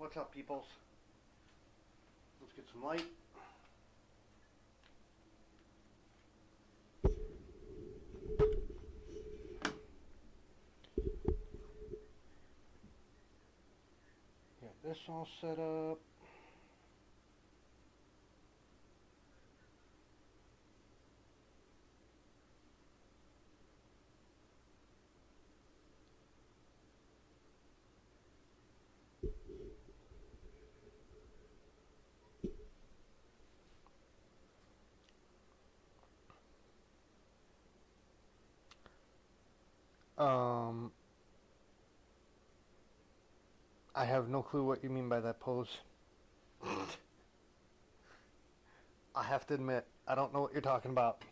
What's up, peoples? Let's get some light. Got this all set up. I have no clue what you mean by that pose. I have to admit, I don't know what you're talking about.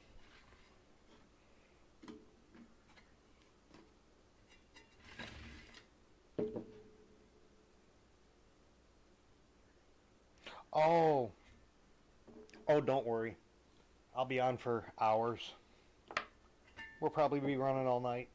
Oh, don't worry. I'll be on for hours. We'll probably be running all night.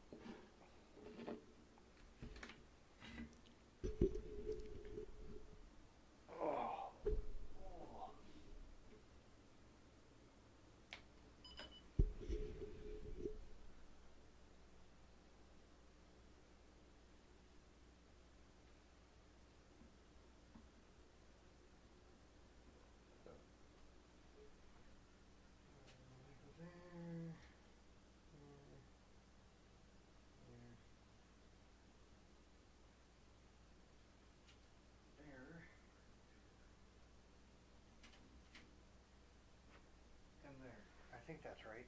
And there. I think that's right.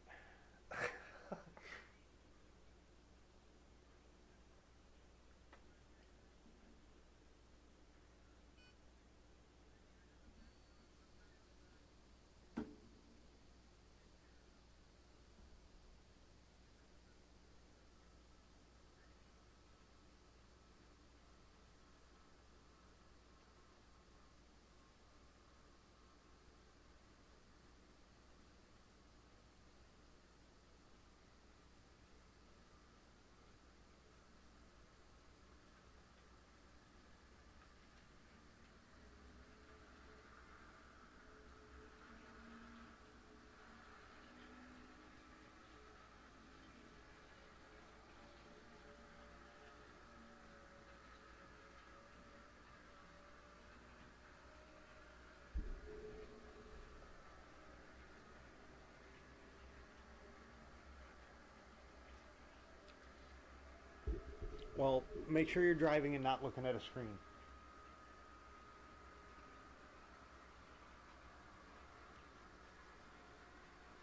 Well, make sure you're driving and not looking at a screen.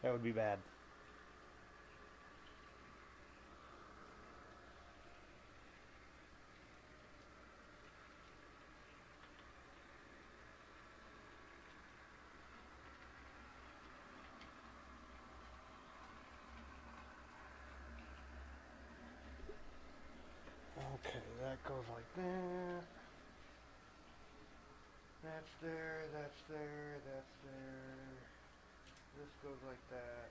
That would be bad. Okay, that goes like that. That's there, that's there, that's there. This goes like that.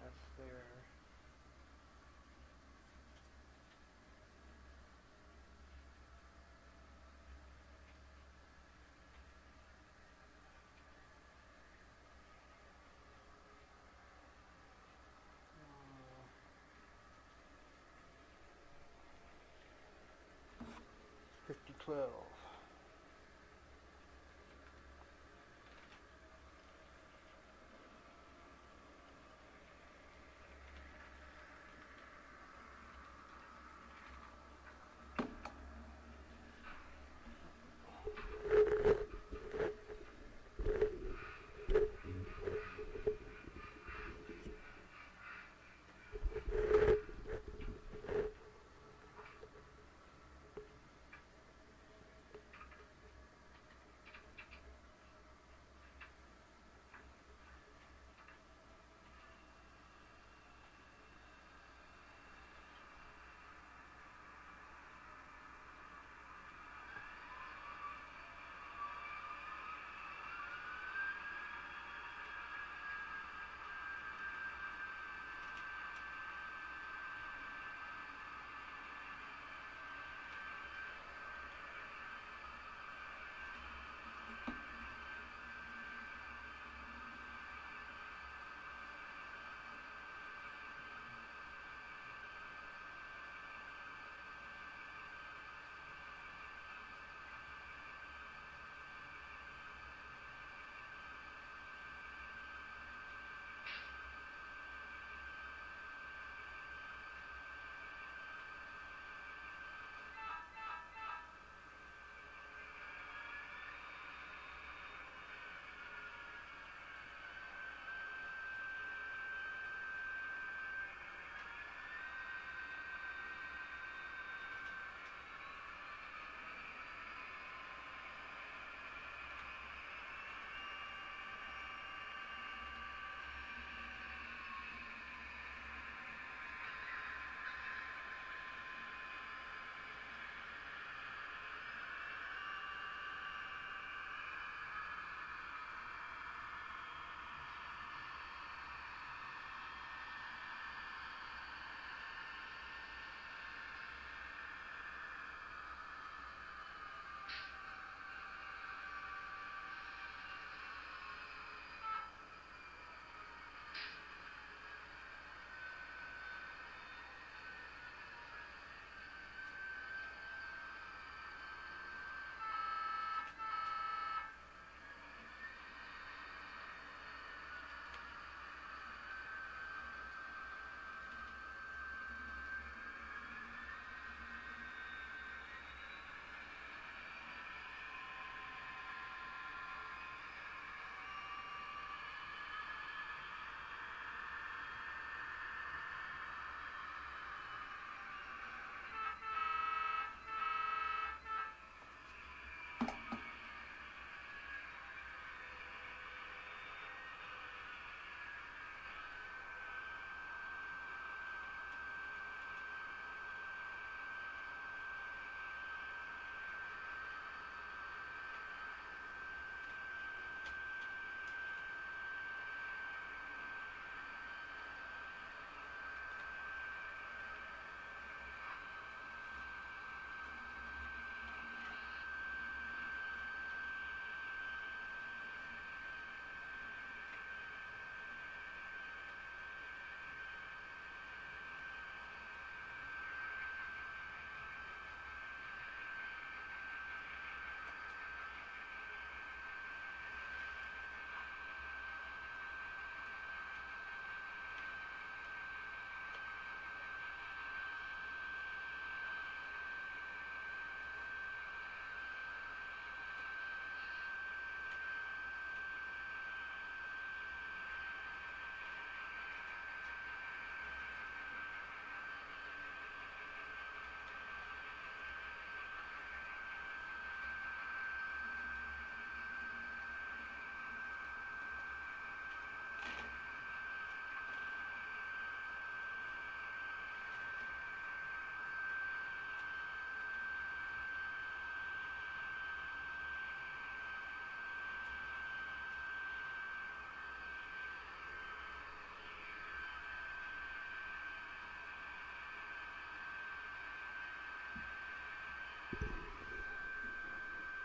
That's there. Uh, 5012.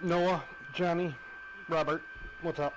Noah, Johnny, Robert, what's up?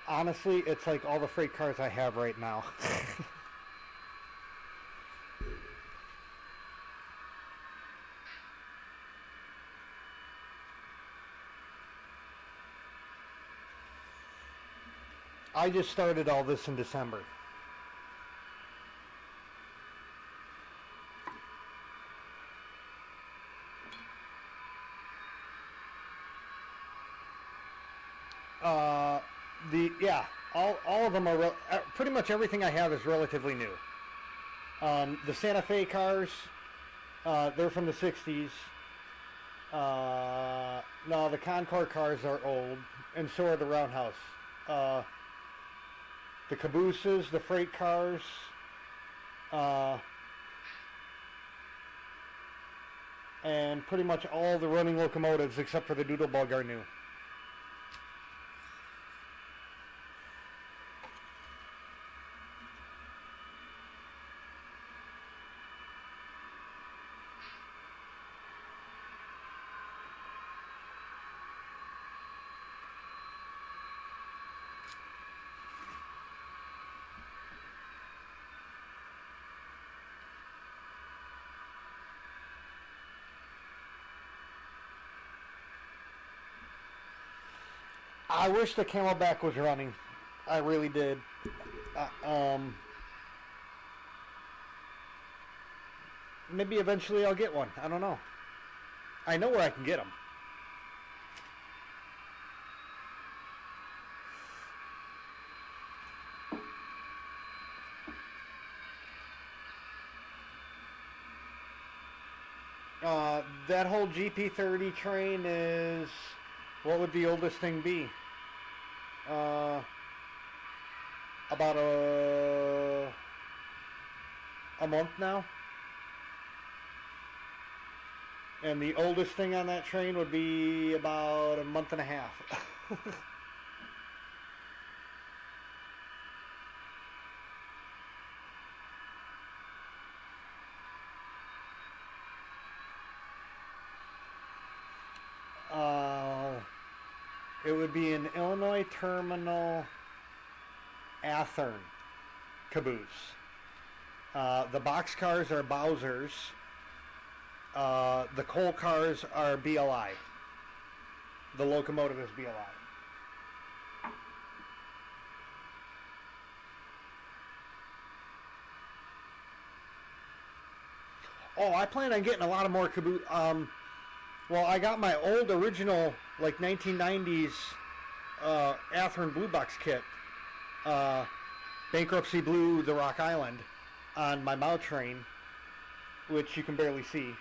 Honestly, it's like all the freight cars I have right now. I just started all this in December. Uh, all of them are pretty much everything I have is relatively new. The Santa Fe cars, they're from the '60s. No, the Concord cars are old, and so are the Roundhouse. The cabooses, the freight cars, and pretty much all the running locomotives except for the Doodlebug are new. I wish the Camelback was running. I really did. Maybe eventually I'll get one. I don't know. I know where I can get them. That whole GP30 train is... What would the oldest thing be? About a month now. And the oldest thing on that train would be about a month and a half. It would be an Illinois Terminal Athern caboose. The box cars are Bowser's. The coal cars are BLI. The locomotive is BLI. Oh, I plan on getting a lot of more caboose. Well, I got my old original, like 1990s Athearn Blue Box kit. Bankruptcy Blue, the Rock Island, on my Mao train, which you can barely see.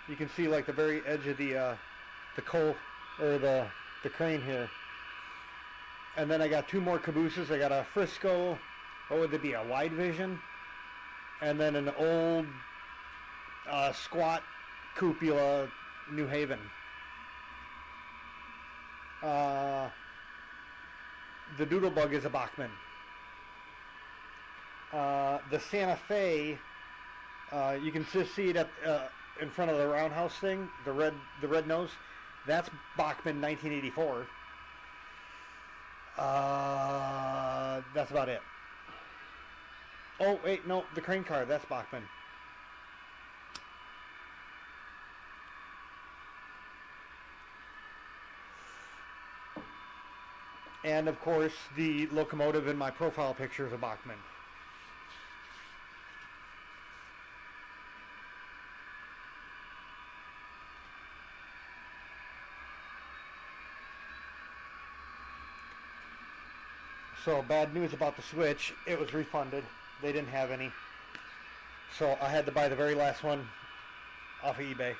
You can see like the very edge of the coal, or the crane here. And then I got two more cabooses. I got a Frisco, what would it be, a Wide Vision? And then an old squat cupola New Haven. The Doodlebug is a Bachmann. The Santa Fe, you can just see it at, in front of the roundhouse thing, the red nose. That's Bachmann 1984. That's about it. Oh wait, no, the crane car, that's Bachmann. And of course, the locomotive in my profile picture is a Bachmann. So bad news about the Switch, it was refunded. They didn't have any. So I had to buy the very last one off of eBay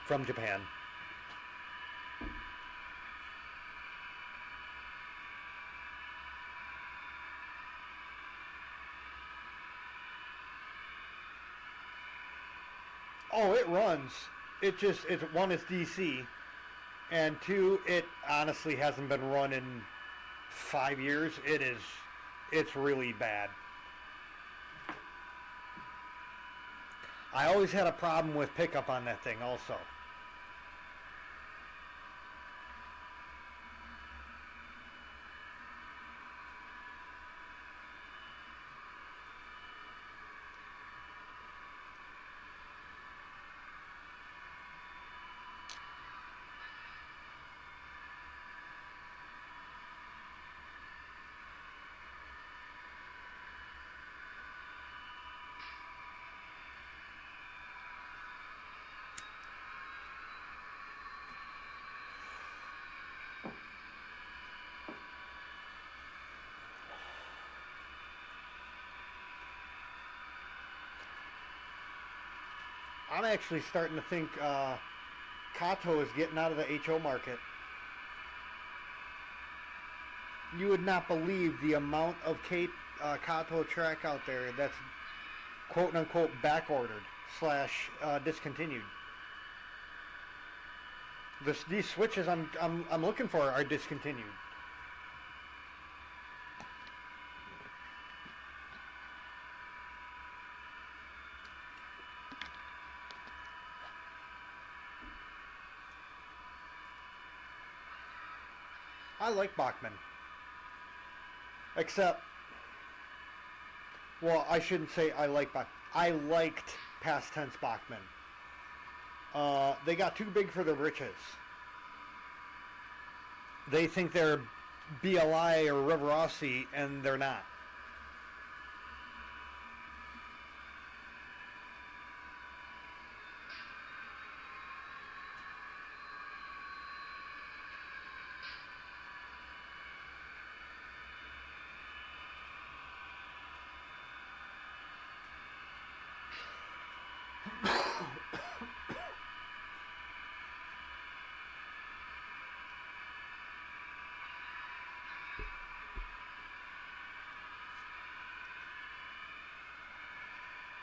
from Japan. Oh, it runs. One, it's DC, and two, it honestly hasn't been run in 5 years. It's really bad. I always had a problem with pickup on that thing also. I'm actually starting to think Kato is getting out of the HO market. You would not believe the amount of Kato track out there that's quote unquote back ordered slash discontinued. These switches I'm looking for are discontinued. I like Bachman. Except, well, I shouldn't say I like Bachman. I liked past tense Bachman. They got too big for their britches. They think they're BLI or Riverossi, and they're not.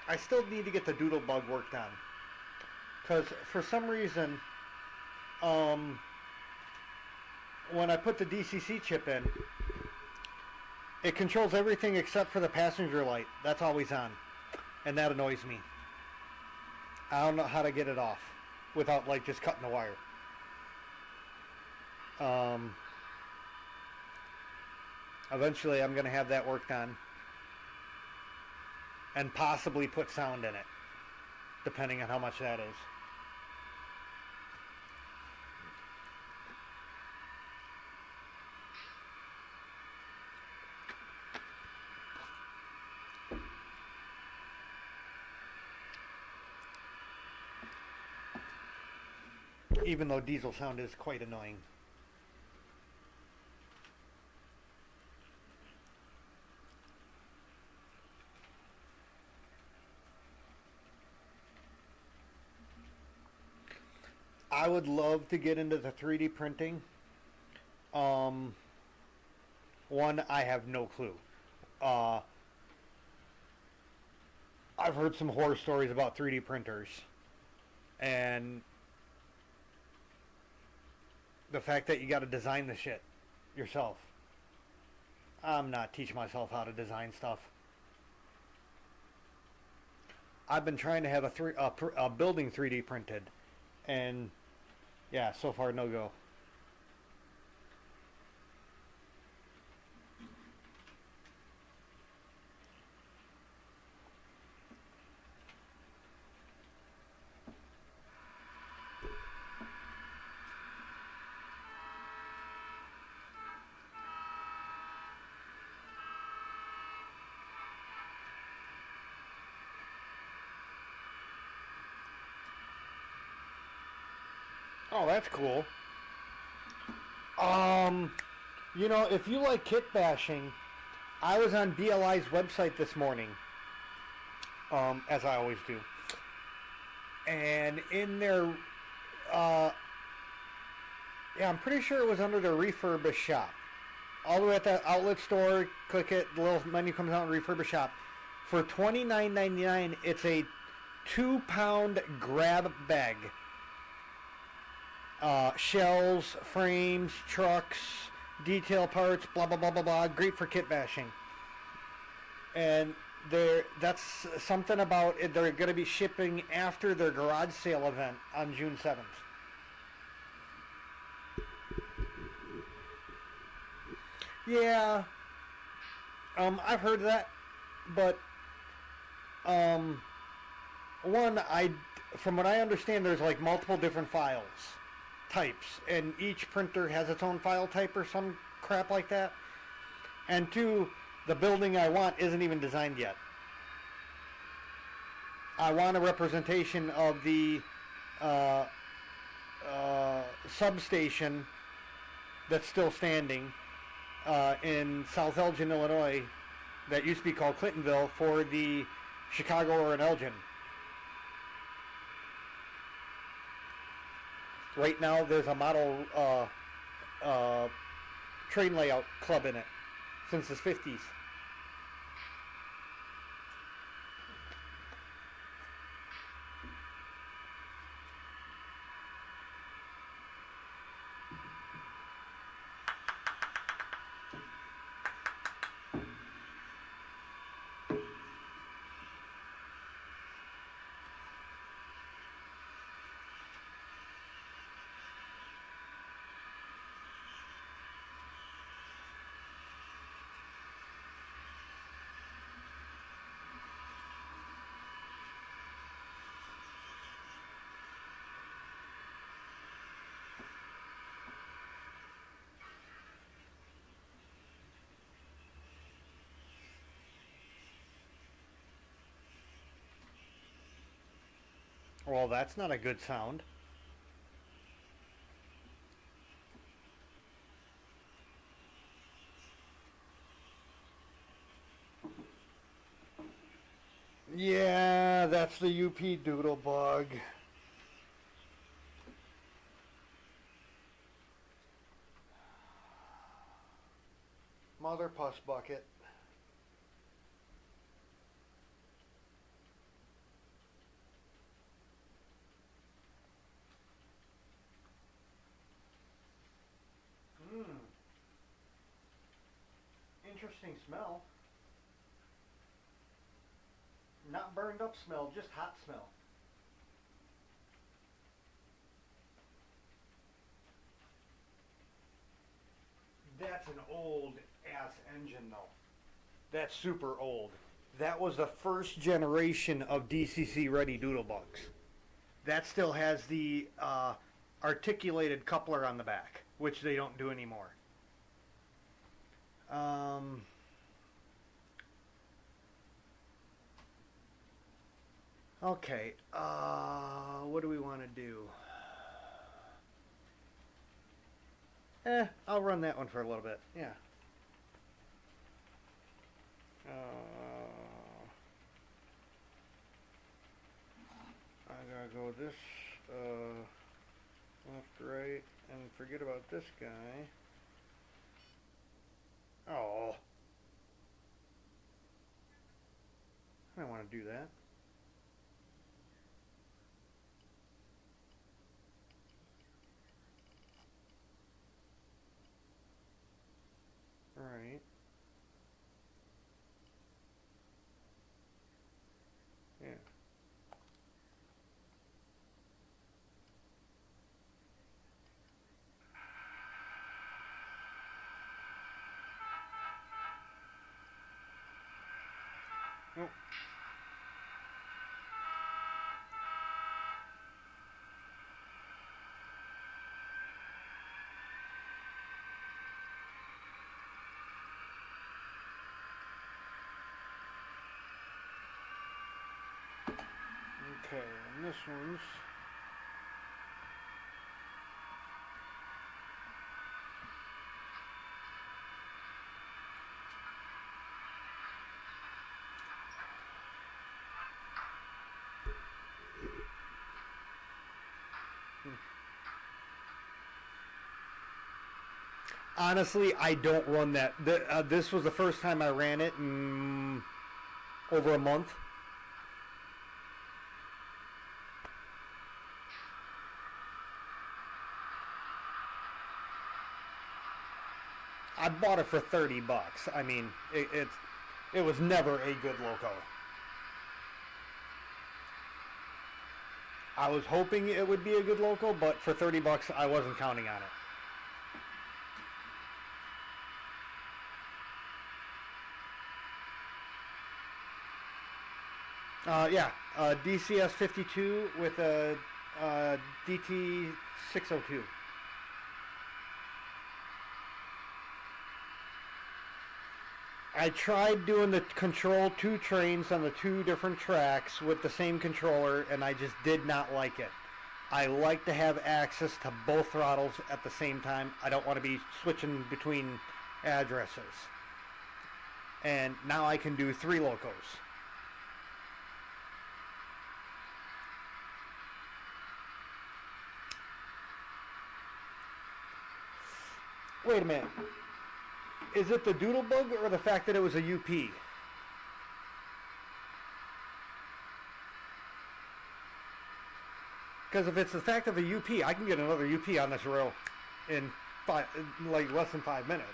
I still need to get the doodle bug worked on. Because for some reason, when I put the DCC chip in, it controls everything except for the passenger light. That's always on. And that annoys me. I don't know how to get it off without like just cutting the wire. Eventually I'm going to have that worked on. And possibly put sound in it. Depending on how much that is. Even though diesel sound is quite annoying. I would love to get into the 3D printing. One, I have no clue. I've heard some horror stories about 3D printers. And the fact that you got to design the shit yourself. I'm not teaching myself how to design stuff. I've been trying to have a building 3D printed, and yeah, so far no go. Oh, that's cool. Um, you know, if you like kit bashing, I was on BLI's website this morning, as I always do, and in their, uh, yeah, I'm pretty sure it was under the refurbished shop. All the way at the outlet store, click it, the little menu comes out, and refurbish shop. For $29.99, it's a 2-pound grab bag. Shells, frames, trucks, detail parts, blah blah blah blah blah. Great for kit bashing. And that's something about it. They're going to be shipping after their garage sale event on June 7th. Yeah, I've heard that, but um, one, from what I understand, there's like multiple different files, types, and each printer has its own file type or some crap like that. And two, the building I want isn't even designed yet. I want a representation of the uh, substation that's still standing in South Elgin, Illinois, that used to be called Clintonville, for the Chicago or an Elgin. Right now, there's a model train layout club in it since the 50s. Well, that's not a good sound. Yeah, that's the UP doodle bug. Mother puss bucket. Mmm, interesting smell. Not burned up smell, just hot smell. That's an old ass engine though. That's super old. That was the first generation of DCC ready doodlebugs. That still has the articulated coupler on the back, which they don't do anymore. Um, okay, what do we want to do? I'll run that one for a little bit. Yeah. I gotta go this left, right, and forget about this guy. Oh, I don't want to do that. All right. Yeah. Oh. Okay, and this one's Honestly, I don't run that. This was the first time I ran it in over a month. I bought it for $30. I mean, it was never a good loco. I was hoping it would be a good loco, but for $30, I wasn't counting on it. Yeah, DCS 52 with a DT 602. I tried doing the control two trains on the two different tracks with the same controller, and I just did not like it. I like to have access to both throttles at the same time. I don't want to be switching between addresses. And now I can do 3 locos. Wait a minute. Is it the doodlebug or the fact that it was a UP? Because if it's the fact of a UP, I can get another UP on this rail in like less than 5 minutes.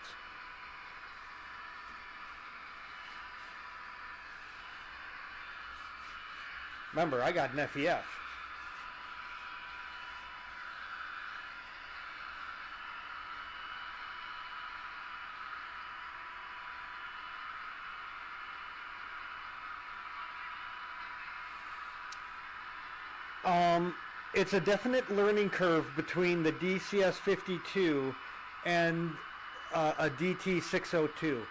Remember, I got an FEF. It's a definite learning curve between the DCS 52 and a DT 602.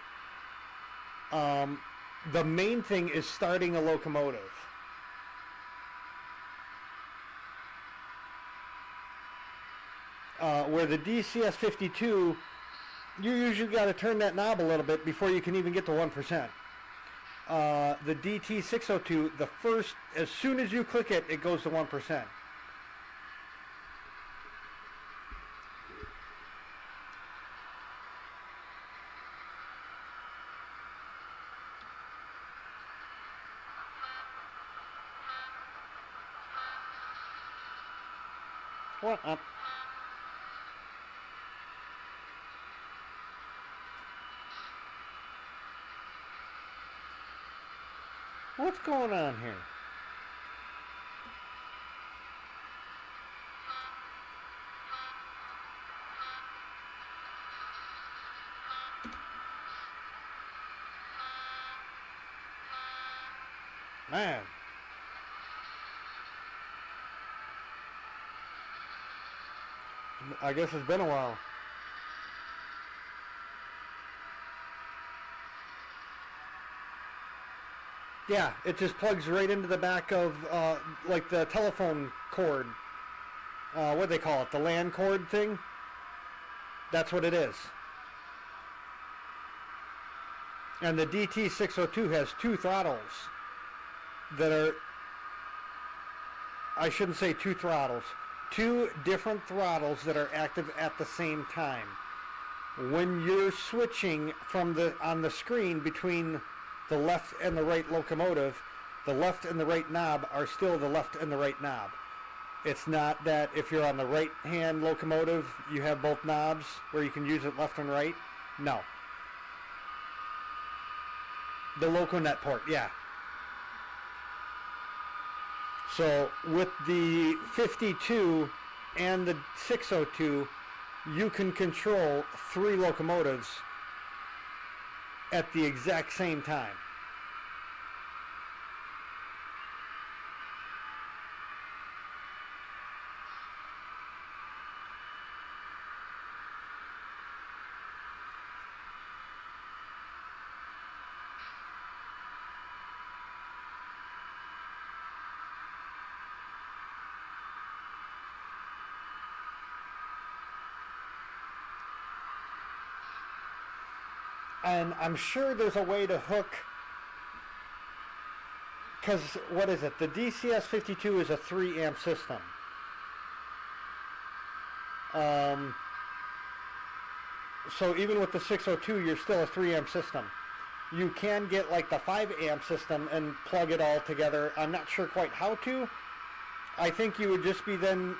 The main thing is starting a locomotive. Where the DCS 52, you usually got to turn that knob a little bit before you can even get to 1%. The DT 602, as soon as you click it, it goes to 1%. What up? What's going on here? Man. I guess it's been a while. Yeah, it just plugs right into the back of, like the telephone cord. What do they call it? The LAN cord thing? That's what it is. And the DT602 has 2 throttles that are, I shouldn't say 2 throttles, 2 different throttles that are active at the same time. When you're switching on the screen between the left and the right locomotive, the left and the right knob are still the left and the right knob. It's not that if you're on the right hand locomotive, you have both knobs where you can use it left and right. No. The LocoNet port, yeah. So with the 52 and the 602, you can control 3 locomotives at the exact same time. And I'm sure there's a way to hook, because what is it? The DCS 52 is a 3 amp system. So even with the 602, you're still a 3 amp system. You can get like the 5 amp system and plug it all together. I'm not sure quite how to. I think you would just be then,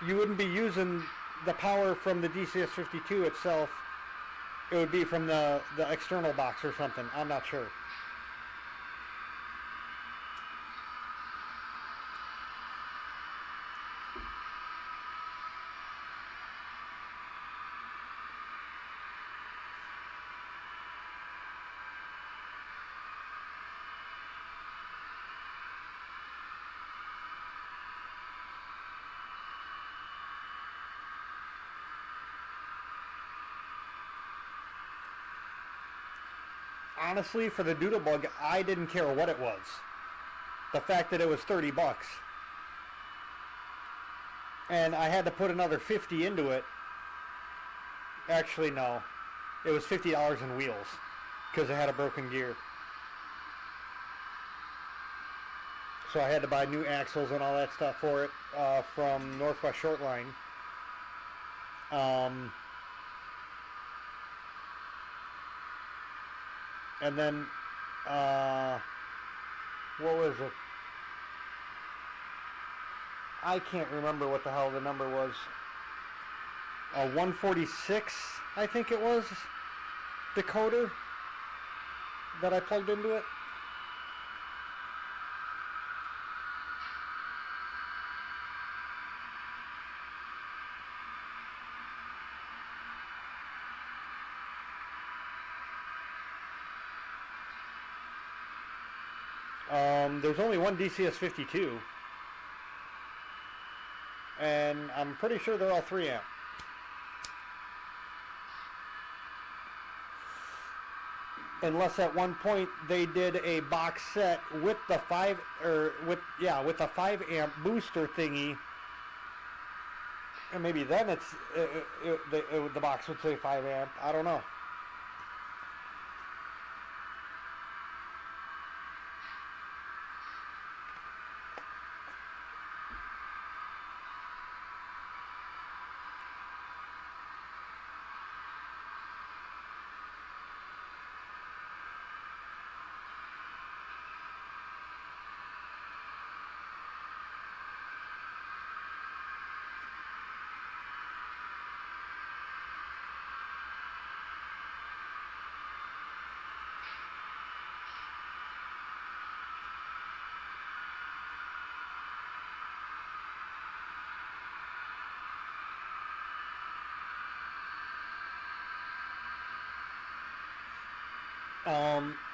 you wouldn't be using the power from the DCS52 itself. It would be from the external box or something. I'm not sure. Honestly, for the Doodlebug, I didn't care what it was. The fact that it was 30 bucks. And I had to put another 50 into it. Actually, no. It was $50 in wheels. Because it had a broken gear. So I had to buy new axles and all that stuff for it from Northwest Shortline. And then, what was it? I can't remember what the hell the number was. 146, I think it was, decoder that I plugged into it. There's only one DCS52, and I'm pretty sure they're all 3 amp. Unless at one point they did a box set with the 5 amp booster thingy, and maybe then the box would say 5 amp. I don't know.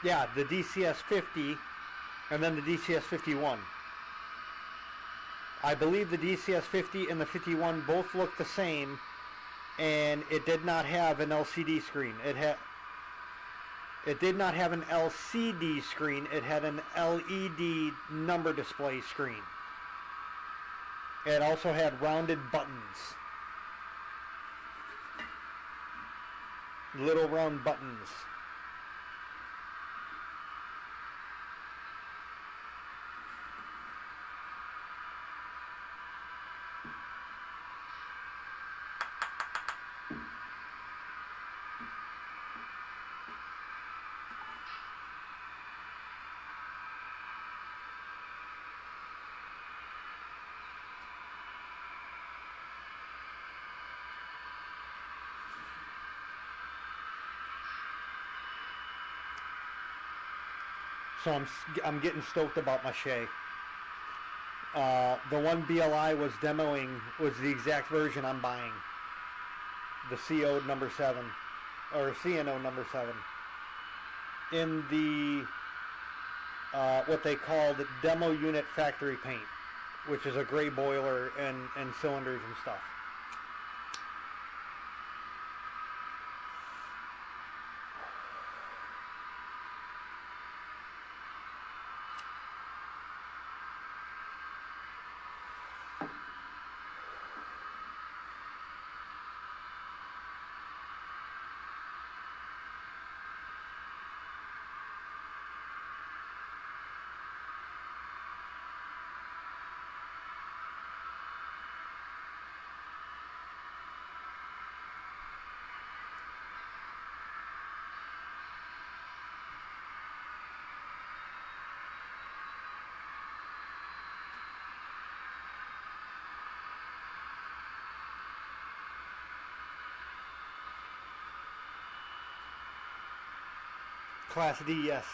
Yeah, the DCS 50 and then the DCS 51. I believe the DCS 50 and the 51 both look the same, and it did not have an LCD screen. It did not have an LCD screen. It had an LED number display screen. It also had rounded buttons. Little round buttons. So I'm getting stoked about my Shay. The one BLI was demoing was the exact version I'm buying. The CO number 7, or CNO number 7. In the, what they call the demo unit factory paint, which is a gray boiler and cylinders and stuff. Class D, yes.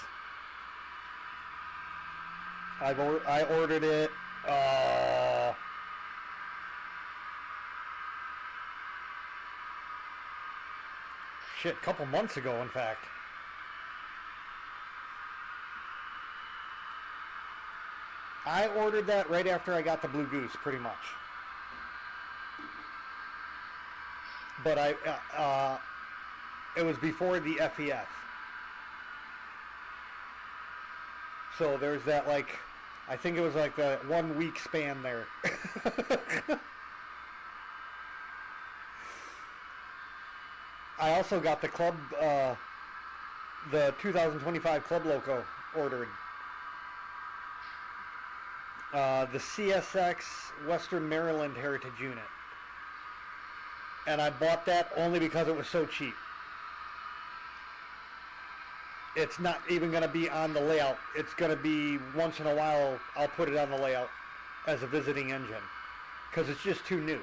I ordered it. Shit, a couple months ago, in fact. I ordered that right after I got the Blue Goose, pretty much. But it was before the FEF. So there's that, like, I think it was like the 1 week span there. I also got the club, the 2025 Club Loco ordered. The CSX Western Maryland Heritage Unit. And I bought that only because it was so cheap. It's not even going to be on the layout. It's going to be, once in a while, I'll put it on the layout as a visiting engine. Because it's just too new.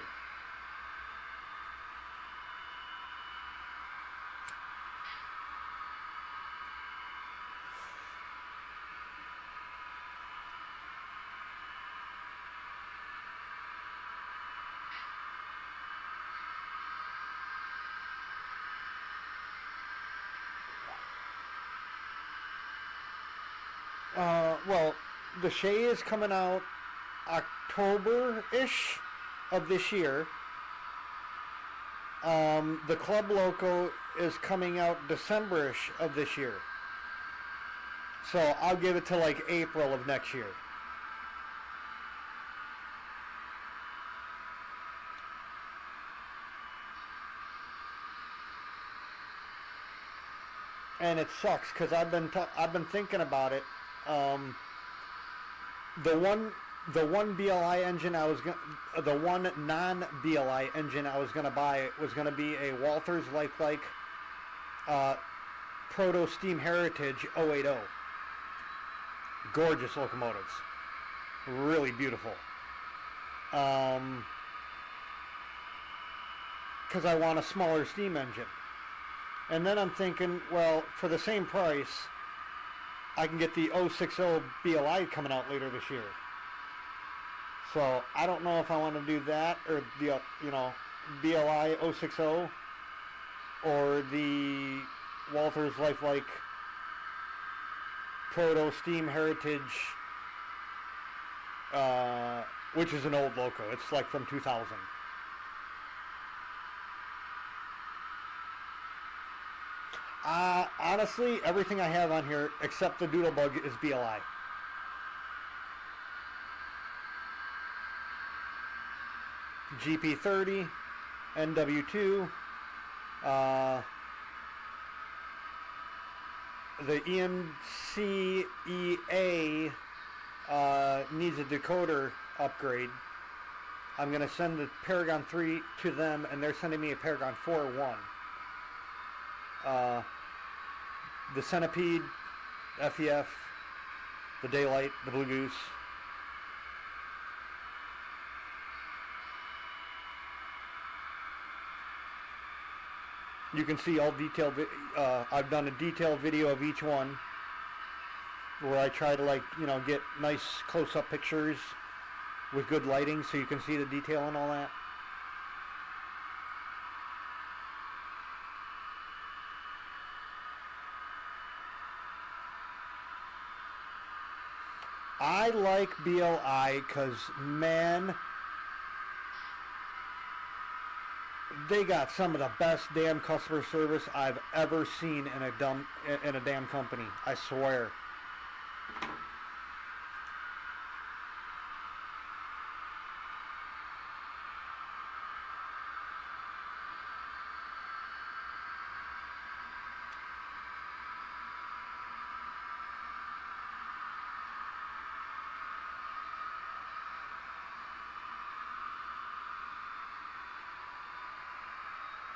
Well, the Shay is coming out October-ish of this year. The Club Loco is coming out December-ish of this year. So I'll give it to like April of next year. And it sucks because I've been thinking about it. The one BLI engine the one non-BLI engine I was gonna buy was gonna be a Walthers Lifelike Proto Steam Heritage 080. Gorgeous locomotives, really beautiful. Because I want a smaller steam engine. And then I'm thinking, well, for the same price, I can get the 060 BLI coming out later this year. So I don't know if I want to do that or the BLI 060 or the Walthers Lifelike Proto Steam Heritage, which is an old loco. It's like from 2000. Honestly, everything I have on here except the Doodlebug is BLI. GP30, NW2, the EMCEA needs a decoder upgrade. I'm going to send the Paragon 3 to them, and they're sending me a Paragon 4-1. The Centipede, FEF, the Daylight, the Blue Goose. You can see all detailed, I've done a detailed video of each one where I try to get nice close-up pictures with good lighting so you can see the detail and all that. I like BLI because, man, they got some of the best damn customer service I've ever seen in a damn company. I swear.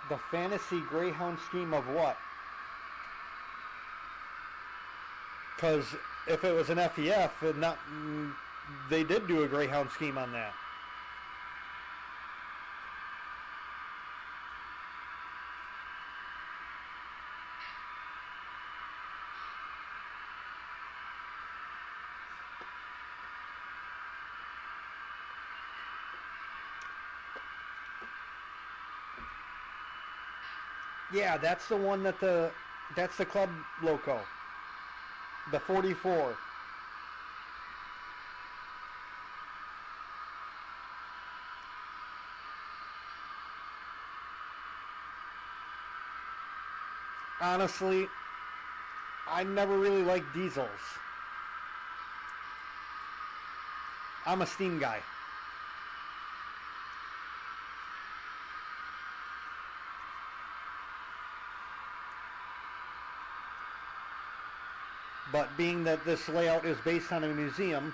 The fantasy Greyhound scheme of what? Because if it was an FEF, they did do a Greyhound scheme on that. Yeah, that's the one that's the club loco. The 44. Honestly, I never really liked diesels. I'm a steam guy. But being that this layout is based on a museum,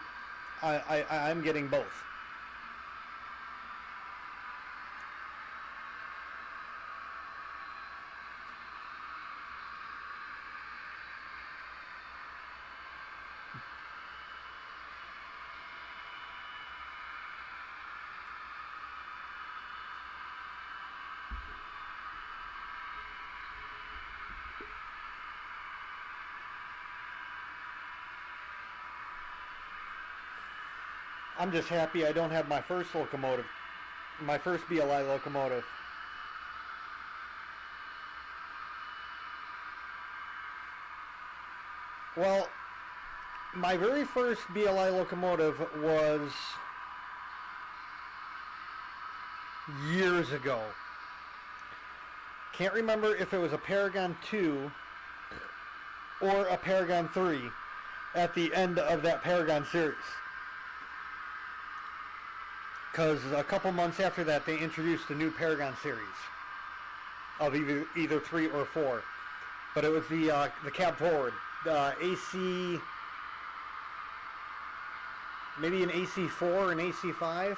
I'm getting both. I'm just happy I don't have my first locomotive, my first BLI locomotive. Well, my very first BLI locomotive was years ago. Can't remember if it was a Paragon 2 or a Paragon 3 at the end of that Paragon series. Because a couple months after that, they introduced a new Paragon series of either 3 or 4. But it was the cab forward, the AC, maybe an AC4 or an AC5.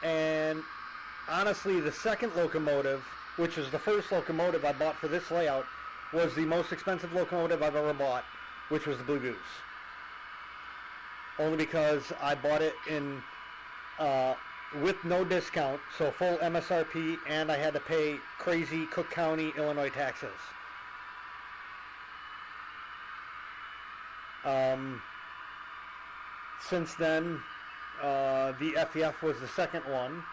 And honestly, the second locomotive, which is the first locomotive I bought for this layout, was the most expensive locomotive I've ever bought, which was the Blue Goose. Only because I bought it in with no discount, so full MSRP, and I had to pay crazy Cook County, Illinois taxes. Since then, the FEF was the second one.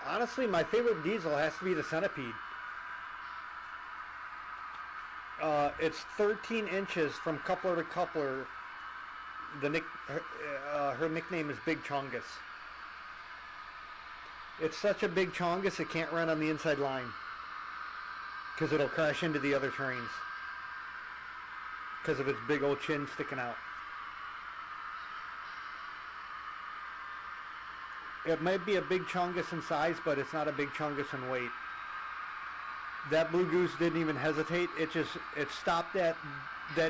Honestly, my favorite diesel has to be the Centipede. It's 13 inches from coupler to coupler. Her nickname is Big Chongus. It's such a big chongus it can't run on the inside line because it'll crash into the other trains because of its big old chin sticking out. It might be a big chongus in size, but it's not a big chongus in weight. That Blue Goose didn't even hesitate. It stopped that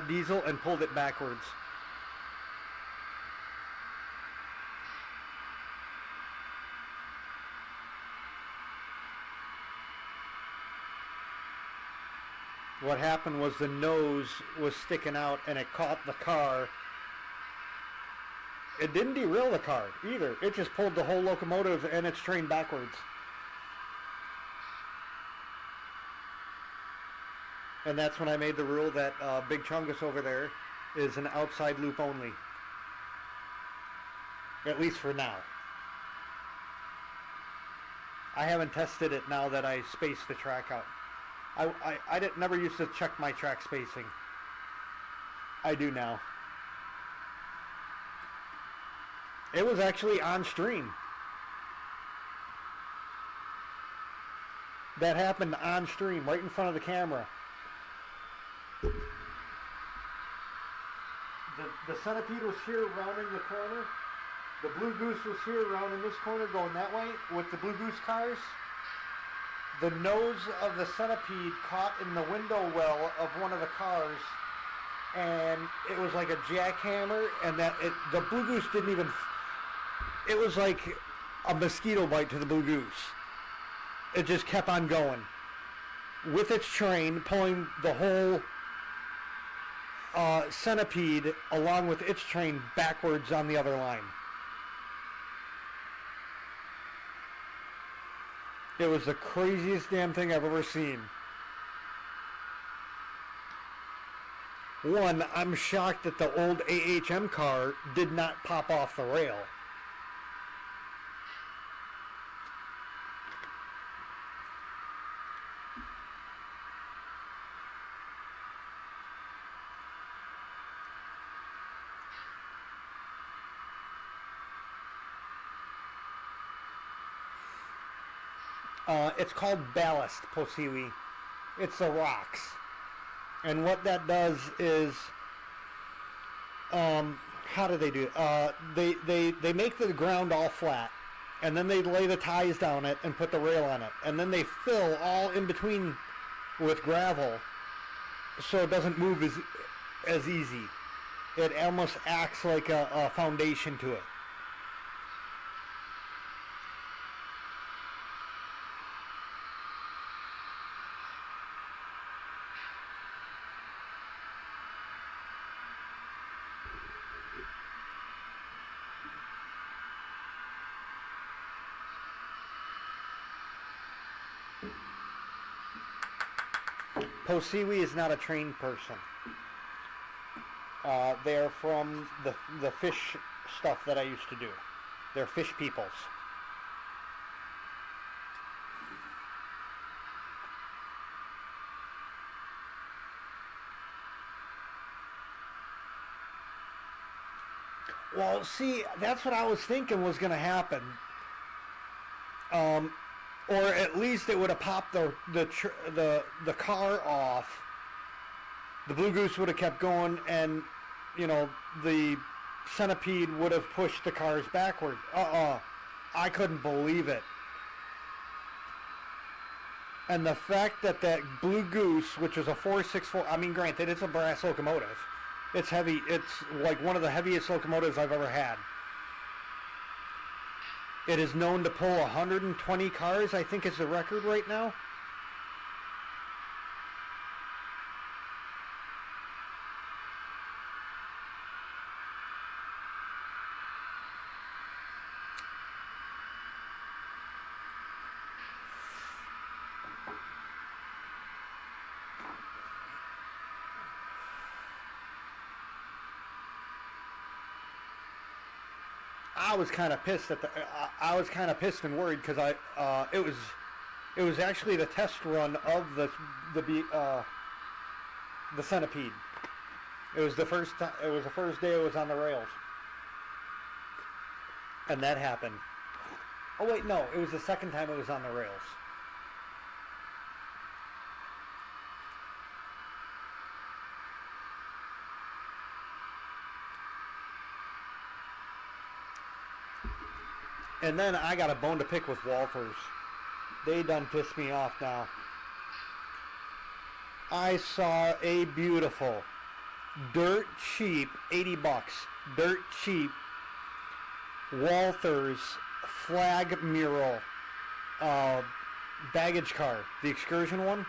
diesel and pulled it backwards. What happened was the nose was sticking out and it caught the car. It didn't derail the car either. It just pulled the whole locomotive and its train backwards. And that's when I made the rule that Big Chungus over there is an outside loop only. At least for now. I haven't tested it now that I spaced the track out. I never used to check my track spacing. I do now. It was actually on stream. That happened on stream, right in front of the camera. The Centipede was here rounding the corner. The Blue Goose was here rounding this corner going that way with the Blue Goose cars. The nose of the Centipede caught in the window well of one of the cars, and it was like a jackhammer, and the Blue Goose didn't even... It was like a mosquito bite to the Blue Goose. It just kept on going. With its train, pulling the whole Centipede along with its train backwards on the other line. It was the craziest damn thing I've ever seen. One, I'm shocked that the old AHM car did not pop off the rail. It's called ballast, Posiwi. It's the rocks. And what that does is, how do they do it? They make the ground all flat, and then they lay the ties down it and put the rail on it. And then they fill all in between with gravel so it doesn't move as easy. It almost acts like a foundation to it. Posiwi is not a trained person. They're from the fish stuff that I used to do. They're fish peoples. Well, see, that's what I was thinking was going to happen. Or at least it would have popped the car off. The Blue Goose would have kept going, and you know the Centipede would have pushed the cars backward. I couldn't believe it. And the fact that that Blue Goose, which is a 464, I mean, granted, it's a brass locomotive. It's heavy. It's like one of the heaviest locomotives I've ever had. It is known to pull 120 cars, I think is the record right now. I was kind of pissed at I was kind of pissed and worried because it was actually the test run of the Centipede. It was the first day it was on the rails, and that happened. Oh wait, no, it was the second time it was on the rails. And then I got a bone to pick with Walters. They done pissed me off now. I saw a beautiful, dirt cheap, $80, dirt cheap Walters flag mural baggage car, the excursion one.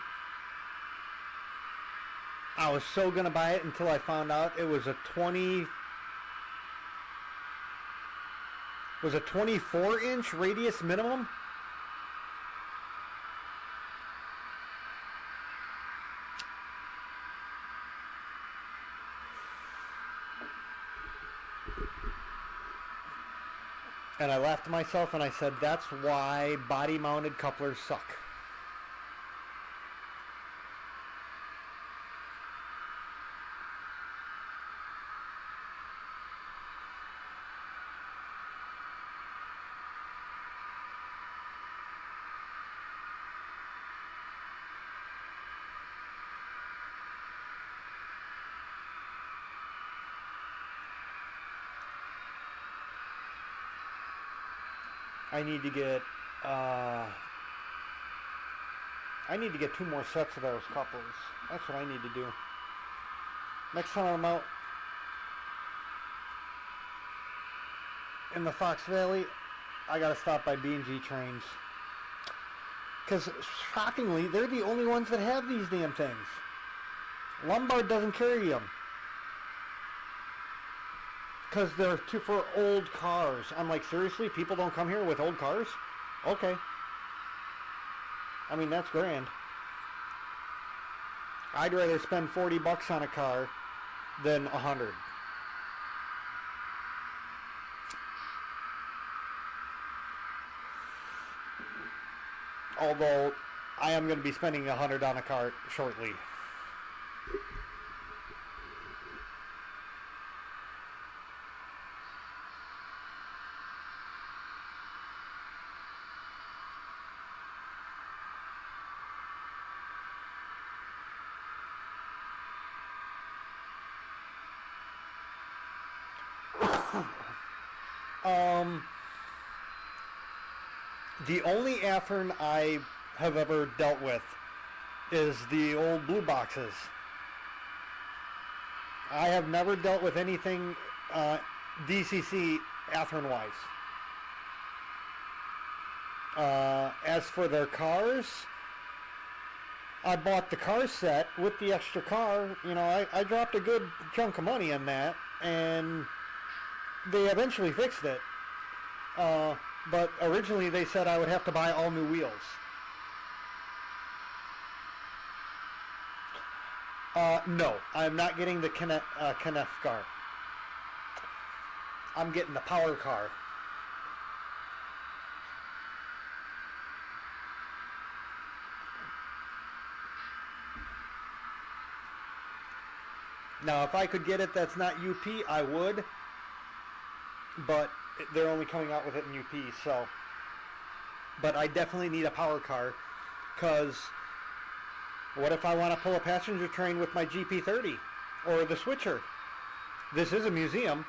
I was so gonna buy it until I found out it was a 24-inch radius minimum. And I laughed to myself and I said, that's why body-mounted couplers suck. I need to get 2 more sets of those couplers. That's what I need to do. Next time I'm out in the Fox Valley, I gotta stop by B&G Trains. Because, shockingly, they're the only ones that have these damn things. Lombard doesn't carry them. Because they're for old cars. I'm like, seriously? People don't come here with old cars? Okay. I mean, that's grand. I'd rather spend $40 on a car than 100. Although I am going to be spending 100 on a cart shortly. The only Athearn I have ever dealt with is the old blue boxes. I have never dealt with anything DCC Athearn-wise. As for their cars, I bought the car set with the extra car. You know, I dropped a good chunk of money on that, and they eventually fixed it. But originally they said I would have to buy all new wheels. No, I'm not getting the Kenneth car. I'm getting the power car. Now, if I could get it that's not UP, I would. But they're only coming out with it in UP, so. But I definitely need a power car, because what if I want to pull a passenger train with my GP30 or the switcher? This is a museum.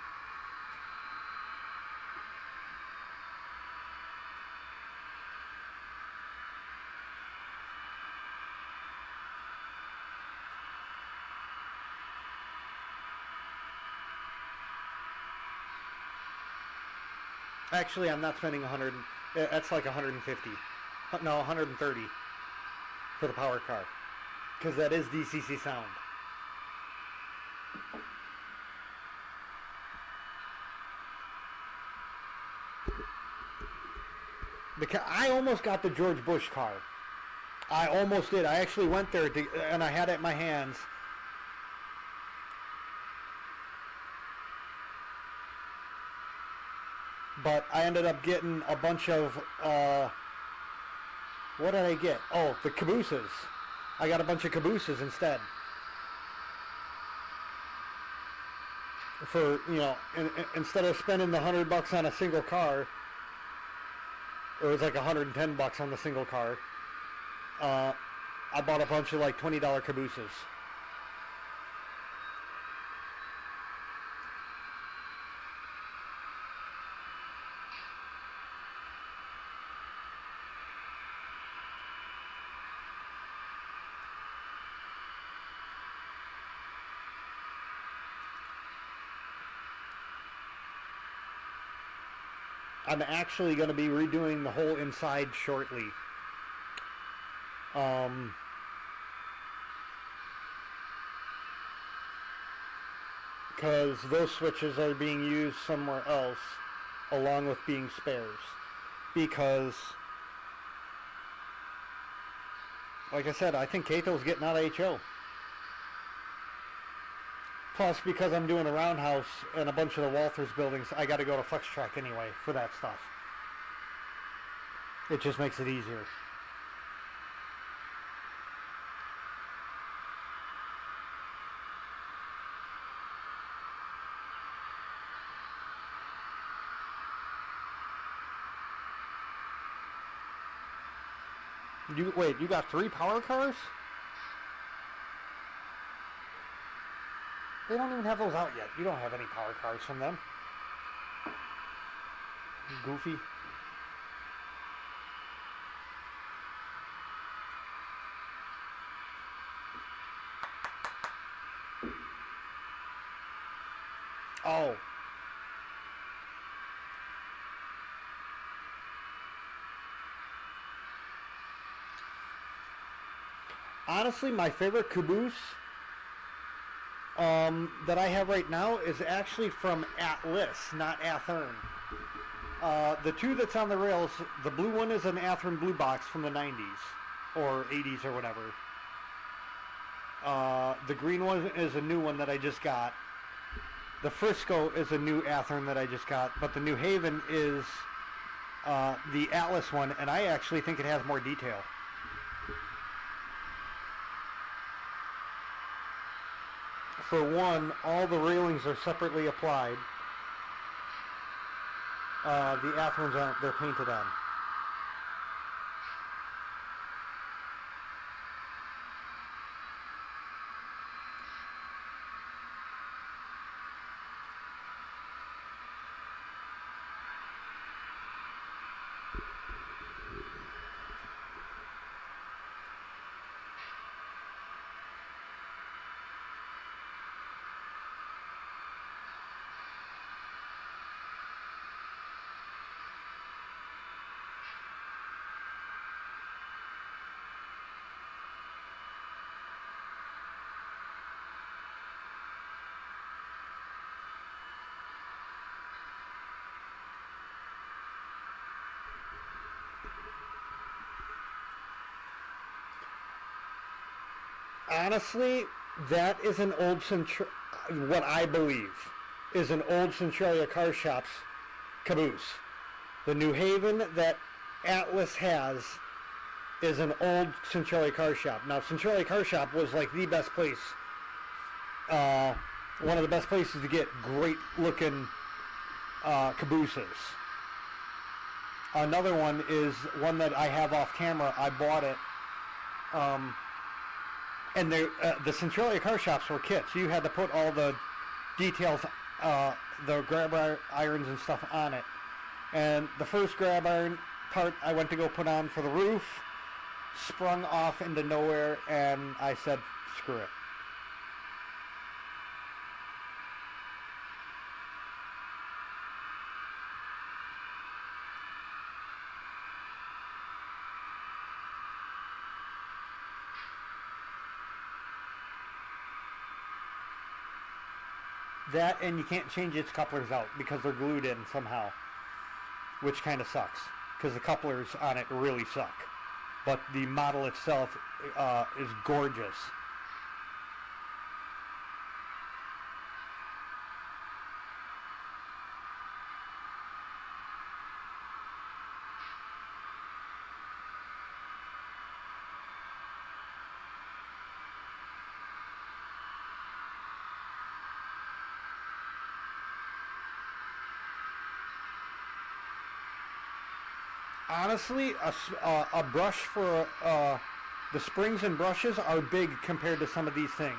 Actually, I'm not spending 100. That's like 150. No, 130 for the power car, because that is DCC sound. I almost got the George Bush car. I almost did. I actually went there and I had it in my hands. But I ended up getting a bunch of, what did I get? Oh, the cabooses. I got a bunch of cabooses instead. For, you know, instead of spending the $100 on a single car, or it was like $110 on the single car, I bought a bunch of like $20 cabooses. I'm actually going to be redoing the whole inside shortly. Because those switches are being used somewhere else, along with being spares. Because, like I said, I think Kato's getting out of HO. Plus, because I'm doing a roundhouse and a bunch of the Walthers buildings, I got to go to Flex Track anyway for that stuff. It just makes it easier. Wait, you got 3 power cars? They don't even have those out yet. You don't have any power cars from them. Goofy. Oh. Honestly, my favorite caboose that I have right now is actually from Atlas, not Athearn. The 2 that's on the rails, the blue one is an Athearn blue box from the 90s or 80s or whatever. The green one is a new one that I just got. The Frisco is a new Athearn that I just got, but the New Haven is the Atlas one, and I actually think it has more detail. For one, all the railings are separately applied. The Athearns aren't, they're painted on. Honestly, that is an old what I believe is an old Centralia Car Shop's caboose. The New Haven that Atlas has is an old Centralia Car Shop. Now, Centralia Car Shop was like the best place, one of the best places to get great looking cabooses. Another one is one that I have off camera. I bought it. And the Centralia Car Shops were kits. You had to put all the details, the grab irons and stuff on it. And the first grab iron part I went to go put on for the roof sprung off into nowhere, and I said, screw it. That, and you can't change its couplers out because they're glued in somehow, which kind of sucks because the couplers on it really suck. But the model itself is gorgeous. Honestly, a brush for the springs and brushes are big compared to some of these things.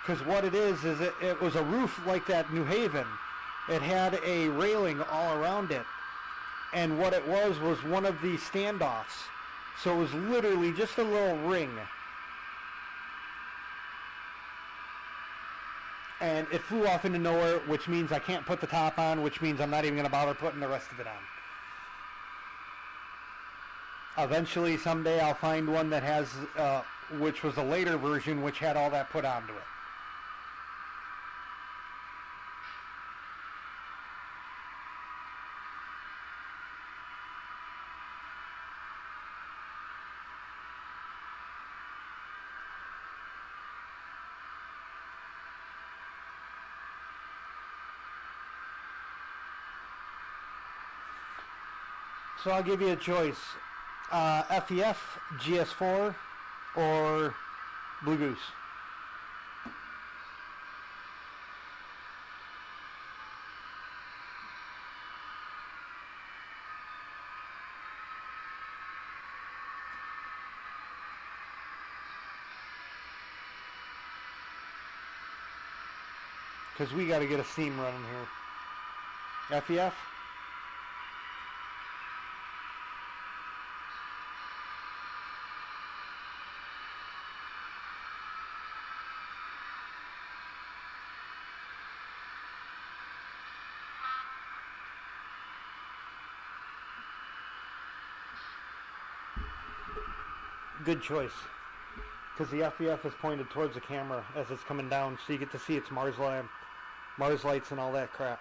Because what it is it was a roof like that New Haven. It had a railing all around it. And what it was one of the standoffs. So it was literally just a little ring. And it flew off into nowhere, which means I can't put the top on, which means I'm not even going to bother putting the rest of it on. Eventually, someday, I'll find one that has, which was a later version, which had all that put onto it. So I'll give you a choice. FEF, GS4, or Blue Goose. Because we got to get a steam running here. FEF? Good choice, because the FEF is pointed towards the camera as it's coming down, so you get to see its Mars lights and all that crap.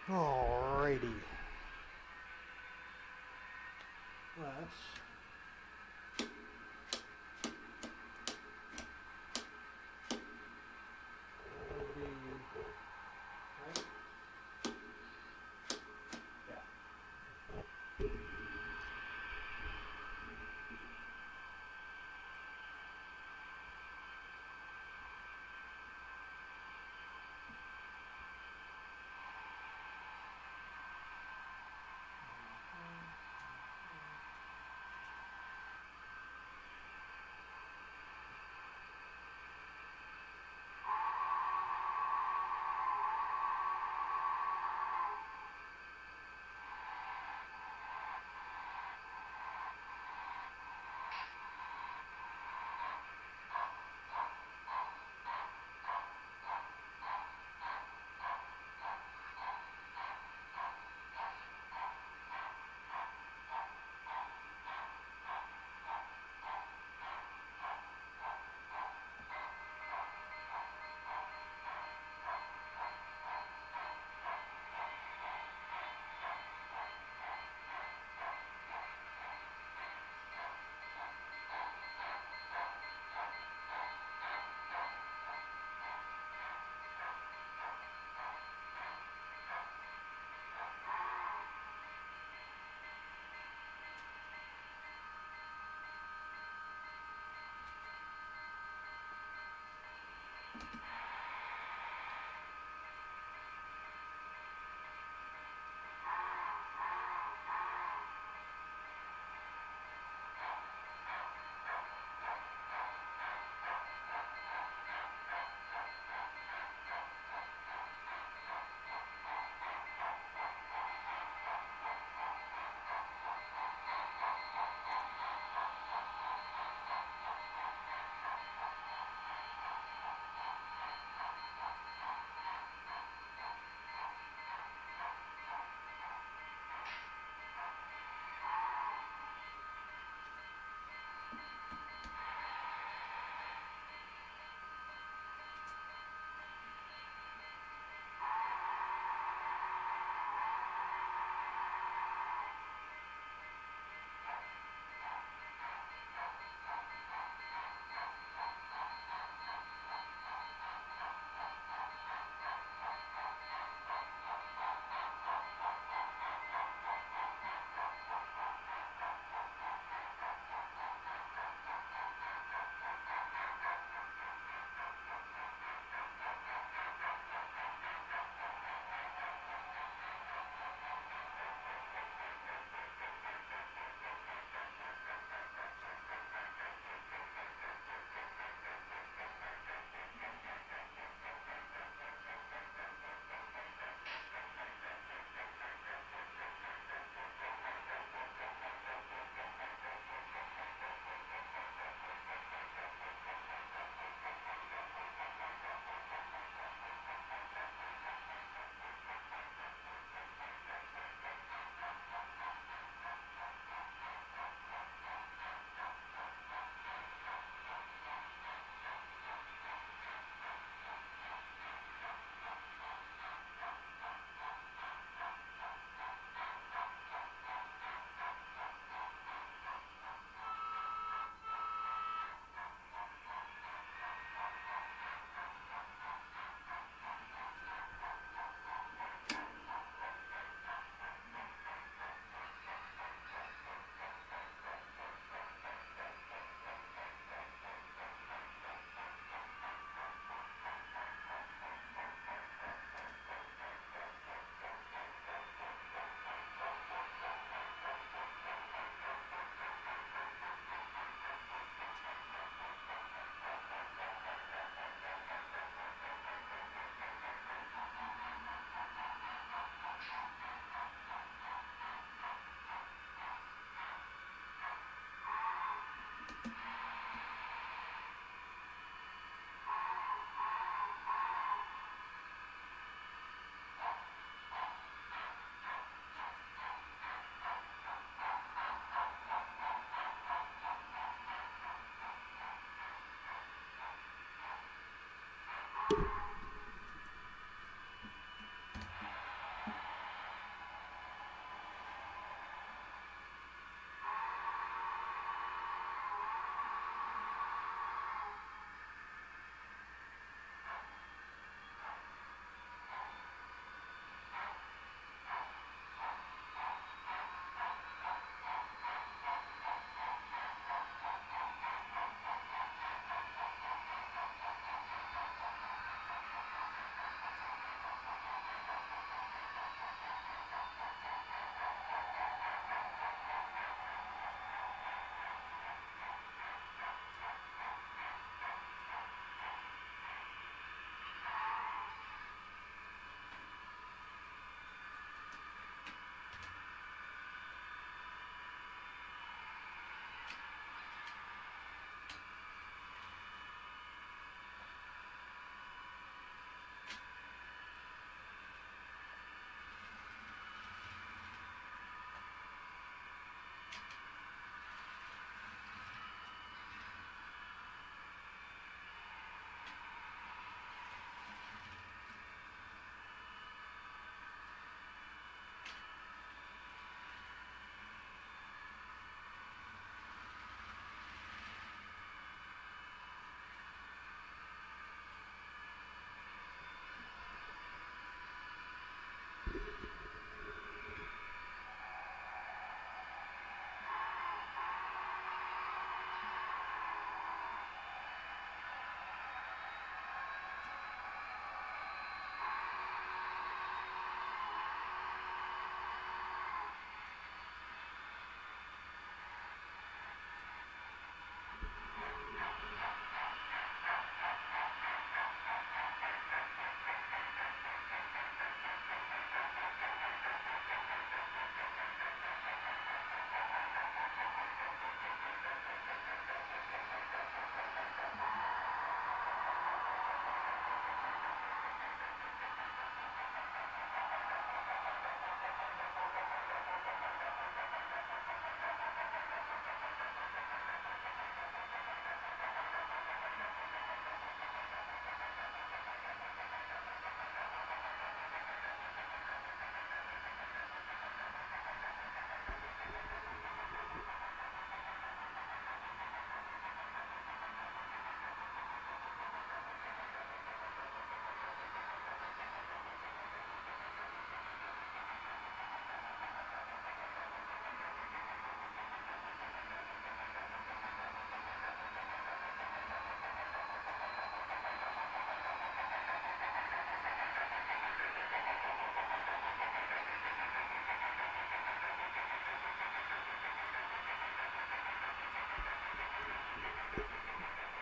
Alrighty. Let's right? Yeah.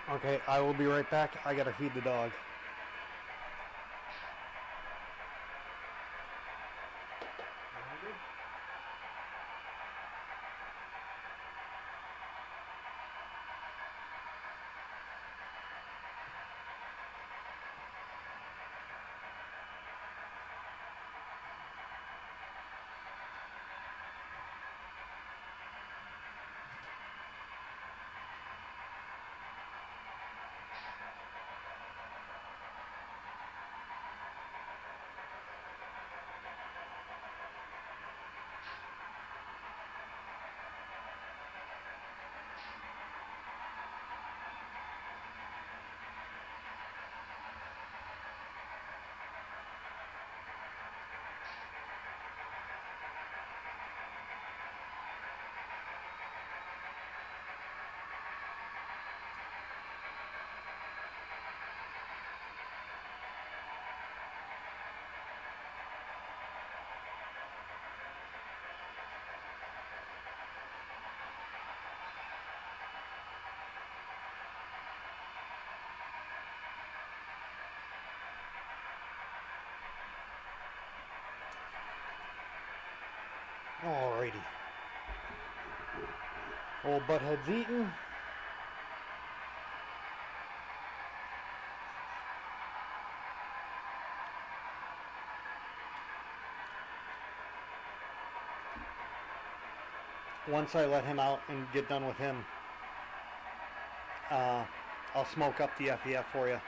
Okay, I will be right back. I gotta feed the dog. Alrighty. Old butthead's eating. Once I let him out and get done with him, I'll smoke up the FEF for you.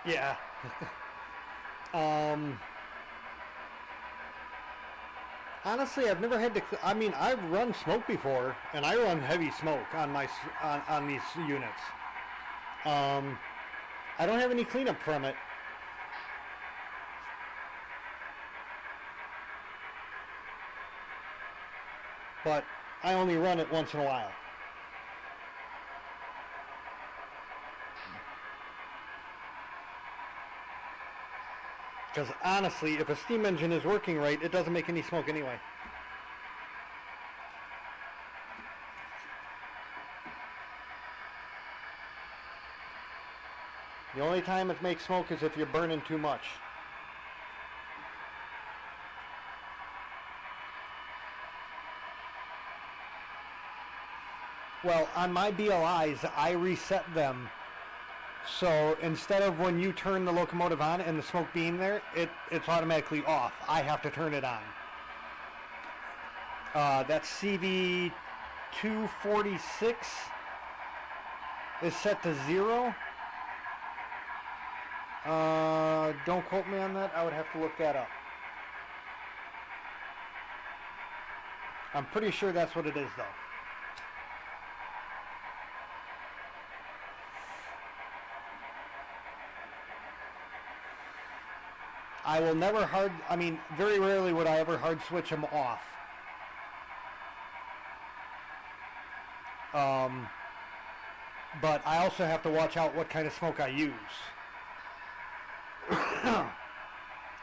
Yeah. Honestly, I've never had to. I mean, I've run smoke before, and I run heavy smoke on my on these units. I don't have any cleanup from it. But I only run it once in a while. Because honestly, if a steam engine is working right, it doesn't make any smoke anyway. The only time it makes smoke is if you're burning too much. Well, on my BLIs, I reset them. So instead of when you turn the locomotive on and the smoke being there, it's automatically off. I have to turn it on. That CV 246 is set to 0. Don't quote me on that. I would have to look that up. I'm pretty sure that's what it is, though. I will never very rarely would I ever hard switch them off. But I also have to watch out what kind of smoke I use.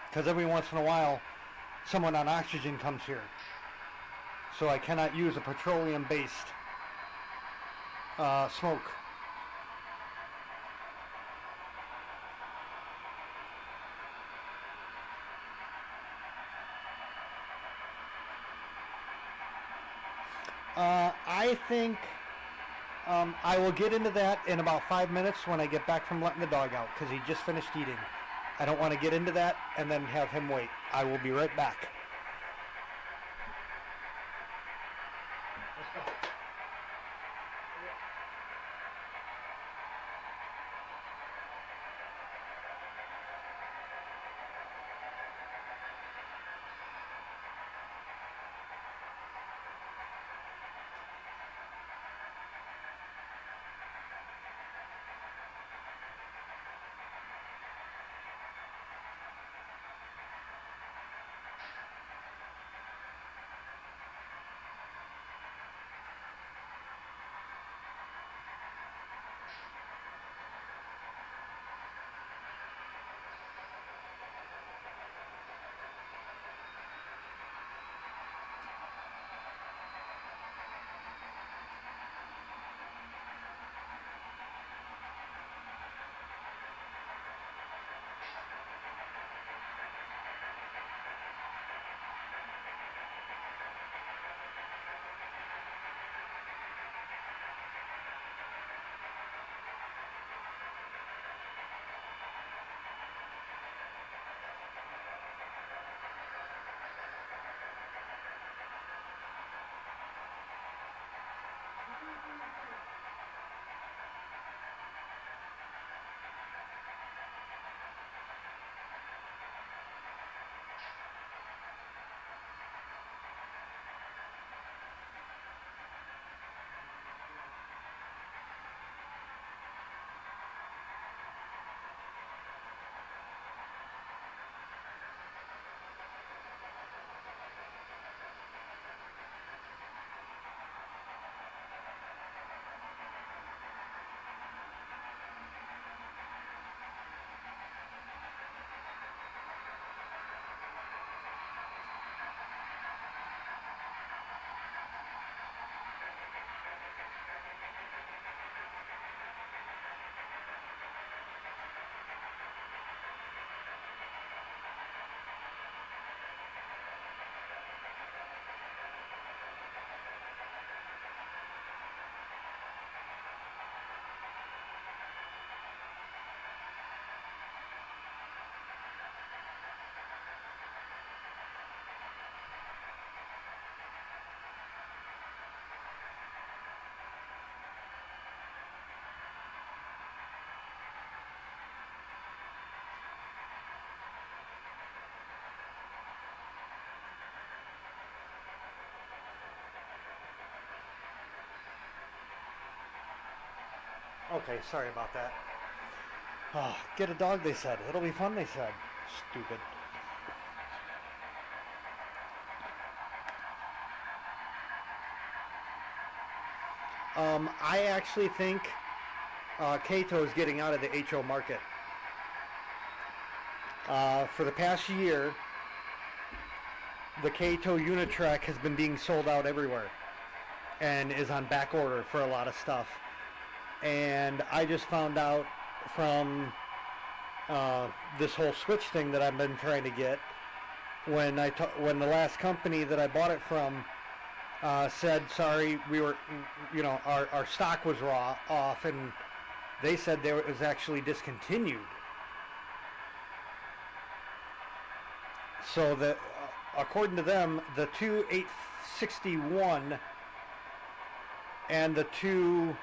Because every once in a while, someone on oxygen comes here. So I cannot use a petroleum-based smoke. I think I will get into that in about 5 minutes when I get back from letting the dog out, because he just finished eating. I don't want to get into that and then have him wait. I will be right back. Let's go. Okay, sorry about that. Oh, get a dog, they said. It'll be fun, they said. Stupid. I actually think Kato is getting out of the HO market. For the past year, the Kato Unitrack has been being sold out everywhere and is on back order for a lot of stuff. And I just found out from this whole switch thing that I've been trying to get, when the last company that I bought it from said, sorry, we were, our stock was off, and they said it was actually discontinued. So that, according to them, the two 861 and the two,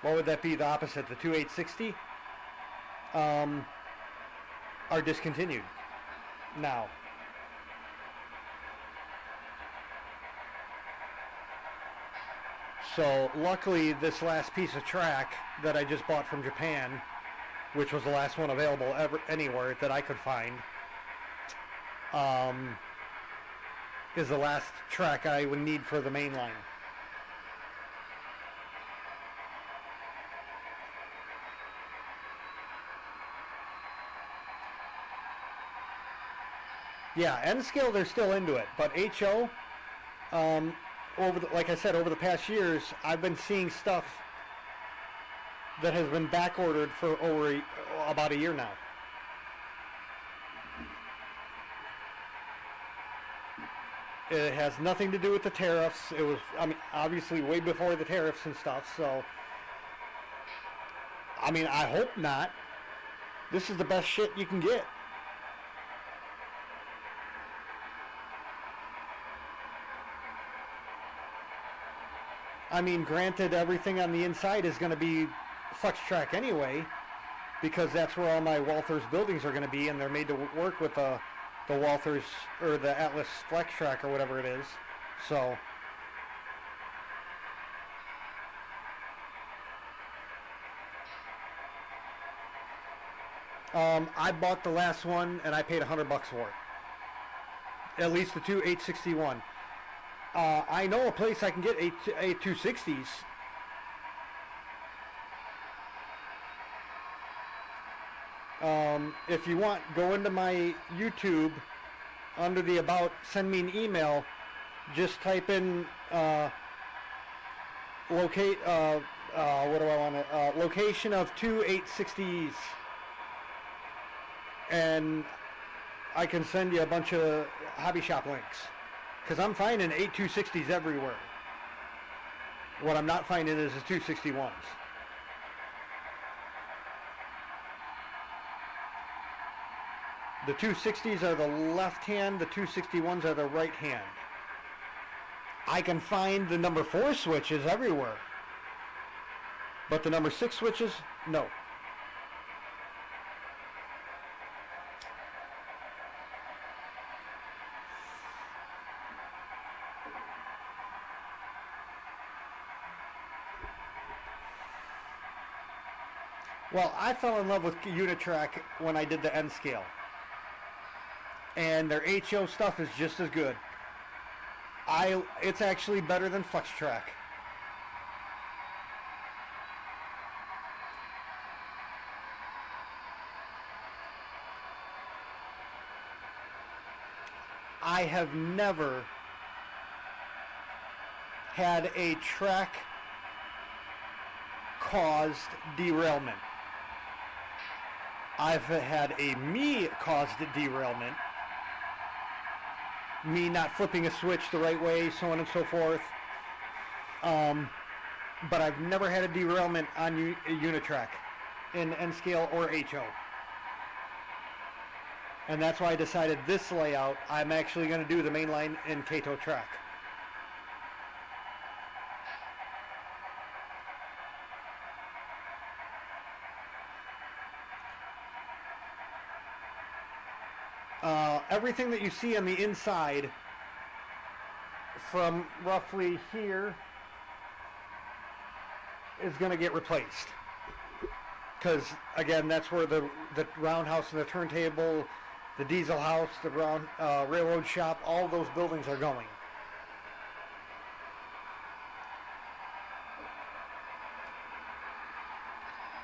what would that be, the opposite, the two 860, are discontinued now. So luckily this last piece of track that I just bought from Japan, which was the last one available anywhere that I could find, is the last track I would need for the main line. Yeah, N-Scale, they're still into it, but HO, like I said, over the past years, I've been seeing stuff that has been back ordered for over about a year now. It has nothing to do with the tariffs. It was, obviously way before the tariffs and stuff, so I mean, I hope not. This is the best shit you can get. I mean, granted, everything on the inside is going to be flex track anyway, because that's where all my Walthers buildings are going to be, and they're made to work with the Walthers or the Atlas flex track or whatever it is. So I bought the last one and I paid $100 for it. At least the two 861. I know a place I can get 260s. If you want, go into my YouTube under the About, send me an email. Just type in locate. What do I want to? Location of two 860s, and I can send you a bunch of hobby shop links. Because I'm finding 8260s everywhere. What I'm not finding is the 261s. The 260s are the left hand, the 261s are the right hand. I can find the number 4 switches everywhere. But the number 6 switches, no. Well, I fell in love with Unitrack when I did the N scale. And their HO stuff is just as good. It's actually better than Flex Track. I have never had a track caused derailment. I've had a me caused derailment. Me not flipping a switch the right way, so on and so forth. But I've never had a derailment on Unitrack in N scale or HO. And that's why I decided this layout, I'm actually going to do the mainline in Kato track. Everything that you see on the inside from roughly here is going to get replaced. Because, again, that's where the roundhouse and the turntable, the diesel house, the railroad shop, all those buildings are going.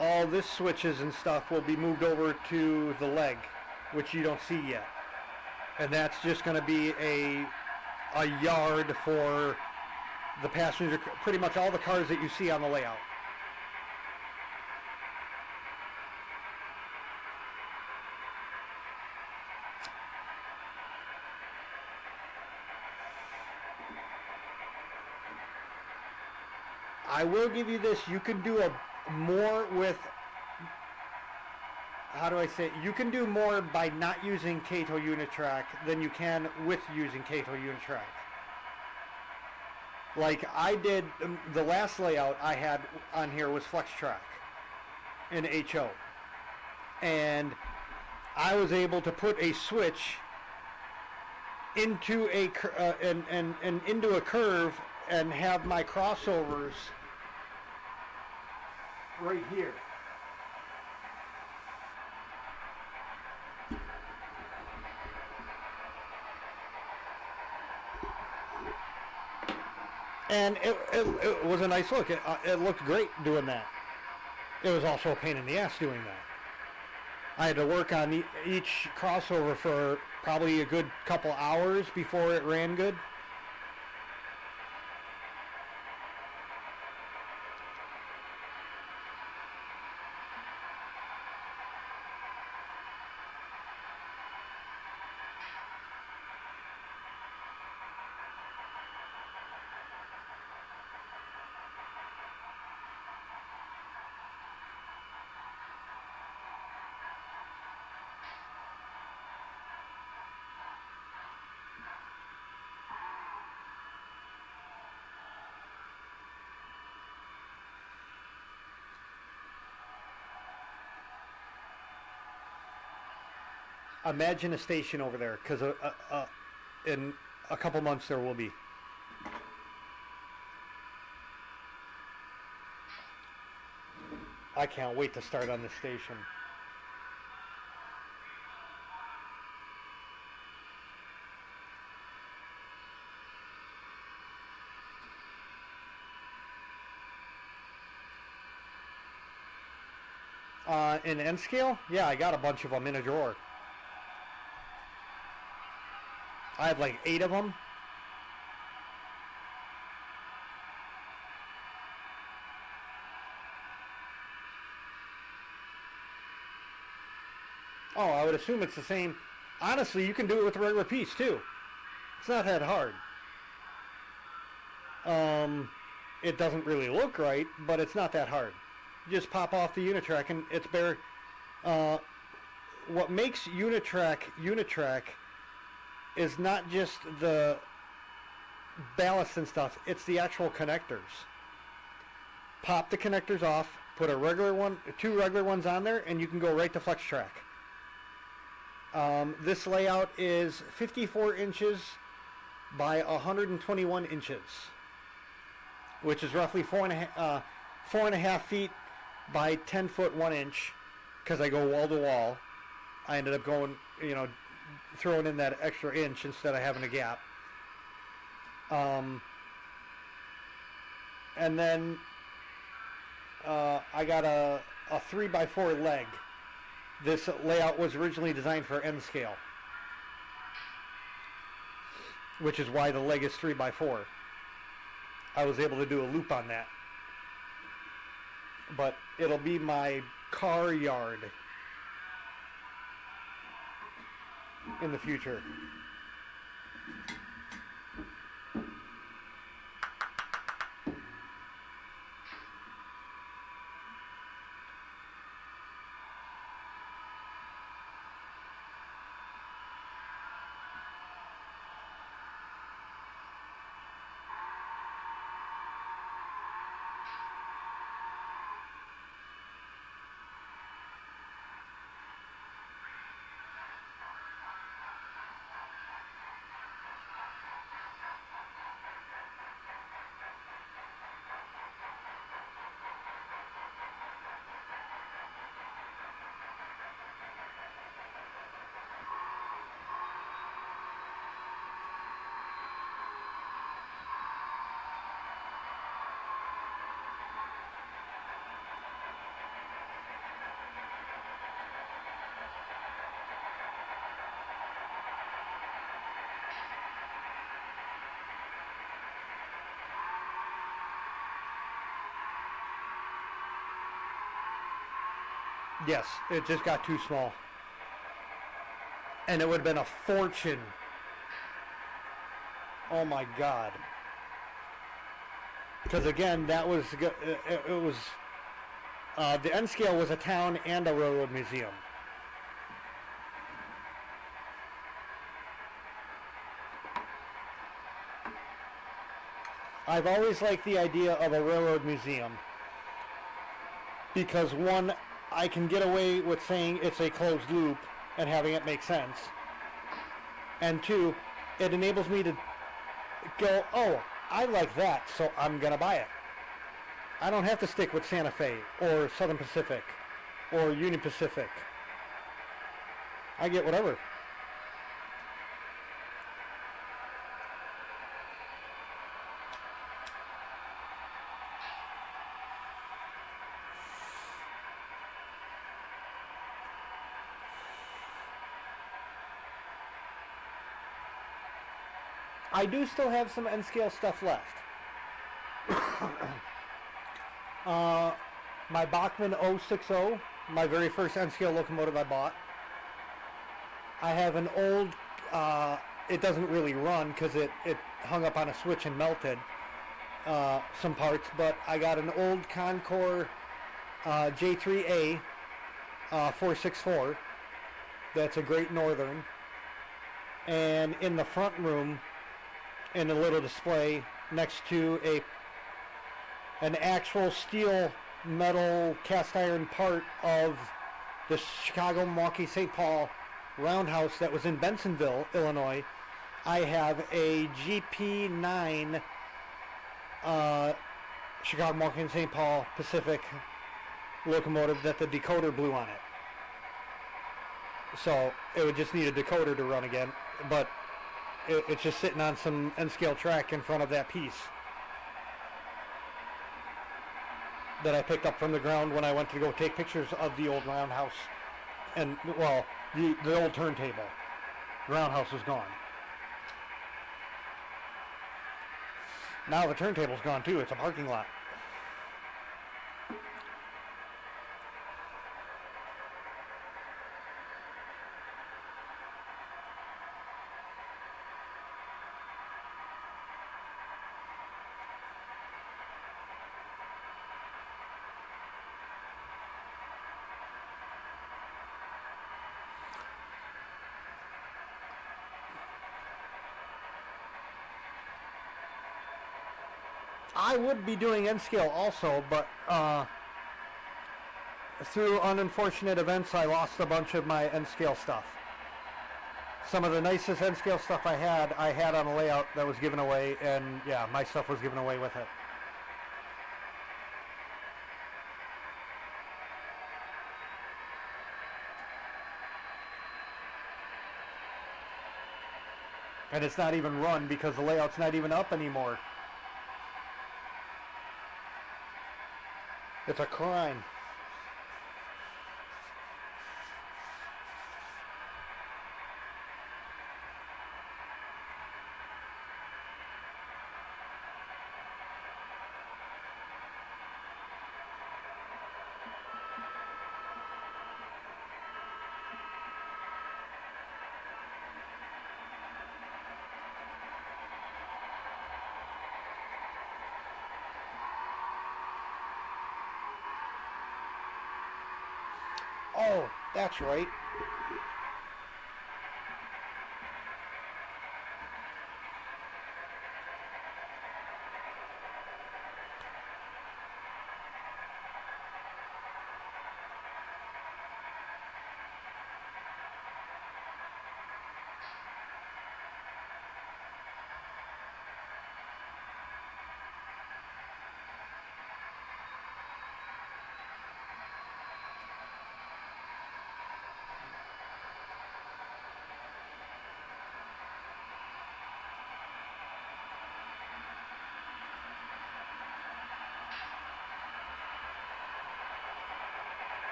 All this switches and stuff will be moved over to the leg, which you don't see yet. And that's just going to be a yard for the passenger, pretty much all the cars that you see on the layout. I will give you this, you can do more with, how do I say it? You can do more by not using Kato Unitrack than you can with using Kato Unitrack. Like I did, the last layout I had on here was Flex Track in HO. And I was able to put a switch into into a curve and have my crossovers right here. And it was a nice look. It looked great doing that. It was also a pain in the ass doing that. I had to work on each crossover for probably a good couple hours before it ran good. Imagine a station over there, because in a couple months there will be. I can't wait to start on this station. In N scale? Yeah, I got a bunch of them in a drawer. I have like 8 of them. Oh, I would assume it's the same. Honestly, you can do it with a regular piece too. It's not that hard. It doesn't really look right, but it's not that hard. You just pop off the Unitrack and it's bare. What makes Unitrack is not just the ballast and stuff, it's the actual connectors. Pop the connectors off, put a regular one, 2 regular ones on there, and you can go right to FlexTrack. This layout is 54 inches by 121 inches, which is roughly 4.5 feet by 10 foot 1 inch, because I go wall to wall. I ended up going, throwing in that extra inch instead of having a gap. And then I got a 3x4 leg. This layout was originally designed for N scale, which is why the leg is 3x4. I was able to do a loop on that. But it'll be my car yard in the future. Yes, it just got too small. And it would have been a fortune. Oh my God. Because again, that was, it was, the N scale was a town and a railroad museum. I've always liked the idea of a railroad museum because one, I can get away with saying it's a closed loop and having it make sense. And 2, it enables me to go, oh, I like that, so I'm going to buy it. I don't have to stick with Santa Fe or Southern Pacific or Union Pacific. I get whatever. I do still have some N-scale stuff left. My Bachmann 060, my very first N-scale locomotive I bought. I have an old, it doesn't really run because it hung up on a switch and melted some parts, but I got an old Concord J3A 464. That's a Great Northern. And in the front room, in a little display next to an actual steel metal cast iron part of the Chicago, Milwaukee, St. Paul roundhouse that was in Bensonville, Illinois, I have a GP9 Chicago, Milwaukee, and St. Paul Pacific locomotive that the decoder blew on it. So it would just need a decoder to run again, but it's just sitting on some N-scale track in front of that piece that I picked up from the ground when I went to go take pictures of the old roundhouse. And, well, the old turntable. The roundhouse was gone. Now the turntable's gone too. It's a parking lot. I would be doing N-scale also, but through unfortunate events, I lost a bunch of my N-scale stuff. Some of the nicest N-scale stuff I had on a layout that was given away, and yeah, my stuff was given away with it. And it's not even run because the layout's not even up anymore. It's a crime. Oh, that's right.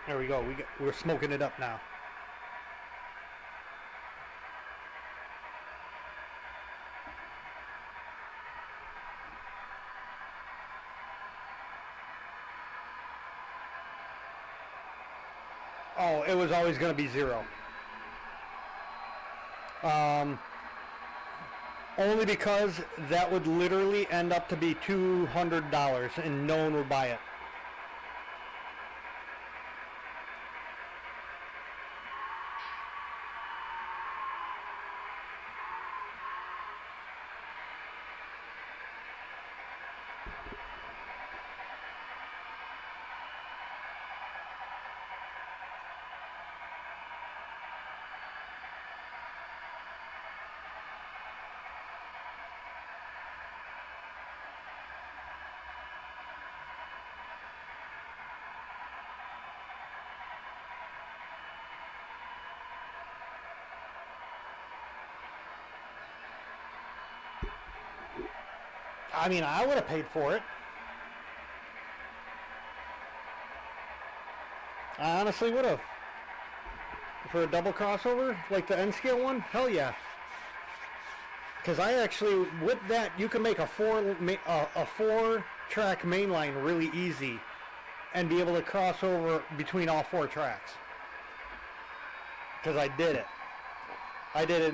There we go. We're smoking it up now. it was always going to be 0. Only because that would literally end up to be $200 and no one would buy it. I mean, I would have paid for it. I honestly would have. For a double crossover, like the N-scale one, hell yeah. Because I actually, with that, you can make a four-track main line really easy and be able to cross over between all 4 tracks. Because I did it. I did it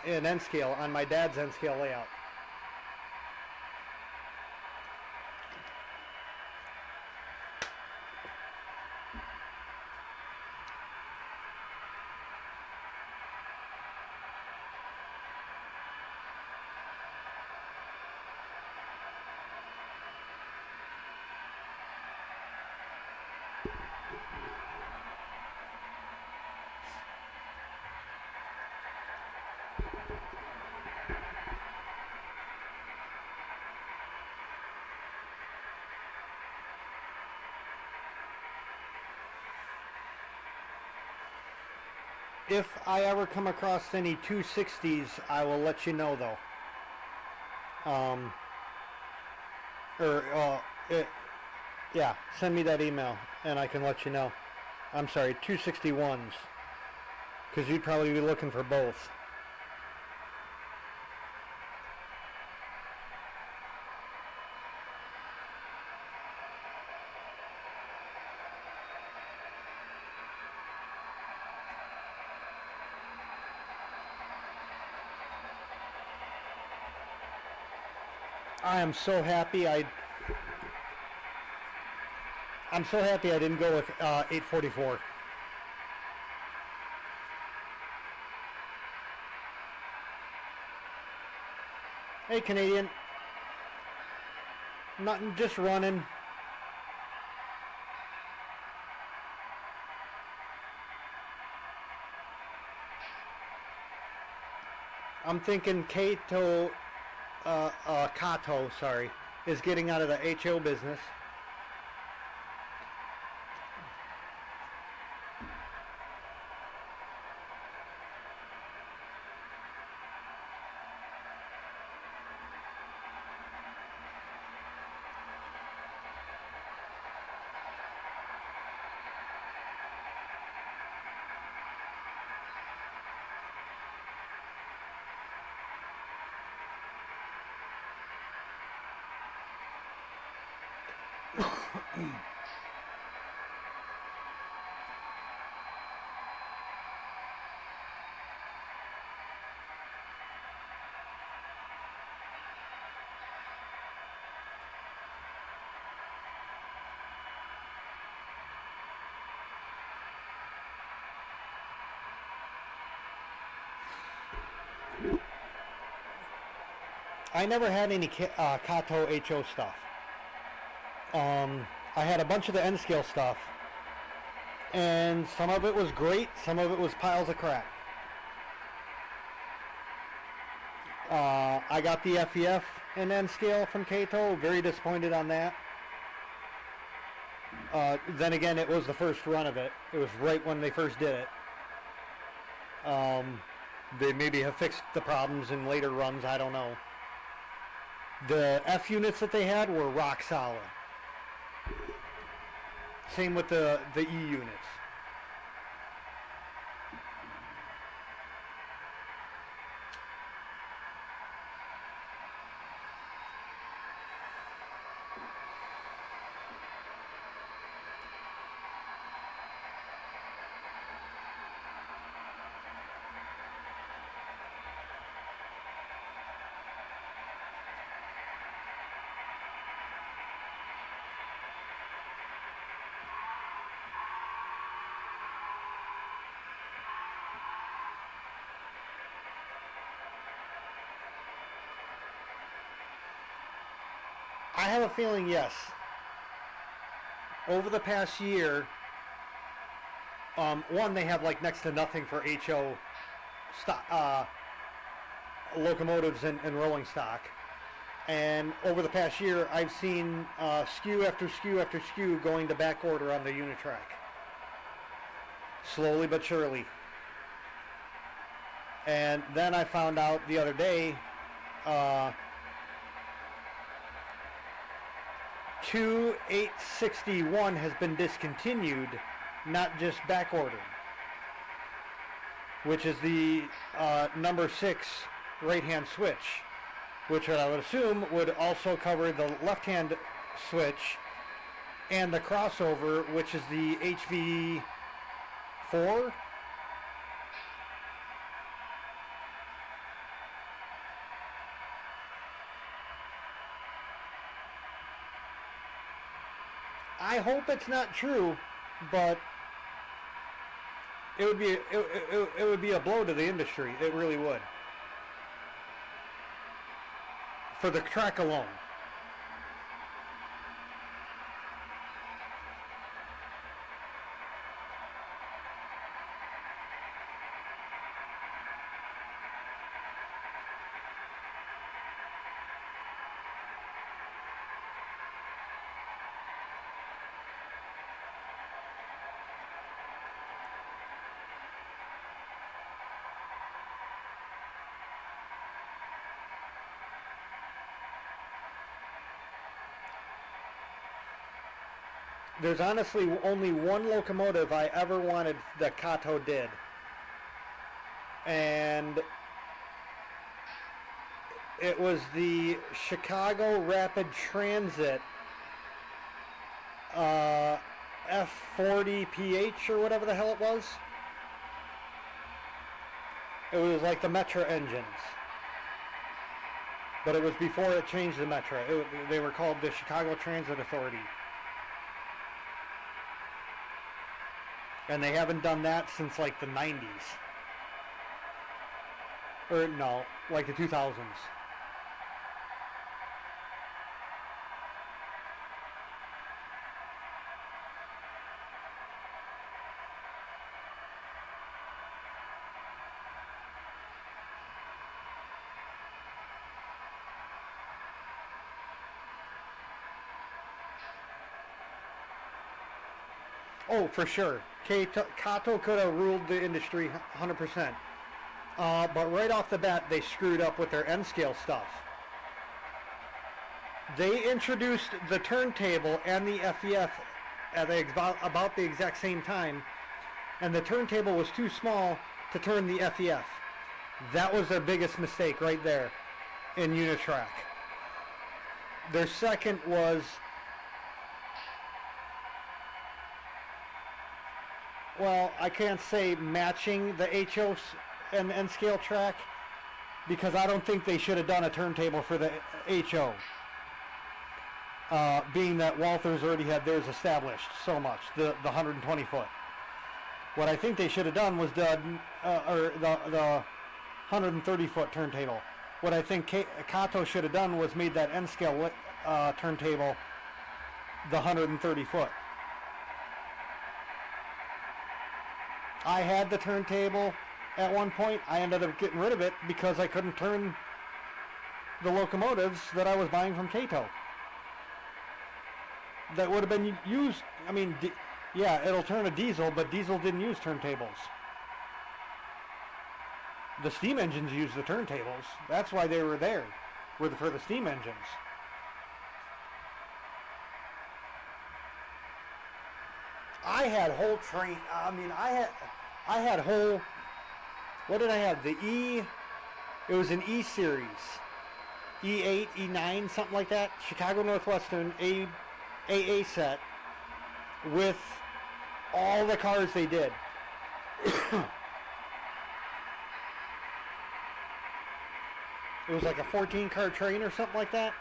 in N-scale, on my dad's N-scale layout. If I ever come across any 260s, I will let you know, though. Yeah, send me that email, and I can let you know. I'm sorry, 261s, because you'd probably be looking for both. I am so happy I'm so happy I didn't go with 844. Hey, Canadian. Nothing, just running. I'm thinking Kato, sorry, is getting out of the HO business. I never had any Kato HO stuff. I had a bunch of the N-scale stuff, and some of it was great, some of it was piles of crap. I got the FEF in N-scale from Kato, very disappointed on that. Then again, it was the first run of it. It was right when they first did it. They maybe have fixed the problems in later runs, I don't know. The F units that they had were rock solid. Same with the E units. I have a feeling, yes. Over the past year, one, they have like next to nothing for HO stock, locomotives and rolling stock. And over the past year, I've seen SKU after SKU after SKU going to back order on the Unitrack. Slowly but surely. And then I found out the other day, 2861 has been discontinued, not just back ordered, which is the number 6 right-hand switch, which I would assume would also cover the left-hand switch and the crossover, which is the HV4. I hope it's not true, but it would be a blow to the industry. It really would. For the track alone. There's honestly only one locomotive I ever wanted that Kato did. And it was the Chicago Rapid Transit F40PH or whatever the hell it was. It was like the Metra engines. But it was before it changed the Metra. They were called the Chicago Transit Authority. And they haven't done that since like the 90s. Or no, like the 2000s. Oh, for sure. Kato could have ruled the industry 100%. But right off the bat, they screwed up with their N-scale stuff. They introduced the turntable and the FEF at about the exact same time, and the turntable was too small to turn the FEF. That was their biggest mistake right there in Unitrack. Their second was, well, I can't say matching the HO and N-scale track, because I don't think they should have done a turntable for the HO. Being that Walthers already had theirs established so much, the 120 foot. What I think they should have done was the 130 foot turntable. What I think Kato should have done was made that N-scale turntable the 130 foot. I had the turntable at one point. I ended up getting rid of it because I couldn't turn the locomotives that I was buying from Kato. That would have been used, I mean, yeah, it'll turn a diesel, but diesel didn't use turntables. The steam engines used the turntables. That's why they were there, for the steam engines. I had whole train, I mean, I had whole, what did I have? The E, it was an E series. E8, E9, something like that. Chicago Northwestern AA set with all the cars they did. It was like a 14-car train or something like that.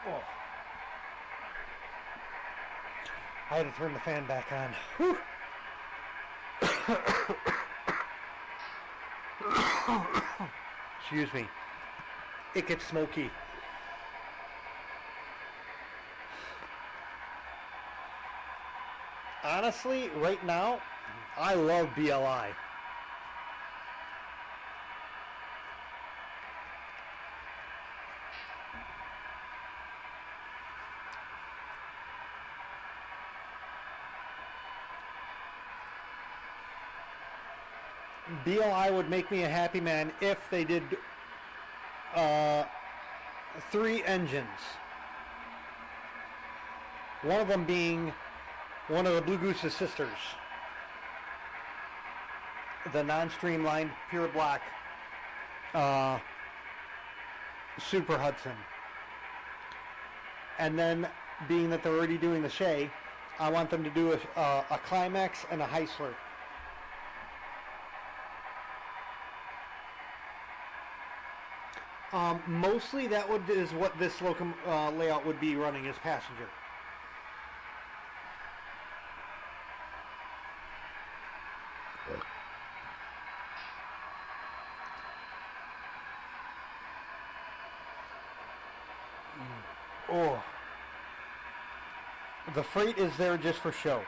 Oh. I had to turn the fan back on. Whew. Excuse me. It gets smoky. Honestly, right now, I love BLI. BLI would make me a happy man if they did 3 engines. One of them being one of the Blue Goose's sisters. The non-streamlined, pure black Super Hudson. And then, being that they're already doing the Shea, I want them to do a Climax and a Heisler. Mostly that is what this layout would be running as passenger. Oh. The freight is there just for show.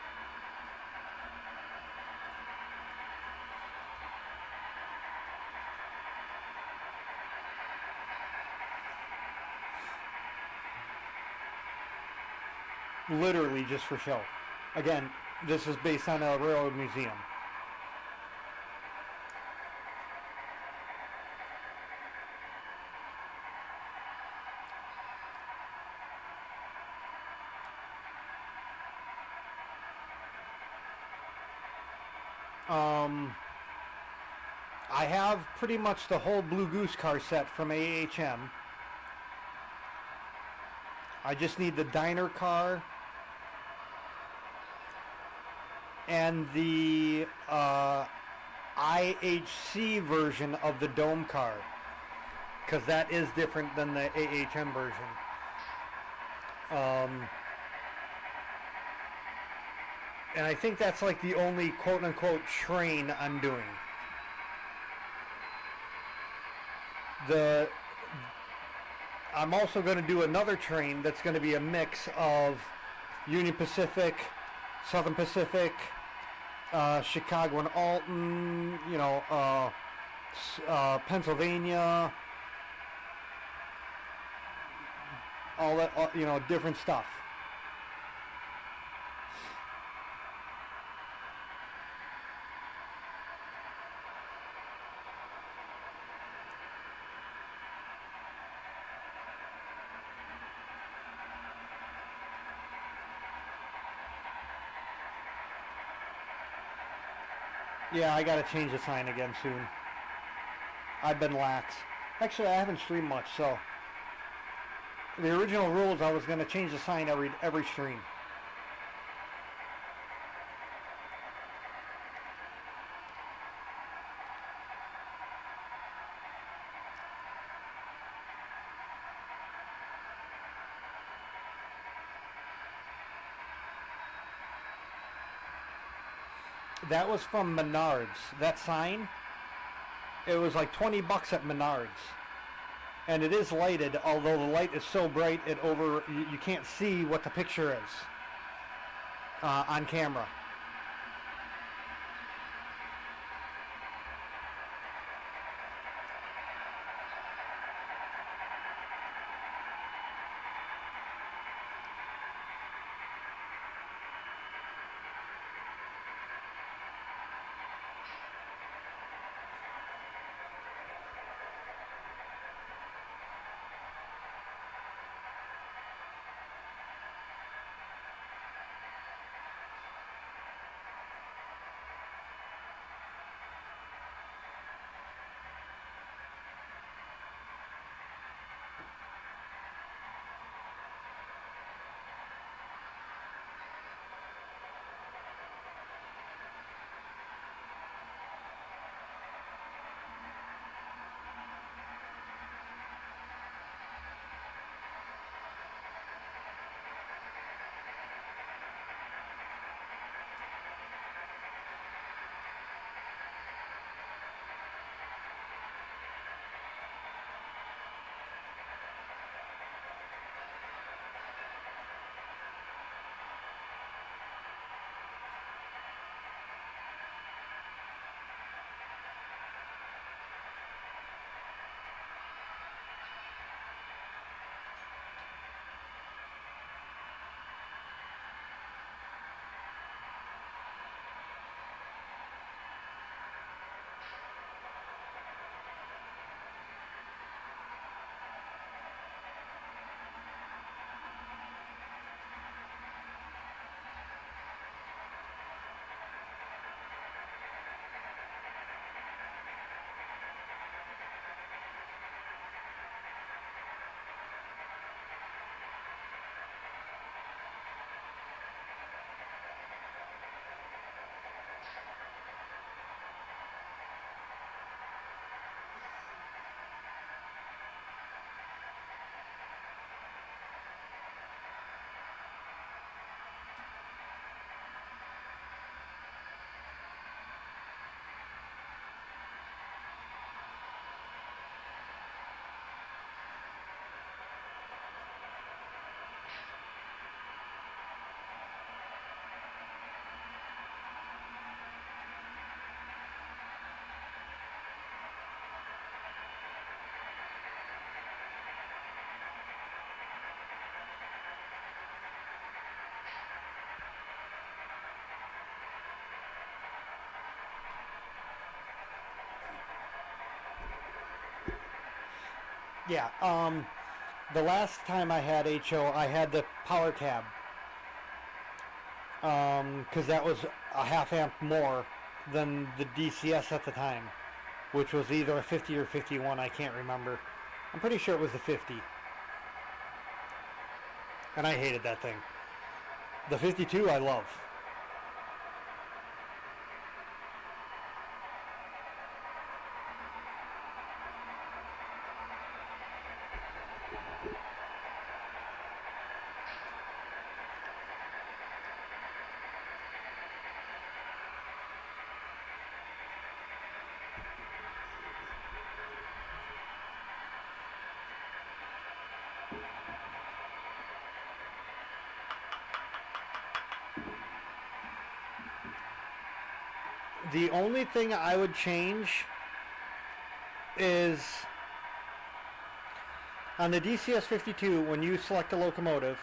Literally just for show. Again, this is based on a railroad museum. I have pretty much the whole Blue Goose car set from AHM. I just need the diner car and the IHC version of the dome car, because that is different than the AHM version. And I think that's like the only quote-unquote train I'm doing. I'm also going to do another train that's going to be a mix of Union Pacific, Southern Pacific, Chicago and Alton, Pennsylvania, all that, different stuff. Yeah, I gotta change the sign again soon. I've been lax. Actually, I haven't streamed much, so the original rules, I was gonna change the sign every stream. That was from Menards. That sign, it was like 20 bucks at Menards. And it is lighted, although the light is so bright you can't see what the picture is on camera. Yeah. The last time I had HO, I had the power cab. Because that was a half amp more than the DCS at the time, which was either a 50 or 51, I can't remember. I'm pretty sure it was the 50. And I hated that thing. The 52 I love. The only thing I would change is on the DCS 52, when you select a locomotive,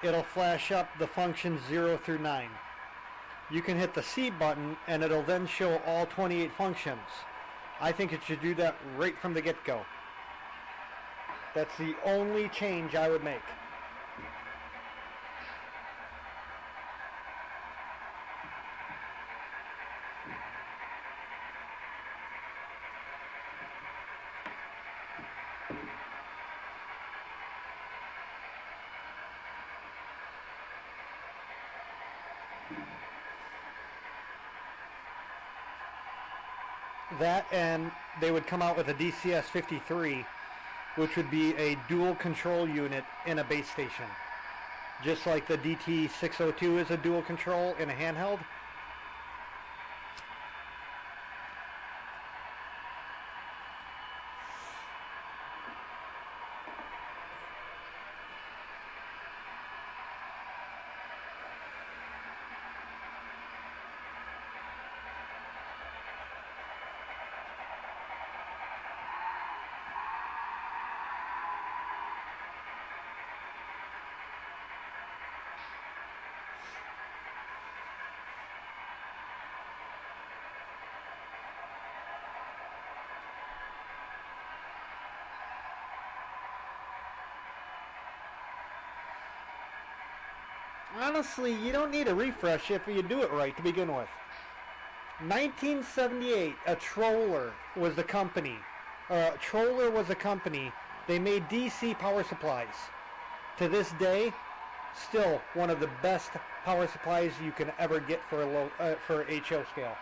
it'll flash up the functions 0 through 9. You can hit the C button and it'll then show all 28 functions. I think it should do that right from the get-go. That's the only change I would make. That, and they would come out with a DCS 53, which would be a dual control unit in a base station. Just like the DT 602 is a dual control in a handheld. Honestly, you don't need a refresh if you do it right to begin with. 1978, a Troller was the company. Troller was a company. They made DC power supplies. To this day, still one of the best power supplies you can ever get for for HO scale.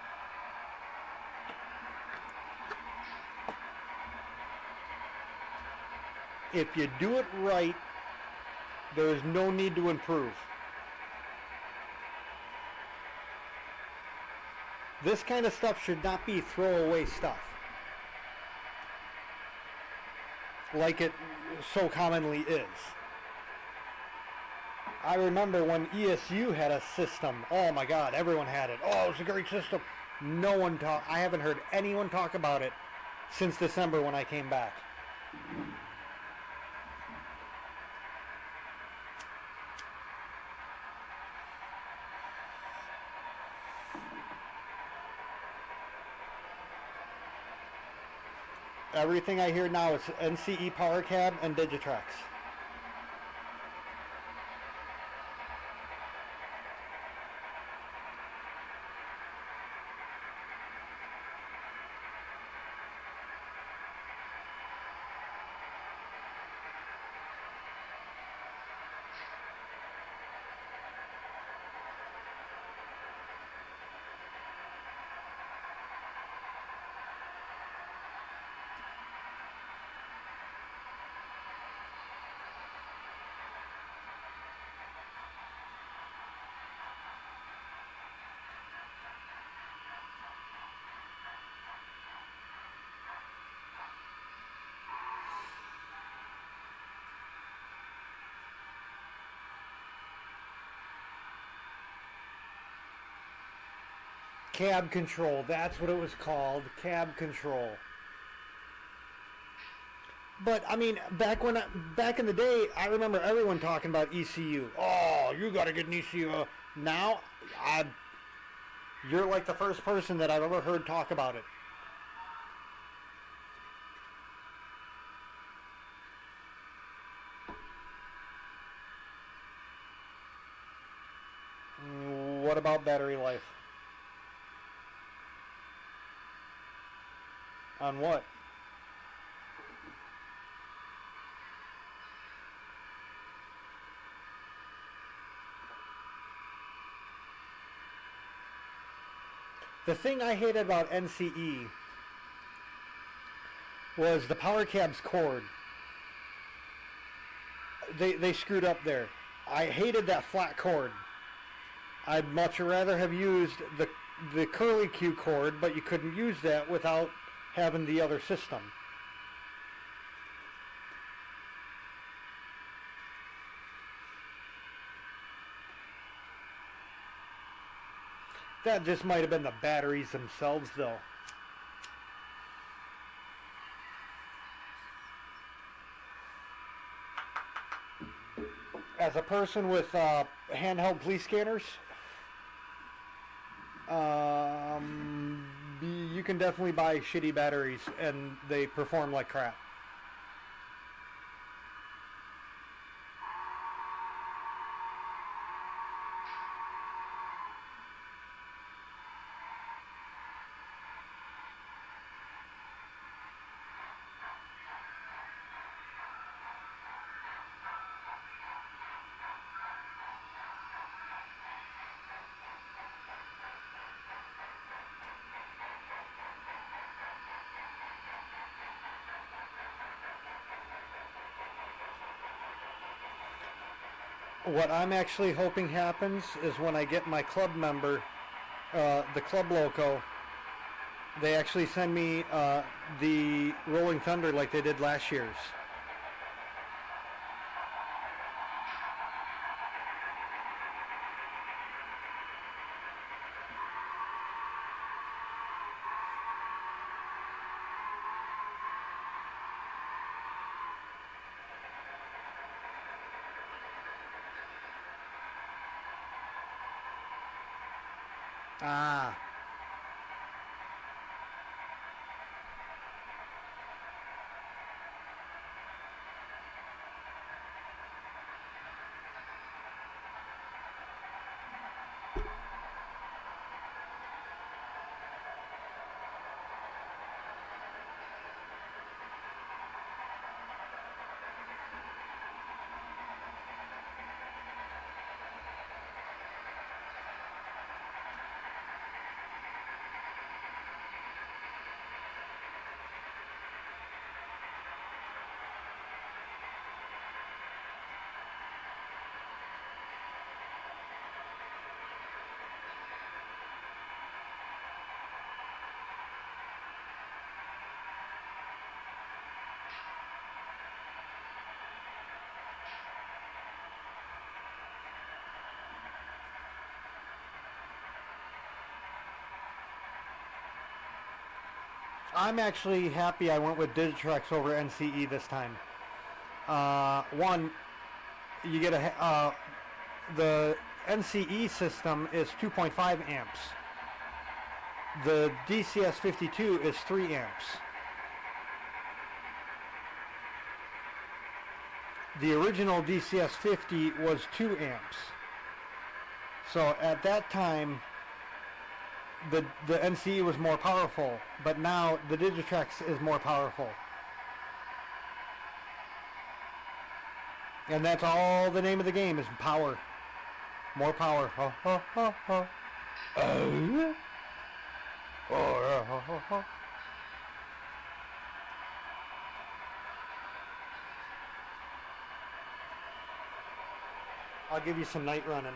If you do it right, there is no need to improve. This kind of stuff should not be throwaway stuff, like it so commonly is. I remember when ESU had a system. Oh my God, everyone had it. Oh, it's a great system. No one talk. I haven't heard anyone talk about it since December when I came back. Everything I hear now is NCE Power Cab and Digitrax. Cab control, that's what it was called, cab control. But I mean, back in the day, I remember everyone talking about ECU. Oh, you got to get an ECU. Now, you're like the first person that I've ever heard talk about it. what about battery life? On what? The thing I hated about NCE was the power cab's cord. They screwed up there. I hated that flat cord. I'd much rather have used the curly Q cord, but you couldn't use that without having the other system. That just might have been the batteries themselves, though. As a person with handheld police scanners, you can definitely buy shitty batteries, and they perform like crap. What I'm actually hoping happens is when I get my club member, the Club Loco, they actually send me the Rolling Thunder like they did last year's. Ah. I'm actually happy I went with Digitrex over NCE this time. One, you get the NCE system is 2.5 amps. The DCS52 is 3 amps. The original DCS50 was 2 amps. So at that time, the NCE was more powerful, but now the Digitrex is more powerful. And that's all the name of the game is power. More power. Ha, ha, ha, ha. Oh, ha, ha, ha. I'll give you some night running.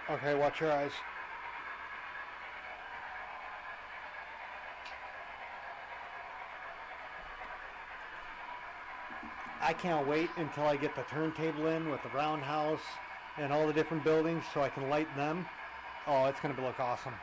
Okay, watch your eyes. I can't wait until I get the turntable in with the roundhouse and all the different buildings so I can light them. Oh, it's going to look awesome.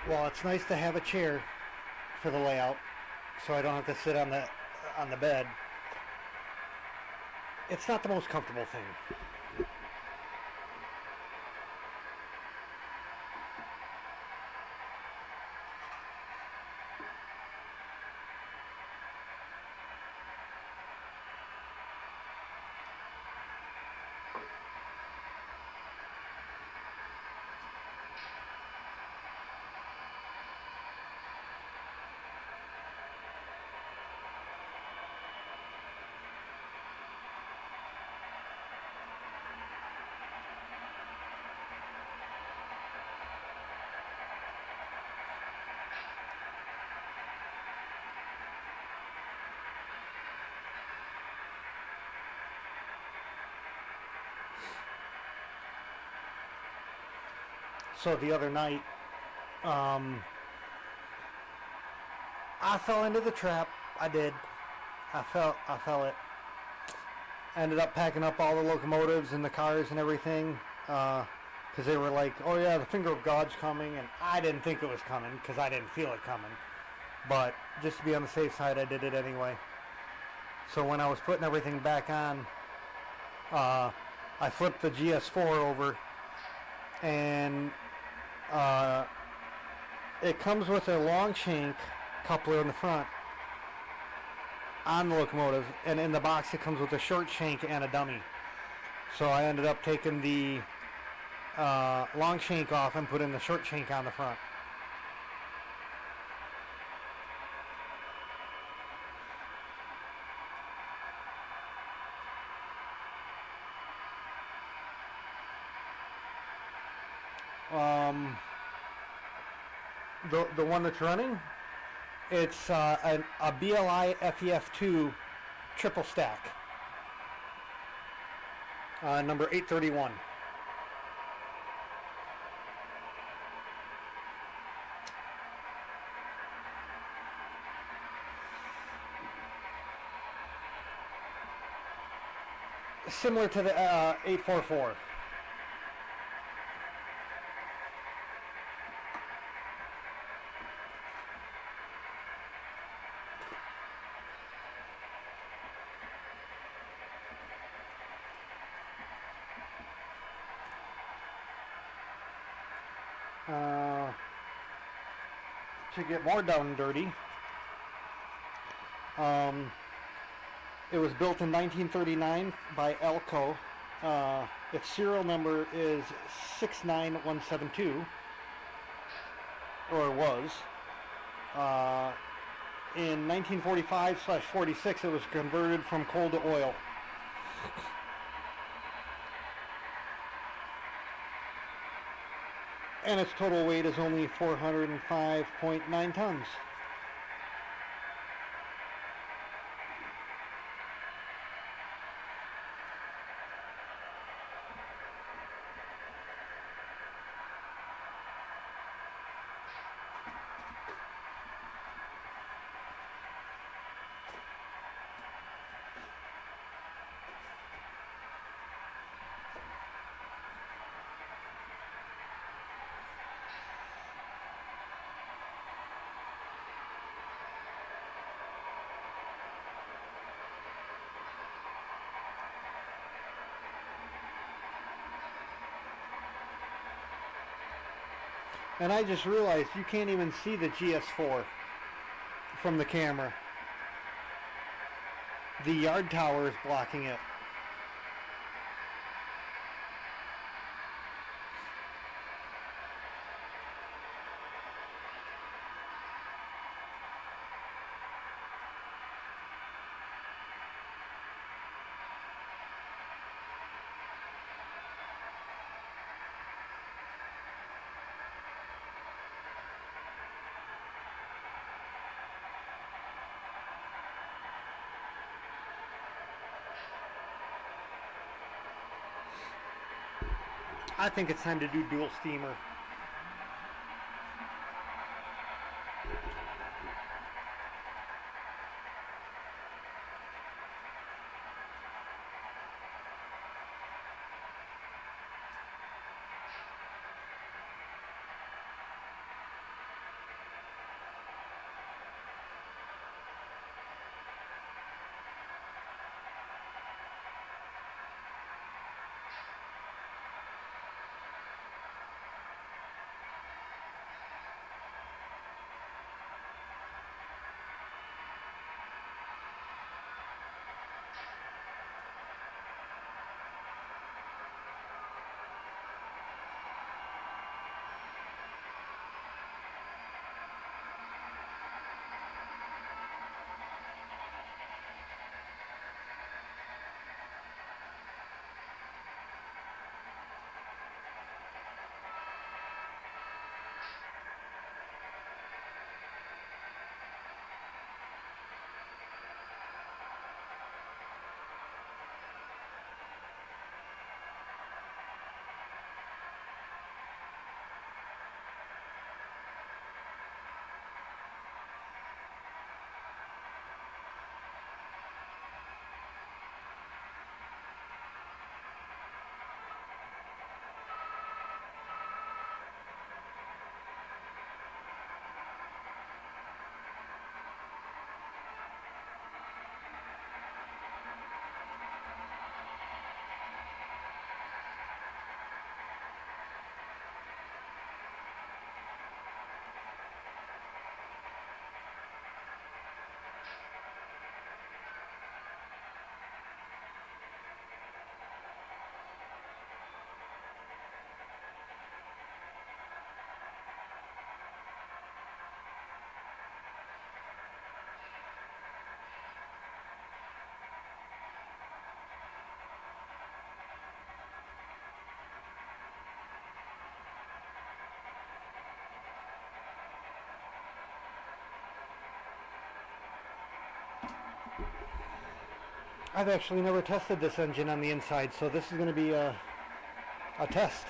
Well, it's nice to have a chair for the layout, so I don't have to sit on the bed. It's not the most comfortable thing. So the other night, I fell into the trap. I did. I fell it. I ended up packing up all the locomotives and the cars and everything, because they were like, "Oh yeah, the finger of God's coming," and I didn't think it was coming because I didn't feel it coming. But just to be on the safe side, I did it anyway. So when I was putting everything back on, I flipped the GS4 over, and it comes with a long shank coupler in the front on the locomotive, and in the box it comes with a short shank and a dummy. So I ended up taking the long shank off and putting the short shank on the front. The one that's running, it's a BLI FEF2 triple stack, number 831. Similar to the 844. To get more down and dirty, it was built in 1939 by Elco. Its serial number is 69172, or was. In 1945/46, it was converted from coal to oil. And its total weight is only 405.9 tons. And I just realized you can't even see the GS4 from the camera. The yard tower is blocking it. I think it's time to do dual steamer. I've actually never tested this engine on the inside, so this is going to be a test.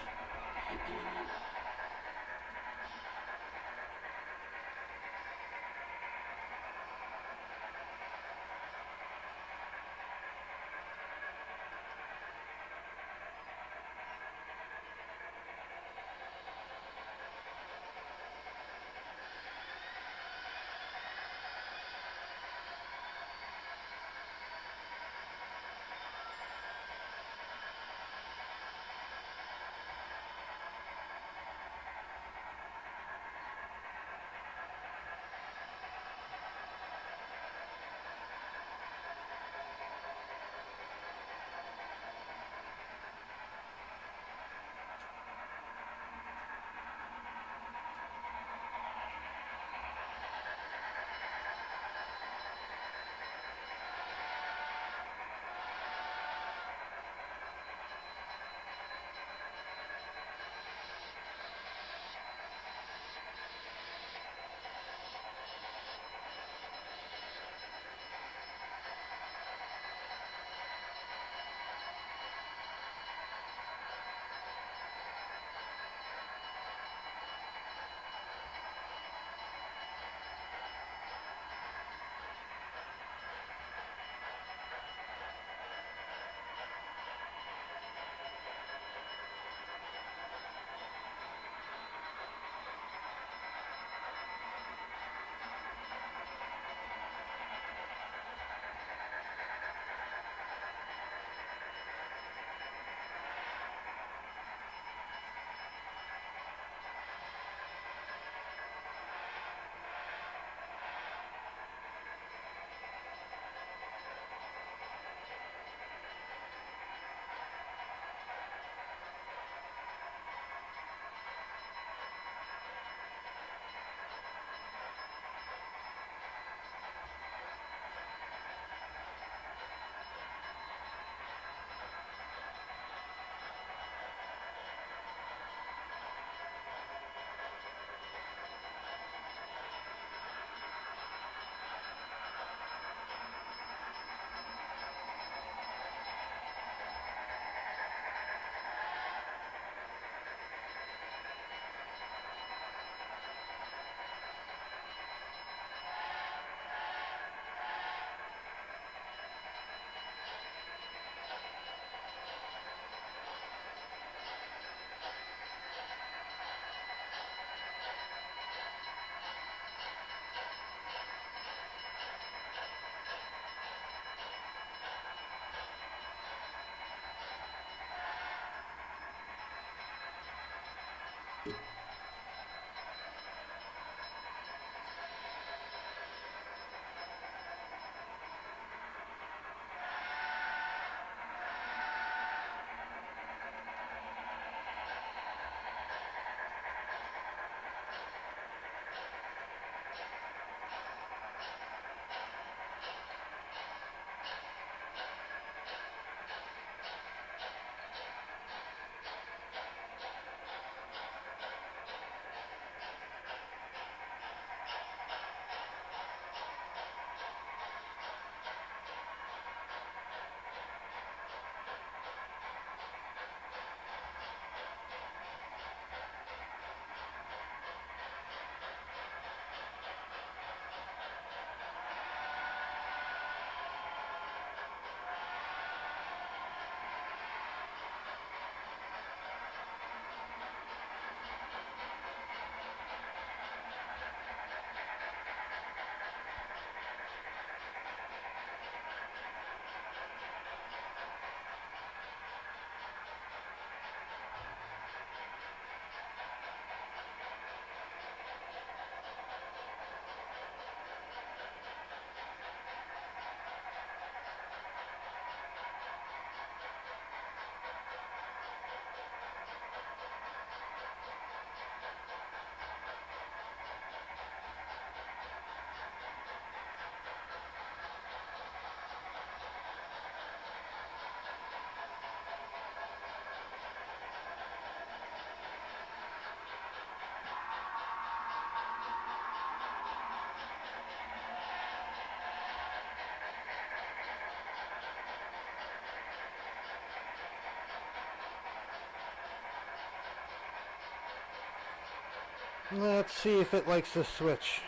Let's see if it likes this switch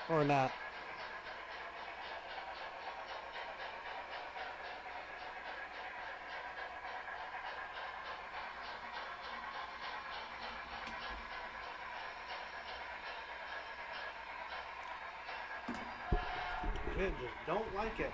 or not. It just don't like it.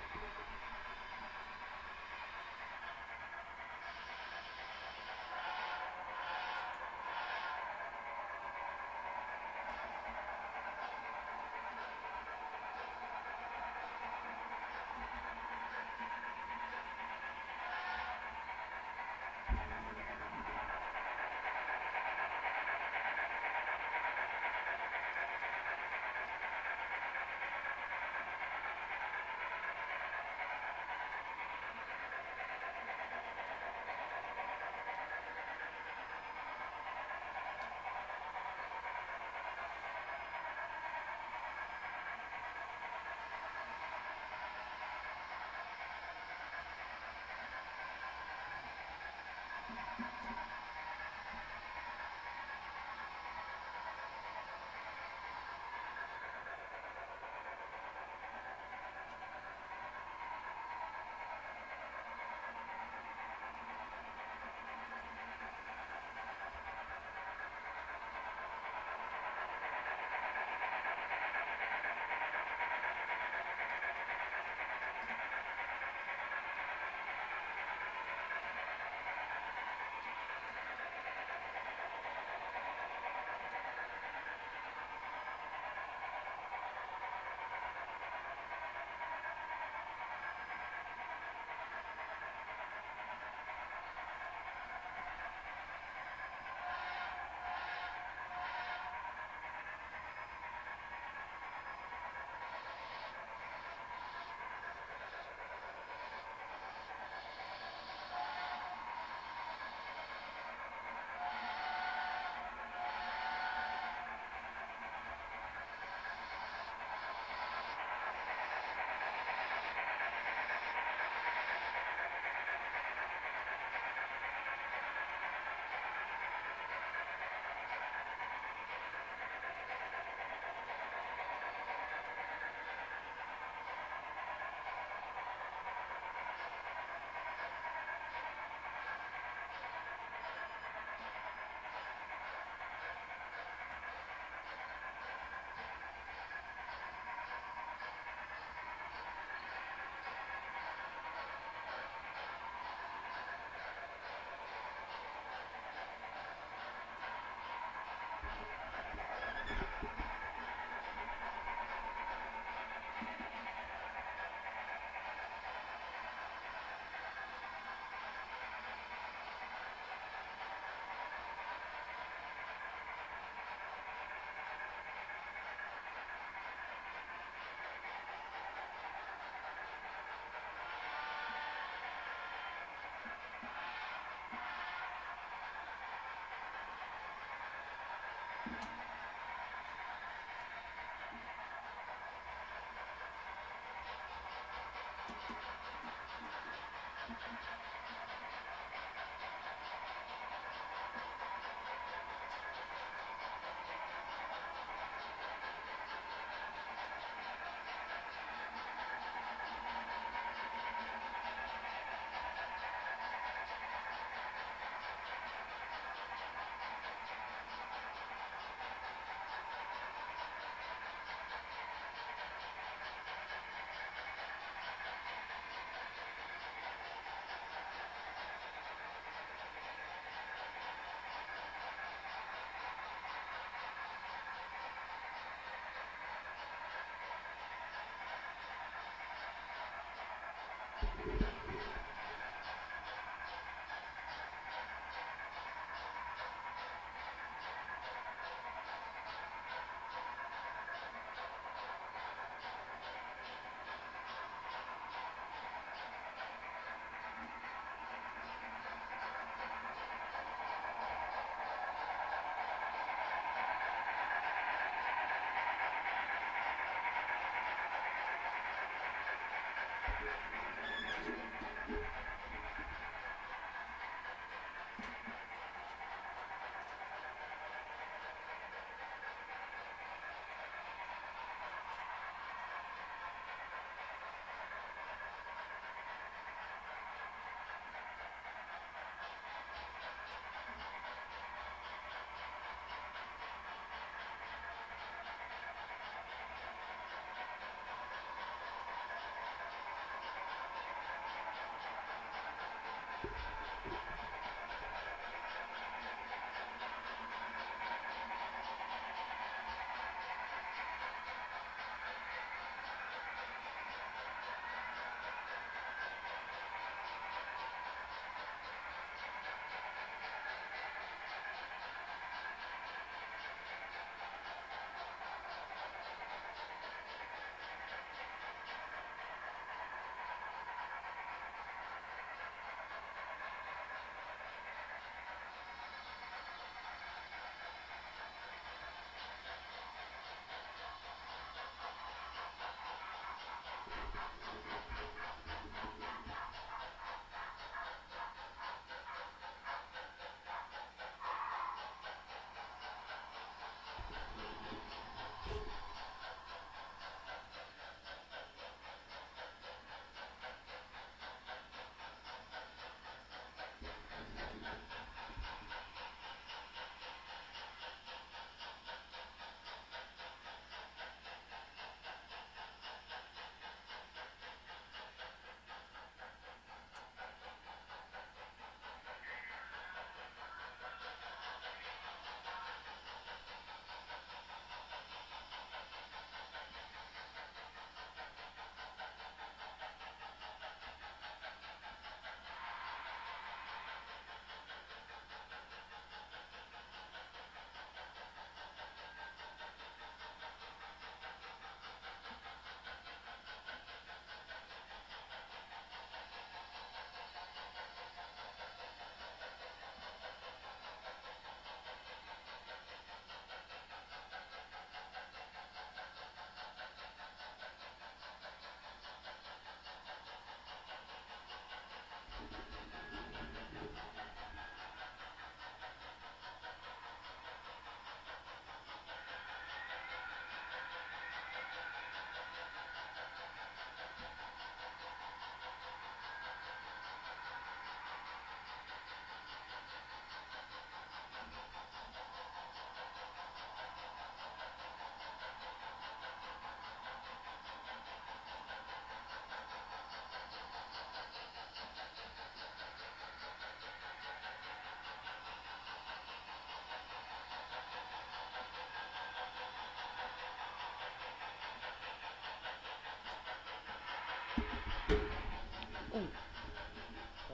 Ooh.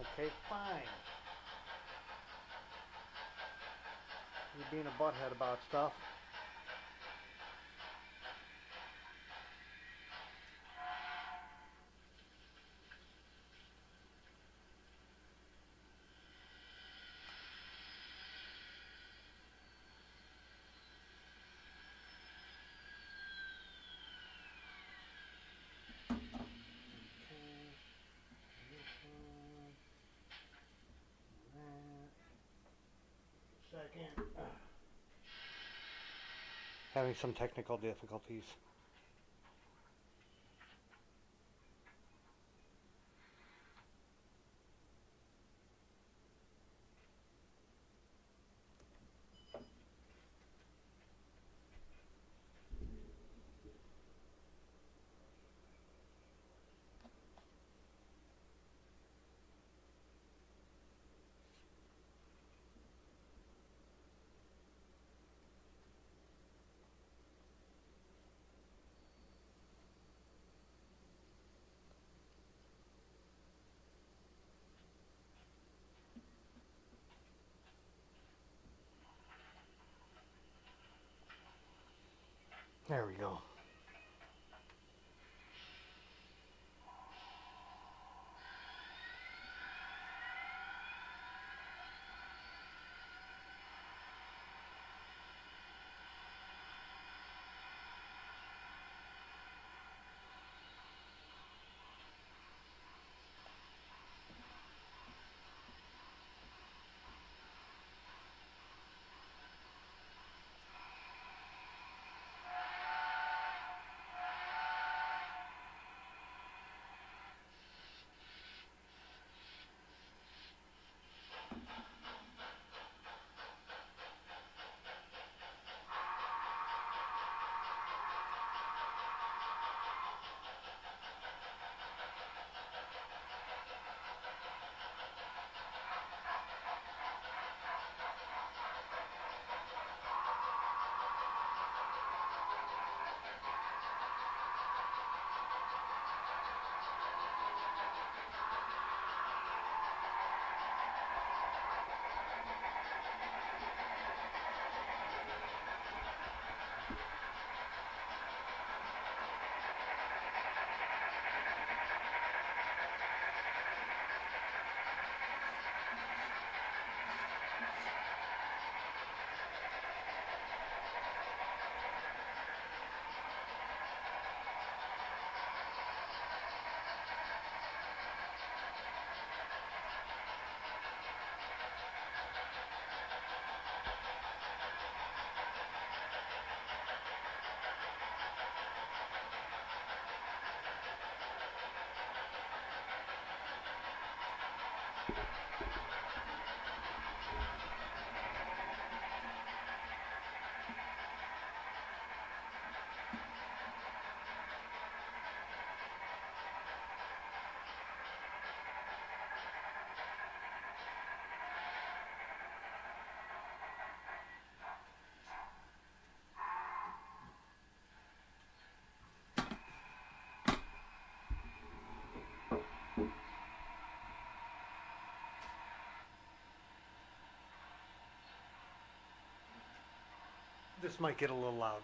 Okay, fine. You're being a butthead about stuff. Second. Having some technical difficulties. There we go. This might get a little loud.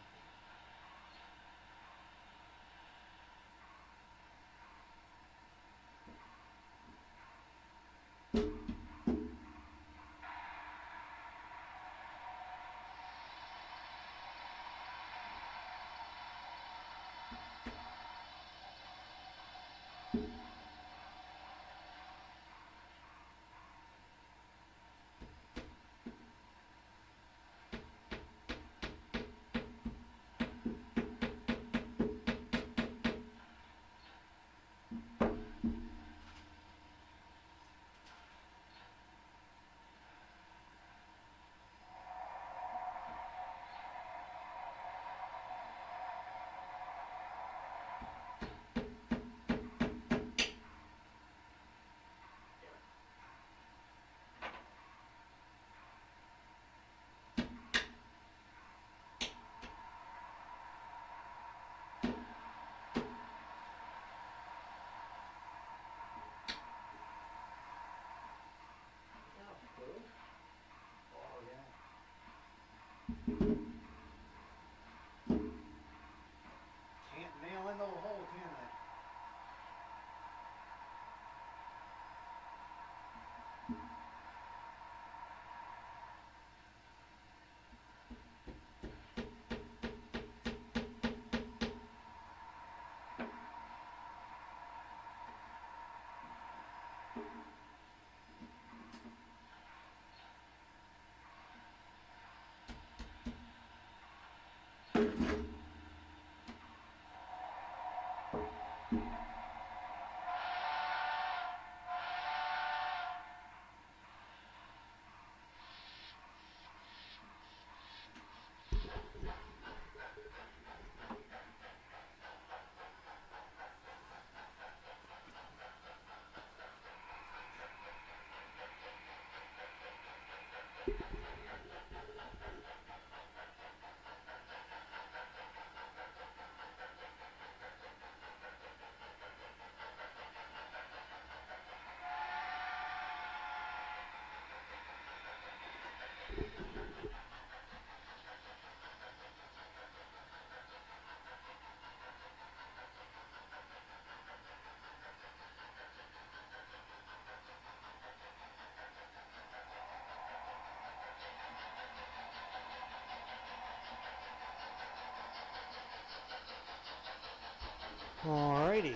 Alrighty.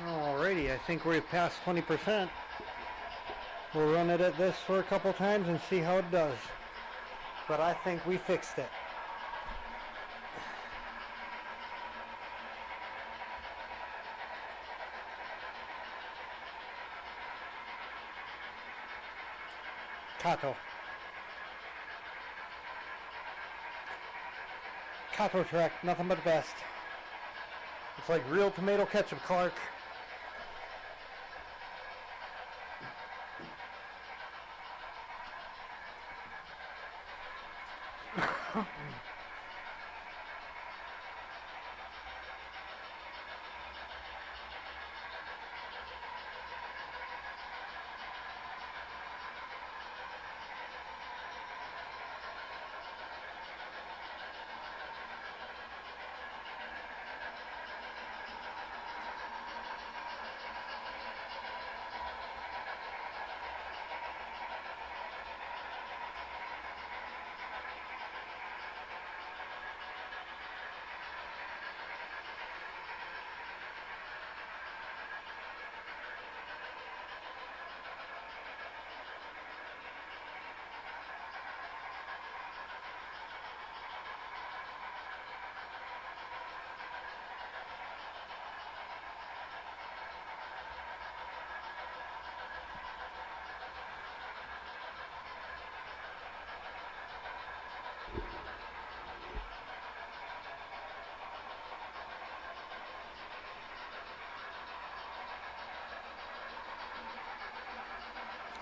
Alrighty, I think we're past 20%. We'll run it at this for a couple times and see how it does. But I think we fixed it. Kato. Kato track, nothing but the best. It's like real tomato ketchup, Clark.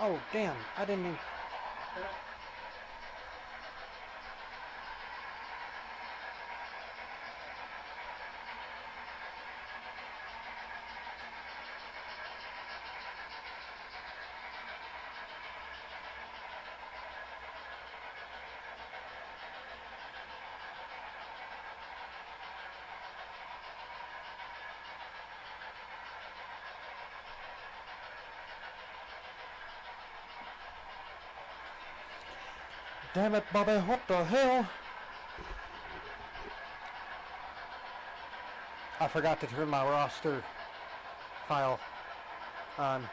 Oh, damn. I didn't mean... Damn it, Bobby, what the hell? I forgot to turn my roster file on.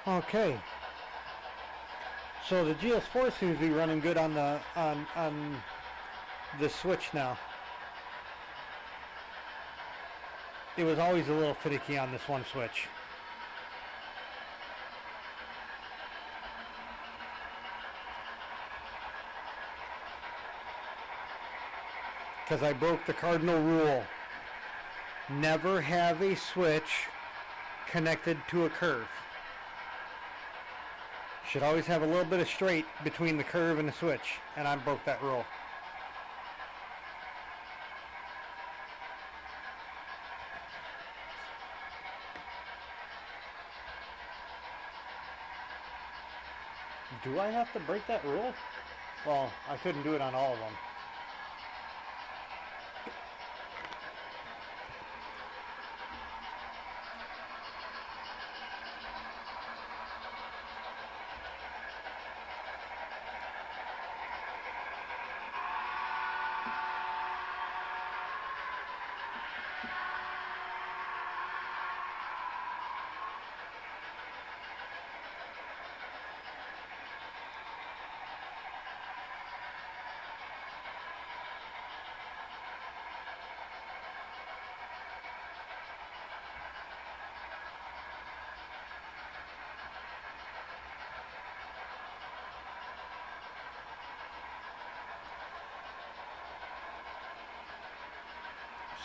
Okay. So the GS4 seems to be running good on the switch now. It was always a little finicky on this one switch. Because I broke the cardinal rule. Never have a switch connected to a curve. Should always have a little bit of straight between the curve and the switch, and I broke that rule. Do I have to break that rule? Well, I couldn't do it on all of them.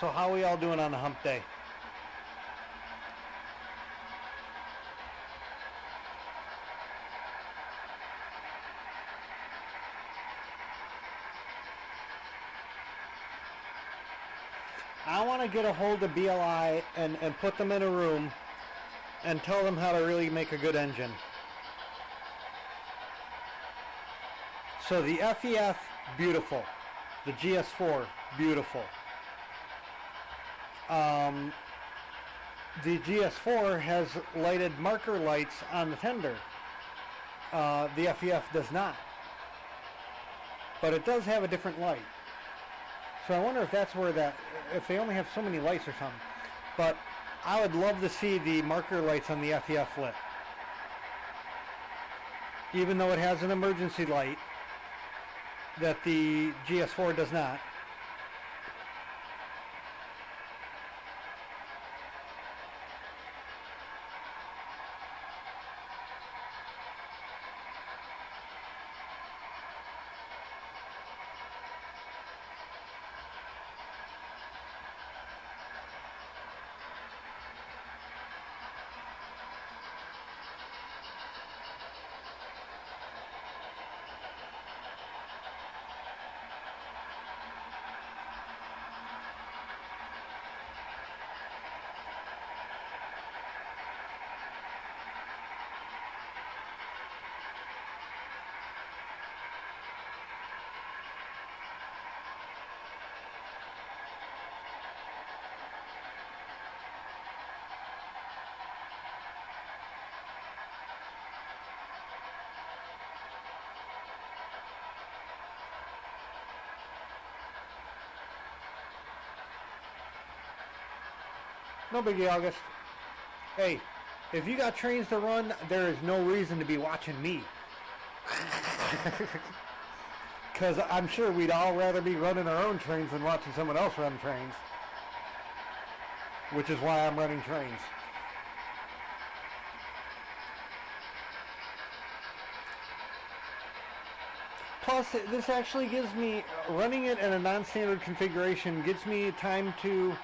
So how are we all doing on the hump day? I want to get a hold of BLI and put them in a room and tell them how to really make a good engine. So the FEF, beautiful. The GS4, beautiful. The GS4 has lighted marker lights on the tender. The FEF does not. But it does have a different light. So I wonder if that's where if they only have so many lights or something. But I would love to see the marker lights on the FEF lit. Even though it has an emergency light that the GS4 does not. No biggie, August. Hey, If you got trains to run, there is no reason to be watching me. Because I'm sure we'd all rather be running our own trains than watching someone else run trains. Which is why I'm running trains. Plus, this actually gives me, running it in a non-standard configuration gives me time to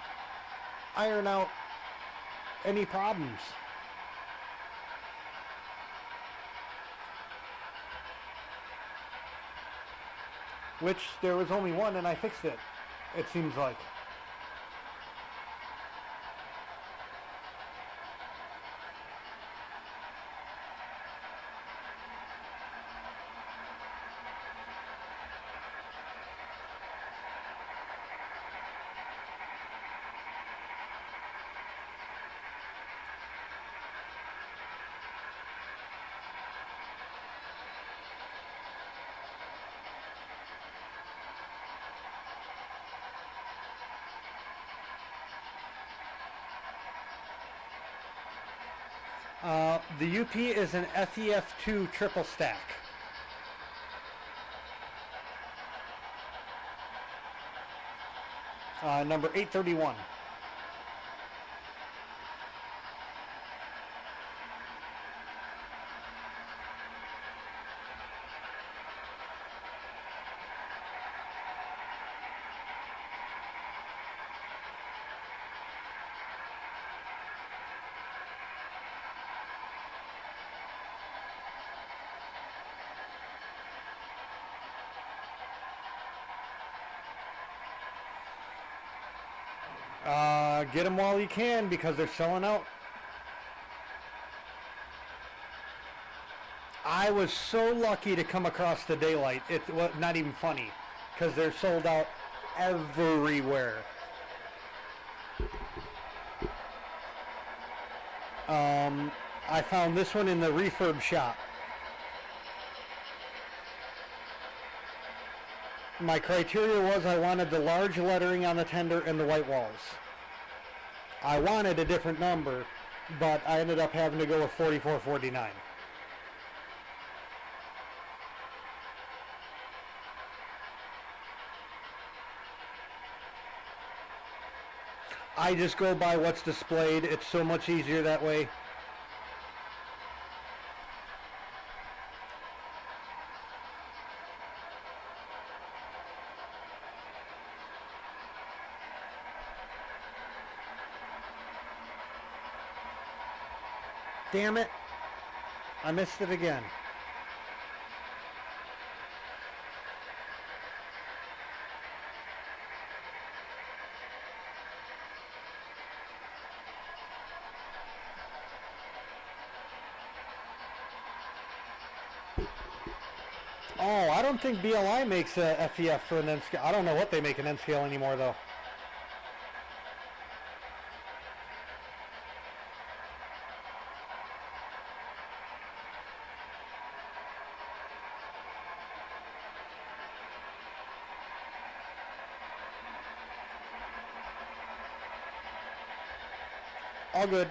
iron out any problems. Which, there was only one and I fixed it, it seems like. The UP is an FEF2 triple stack. Number 831. Get them while you can because they're selling out. I was so lucky to come across the daylight. It's not even funny because they're sold out everywhere. I found this one in the refurb shop. My criteria was I wanted the large lettering on the tender and the white walls. I wanted a different number, but I ended up having to go with 4449. I just go by what's displayed. It's so much easier that way. Damn it. I missed it again. Oh, I don't think BLI makes a FEF for an N scale. I don't know what they make an N scale anymore, though. All good.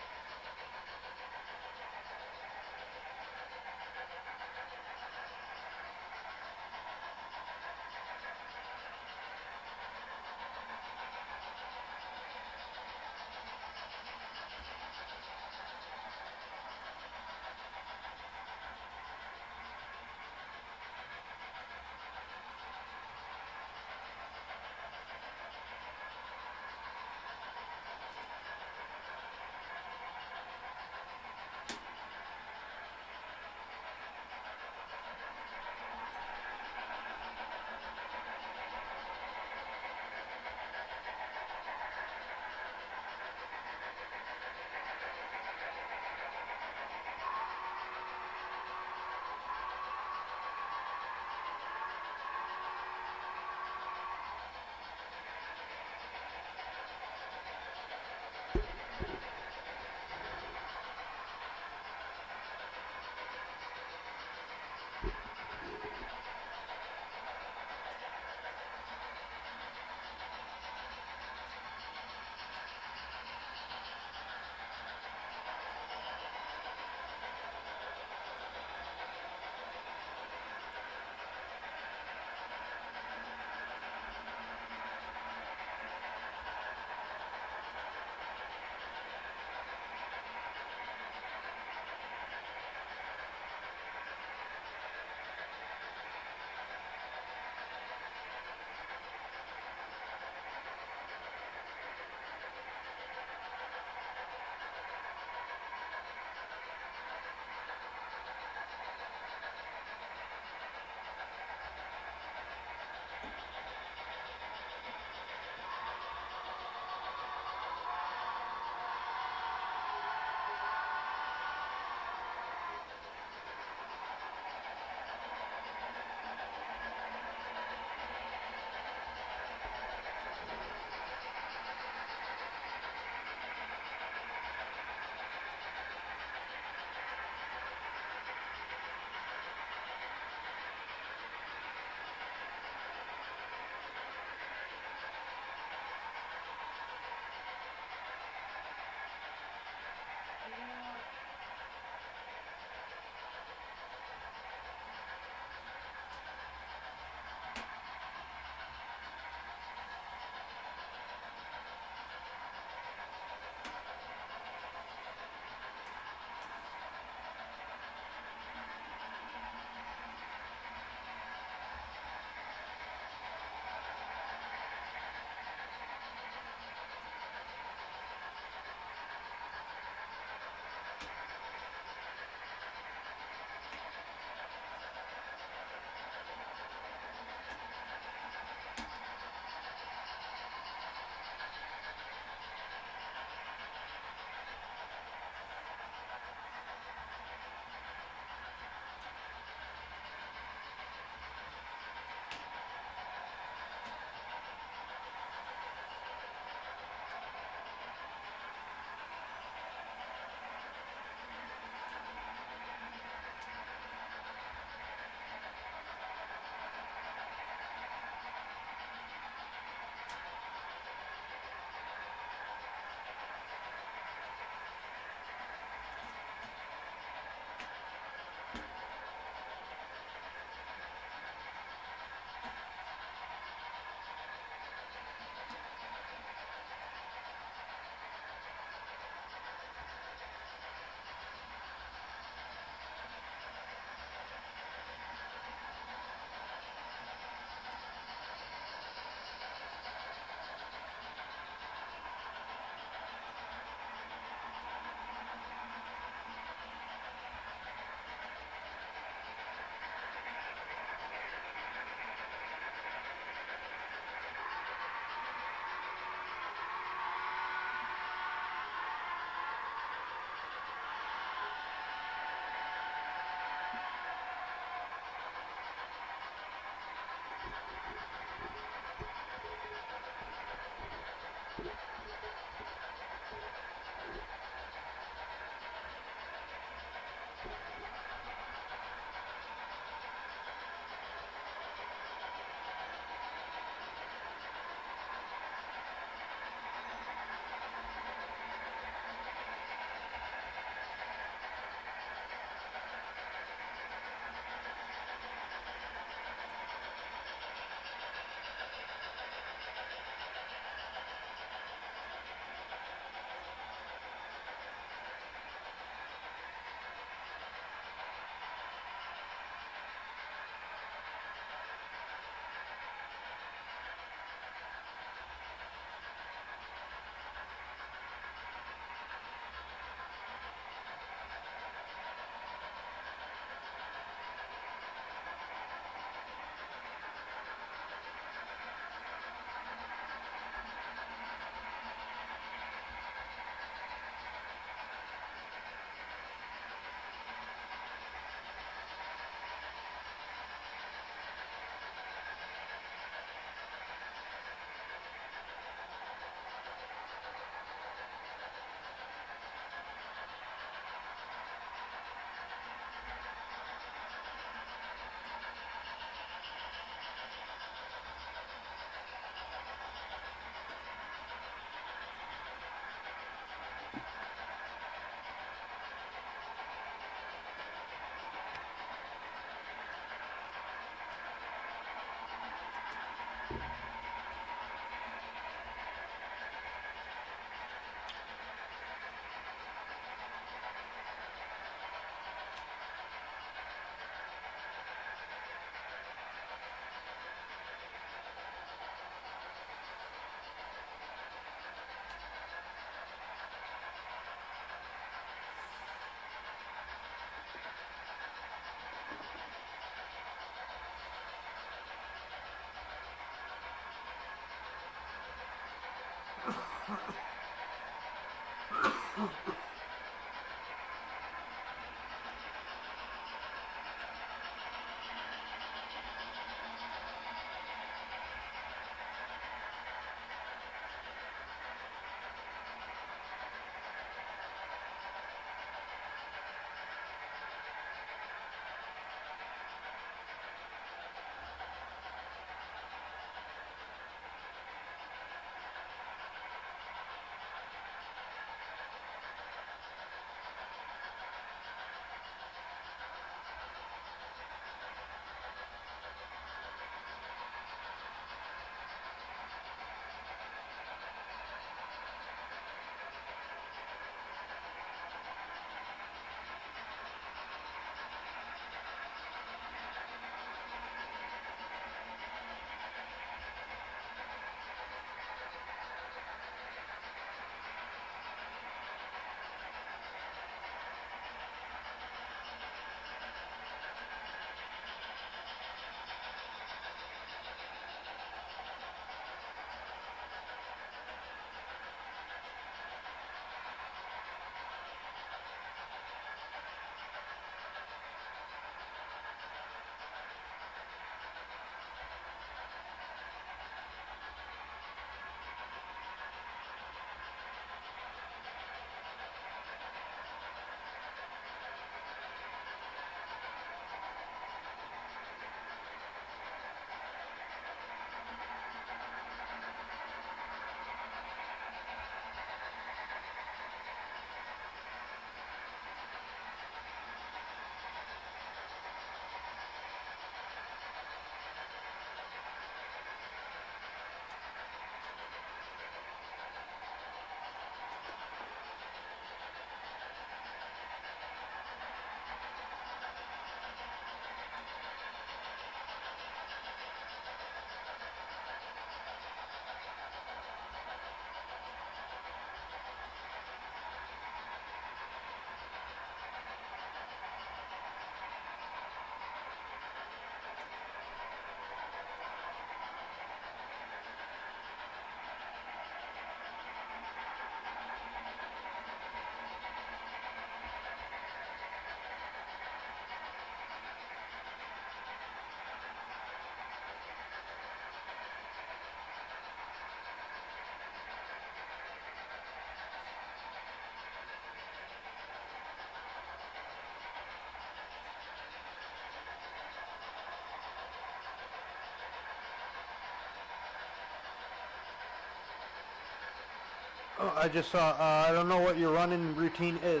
Oh, I just saw, I don't know what your running routine is.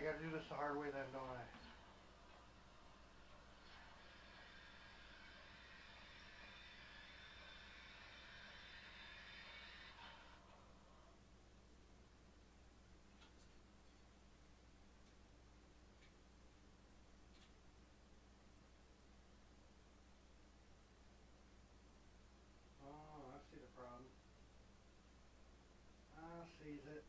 I gotta do this the hard way then, don't I? Oh, I see the problem. I sees it.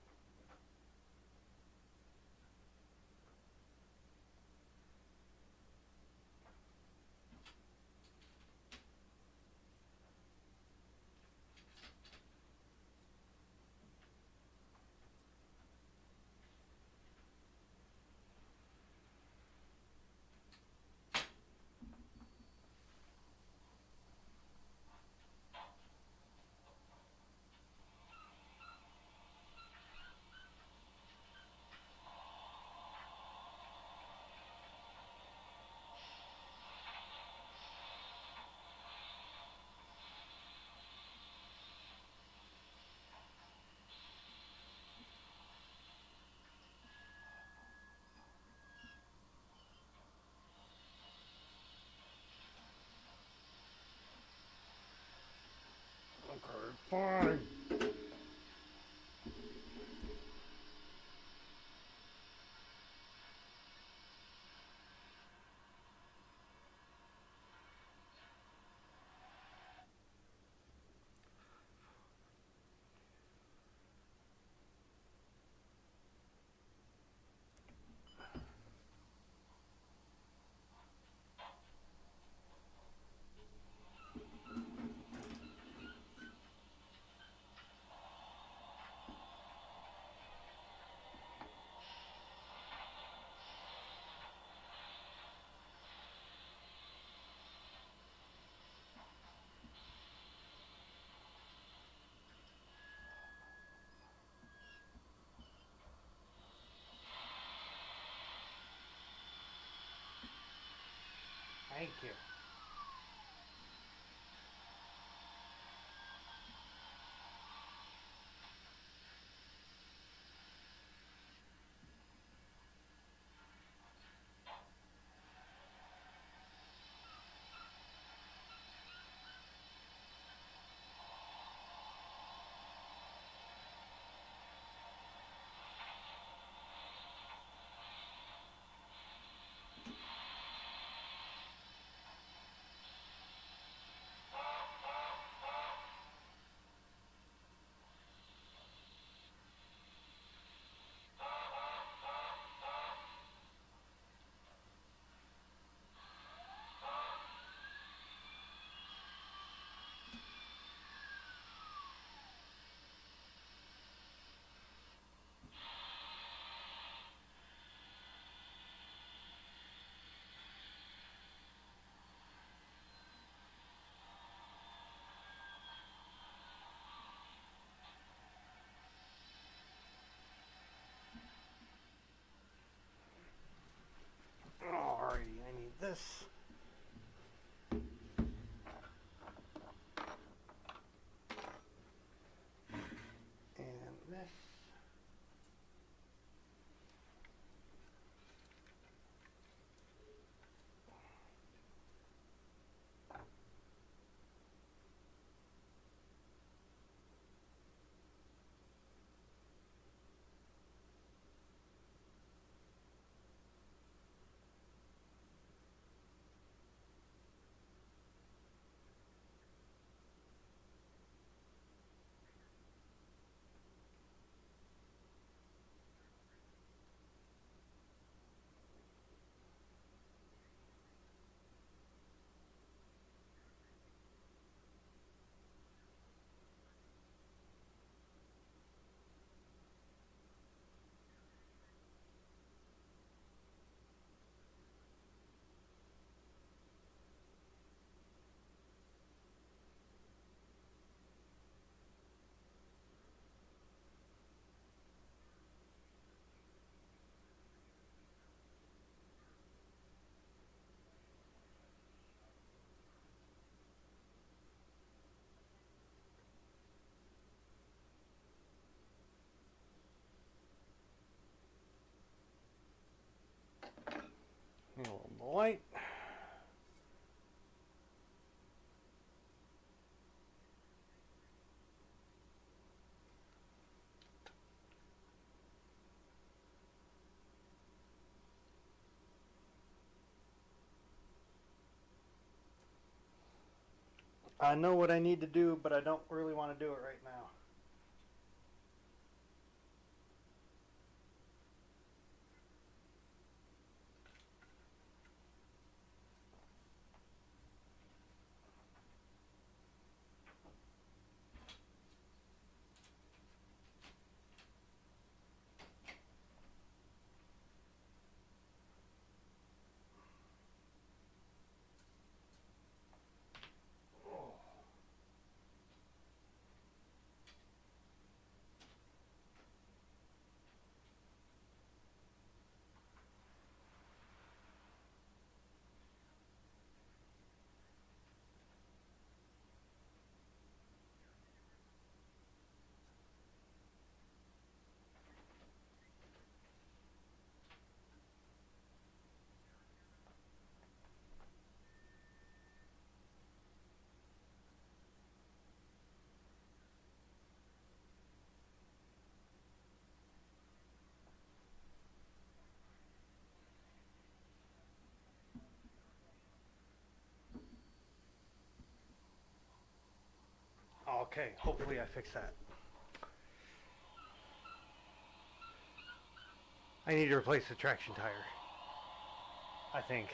Okay, fine. Thank you. Alrighty, I need this. And this. I know what I need to do, but I don't really want to do it right now. Okay, hopefully I fix that. I need to replace the traction tire, I think.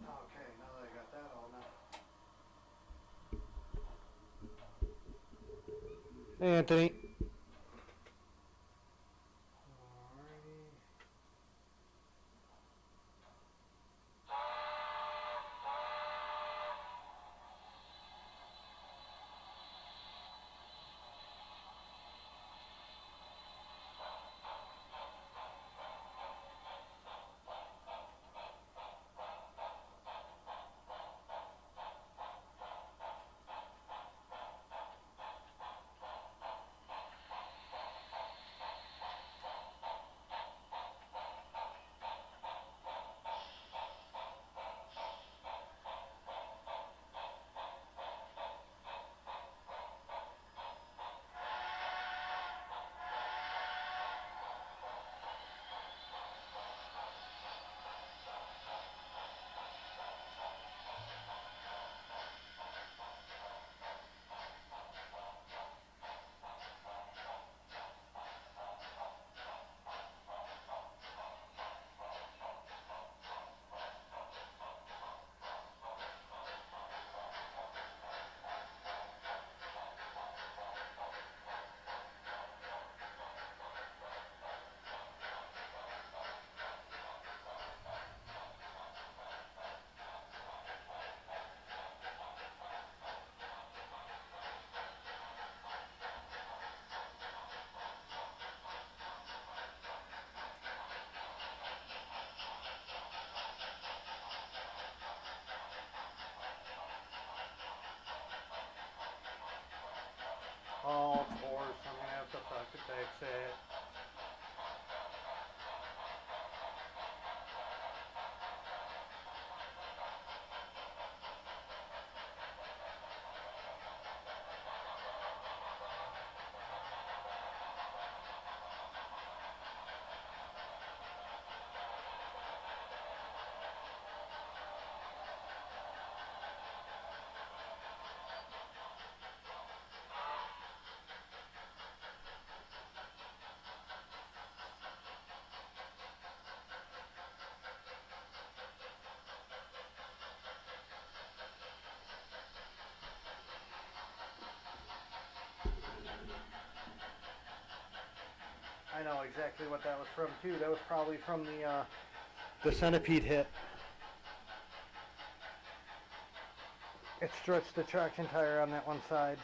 Okay, now that I got that all now. Hey, Anthony. exactly what that was from too. That was probably from the centipede hit. It stretched the traction tire on that one side.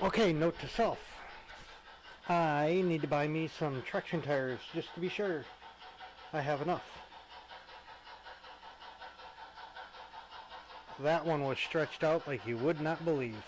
Okay, note to self. I need to buy me some traction tires just to be sure I have enough. That one was stretched out like you would not believe.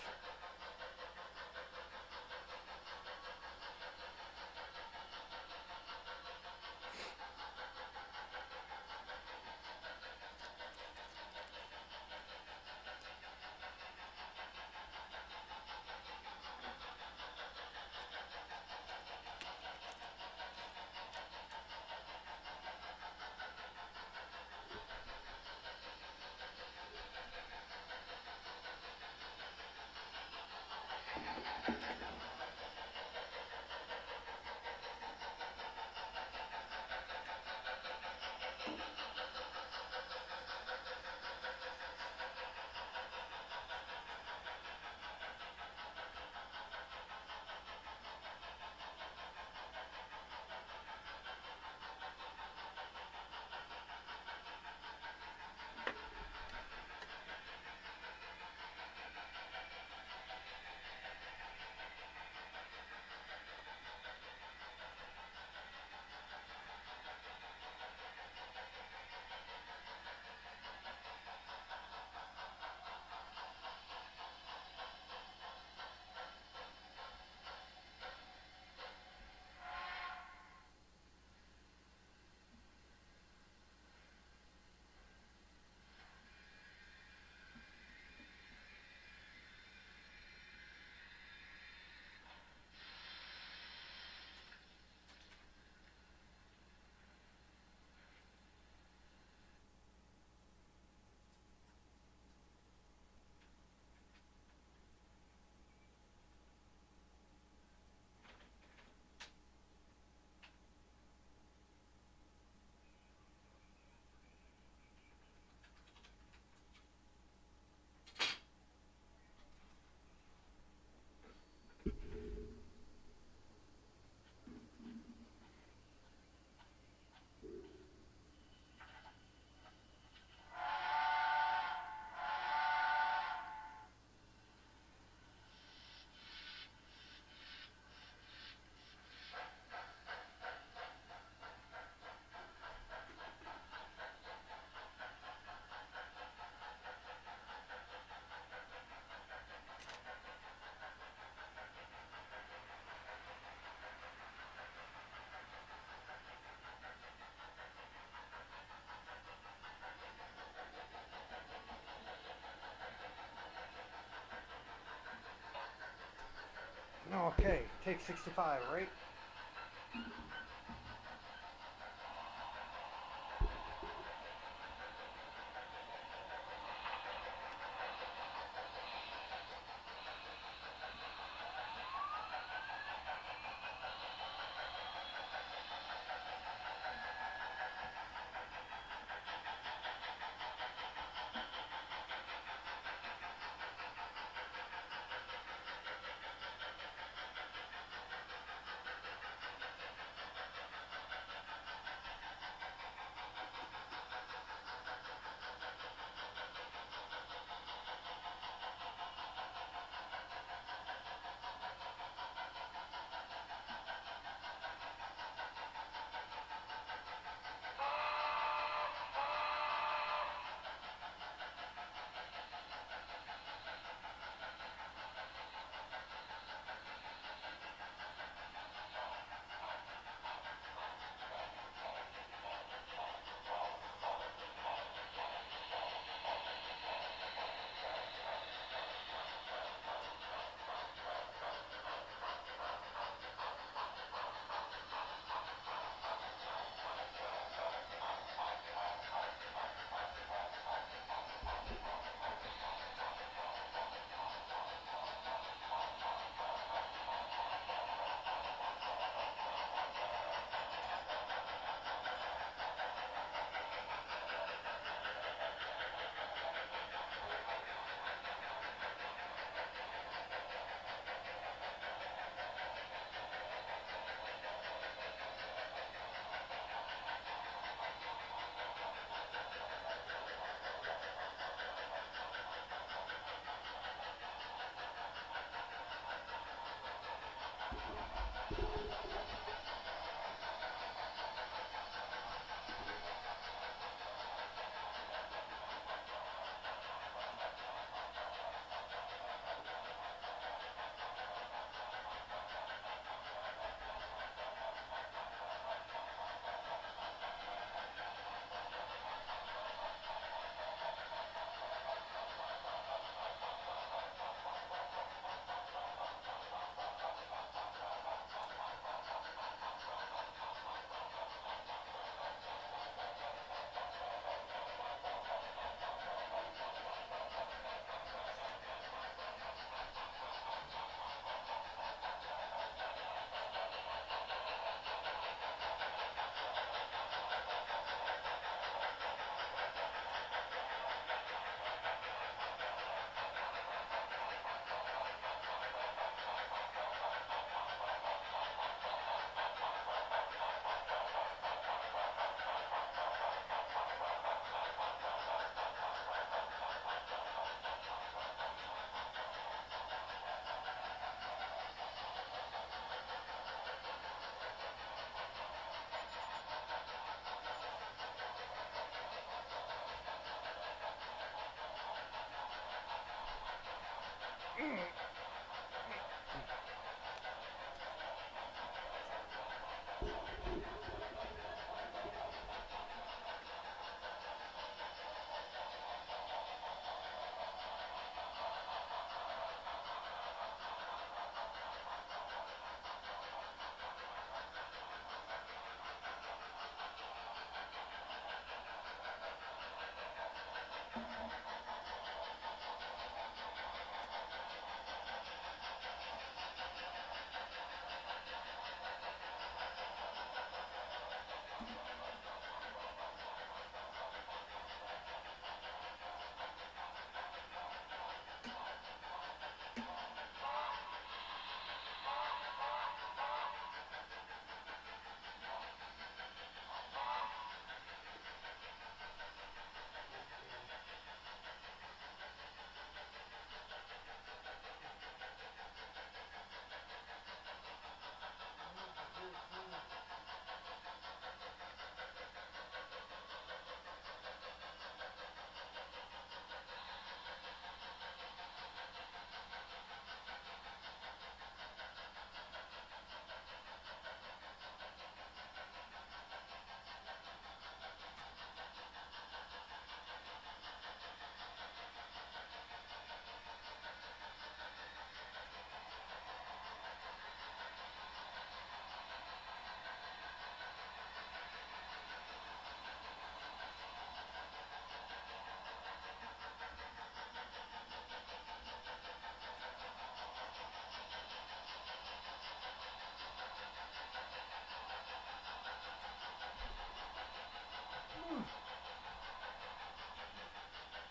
Okay, take 65, right?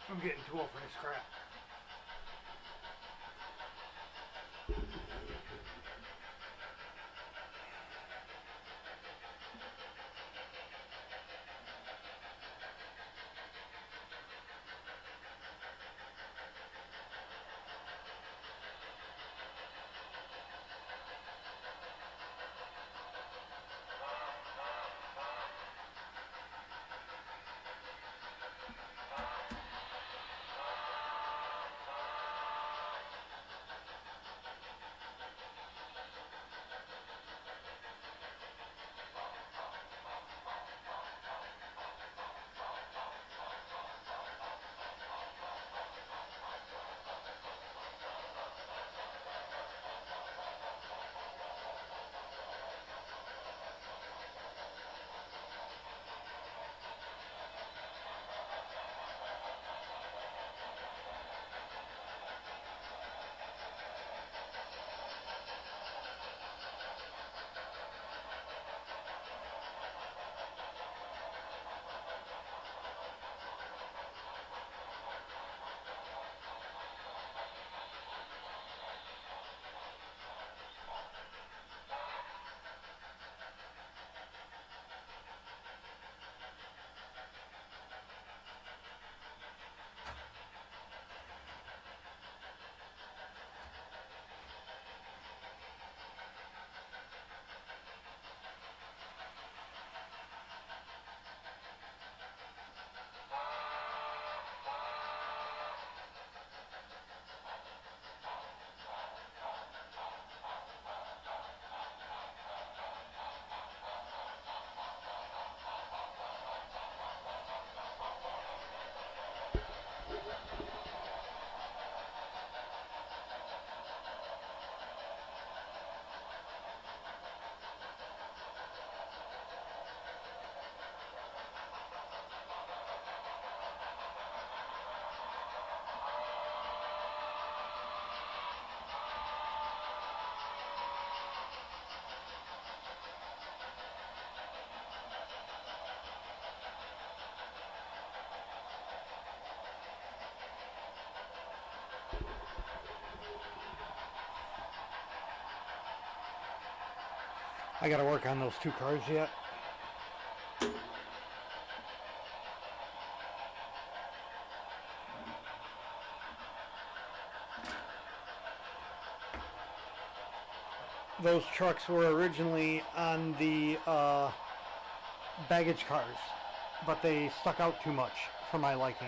I'm getting too old for this crap. I gotta work on those two cars yet. Those trucks were originally on the baggage cars, but they stuck out too much for my liking.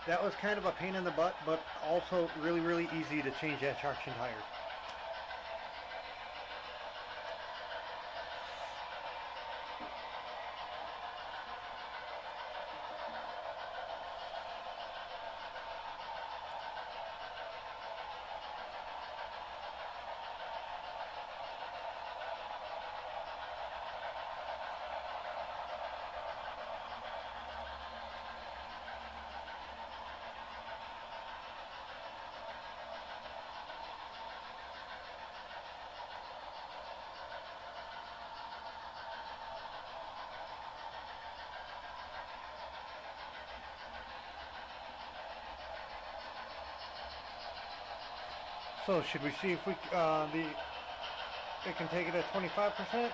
That was kind of a pain in the butt, but also really, really easy to change that traction tire. So should we see if we it can take it at 25%?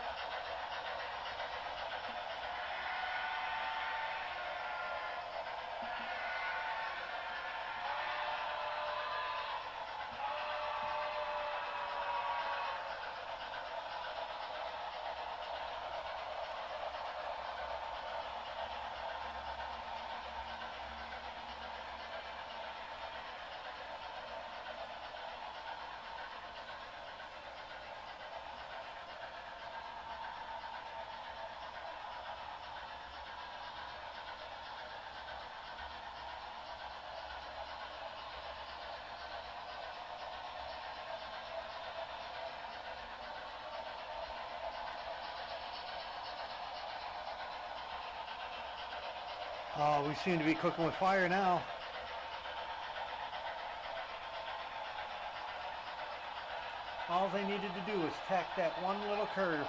We seem to be cooking with fire now. All they needed to do was tack that one little curve.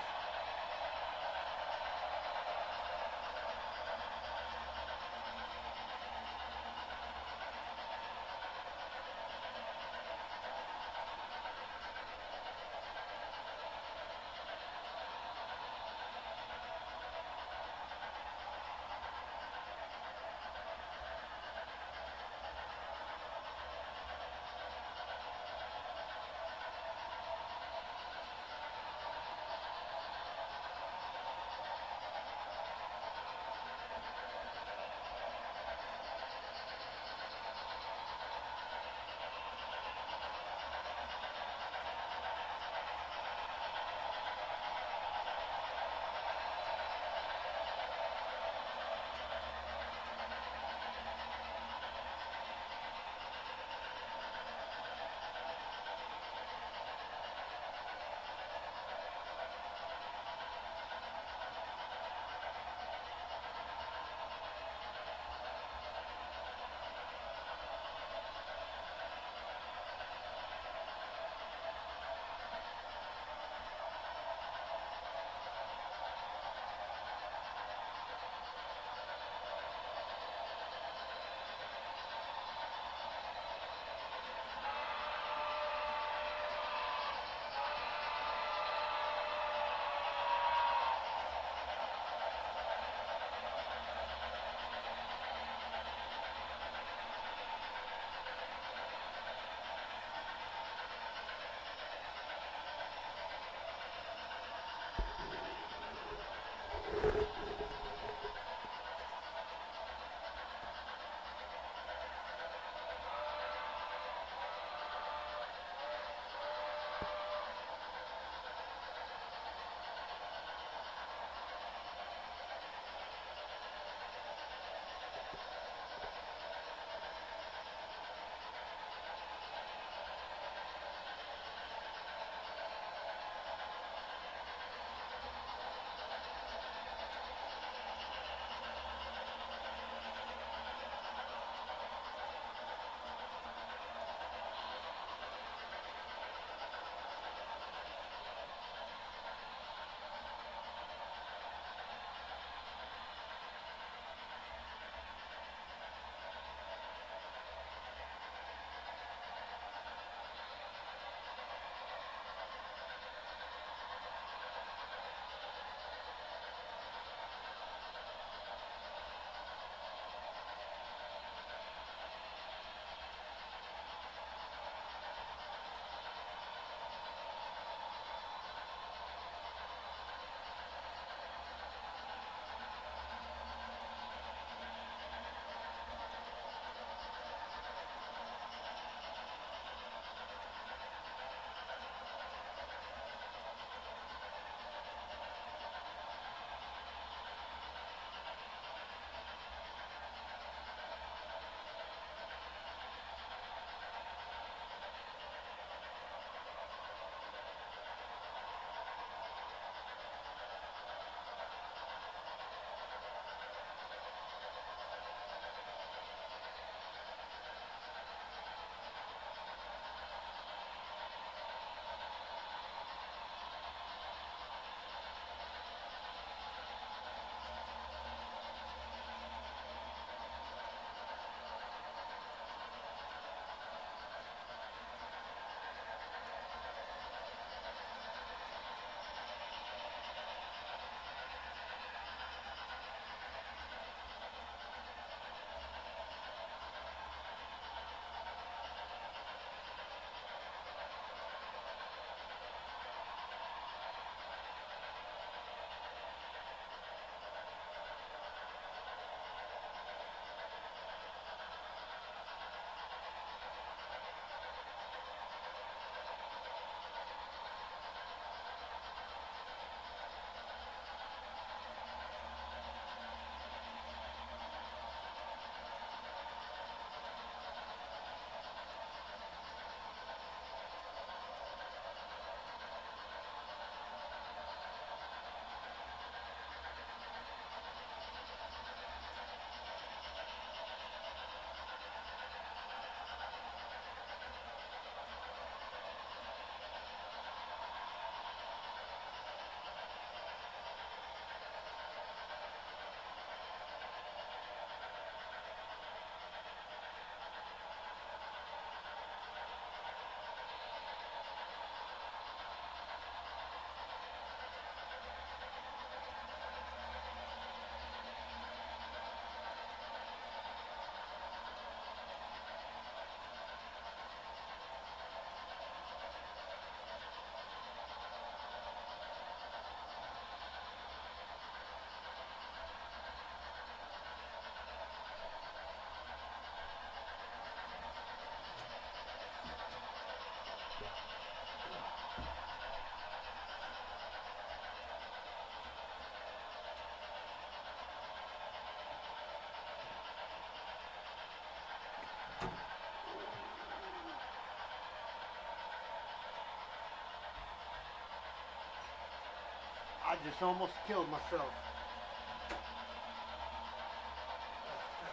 just almost killed myself.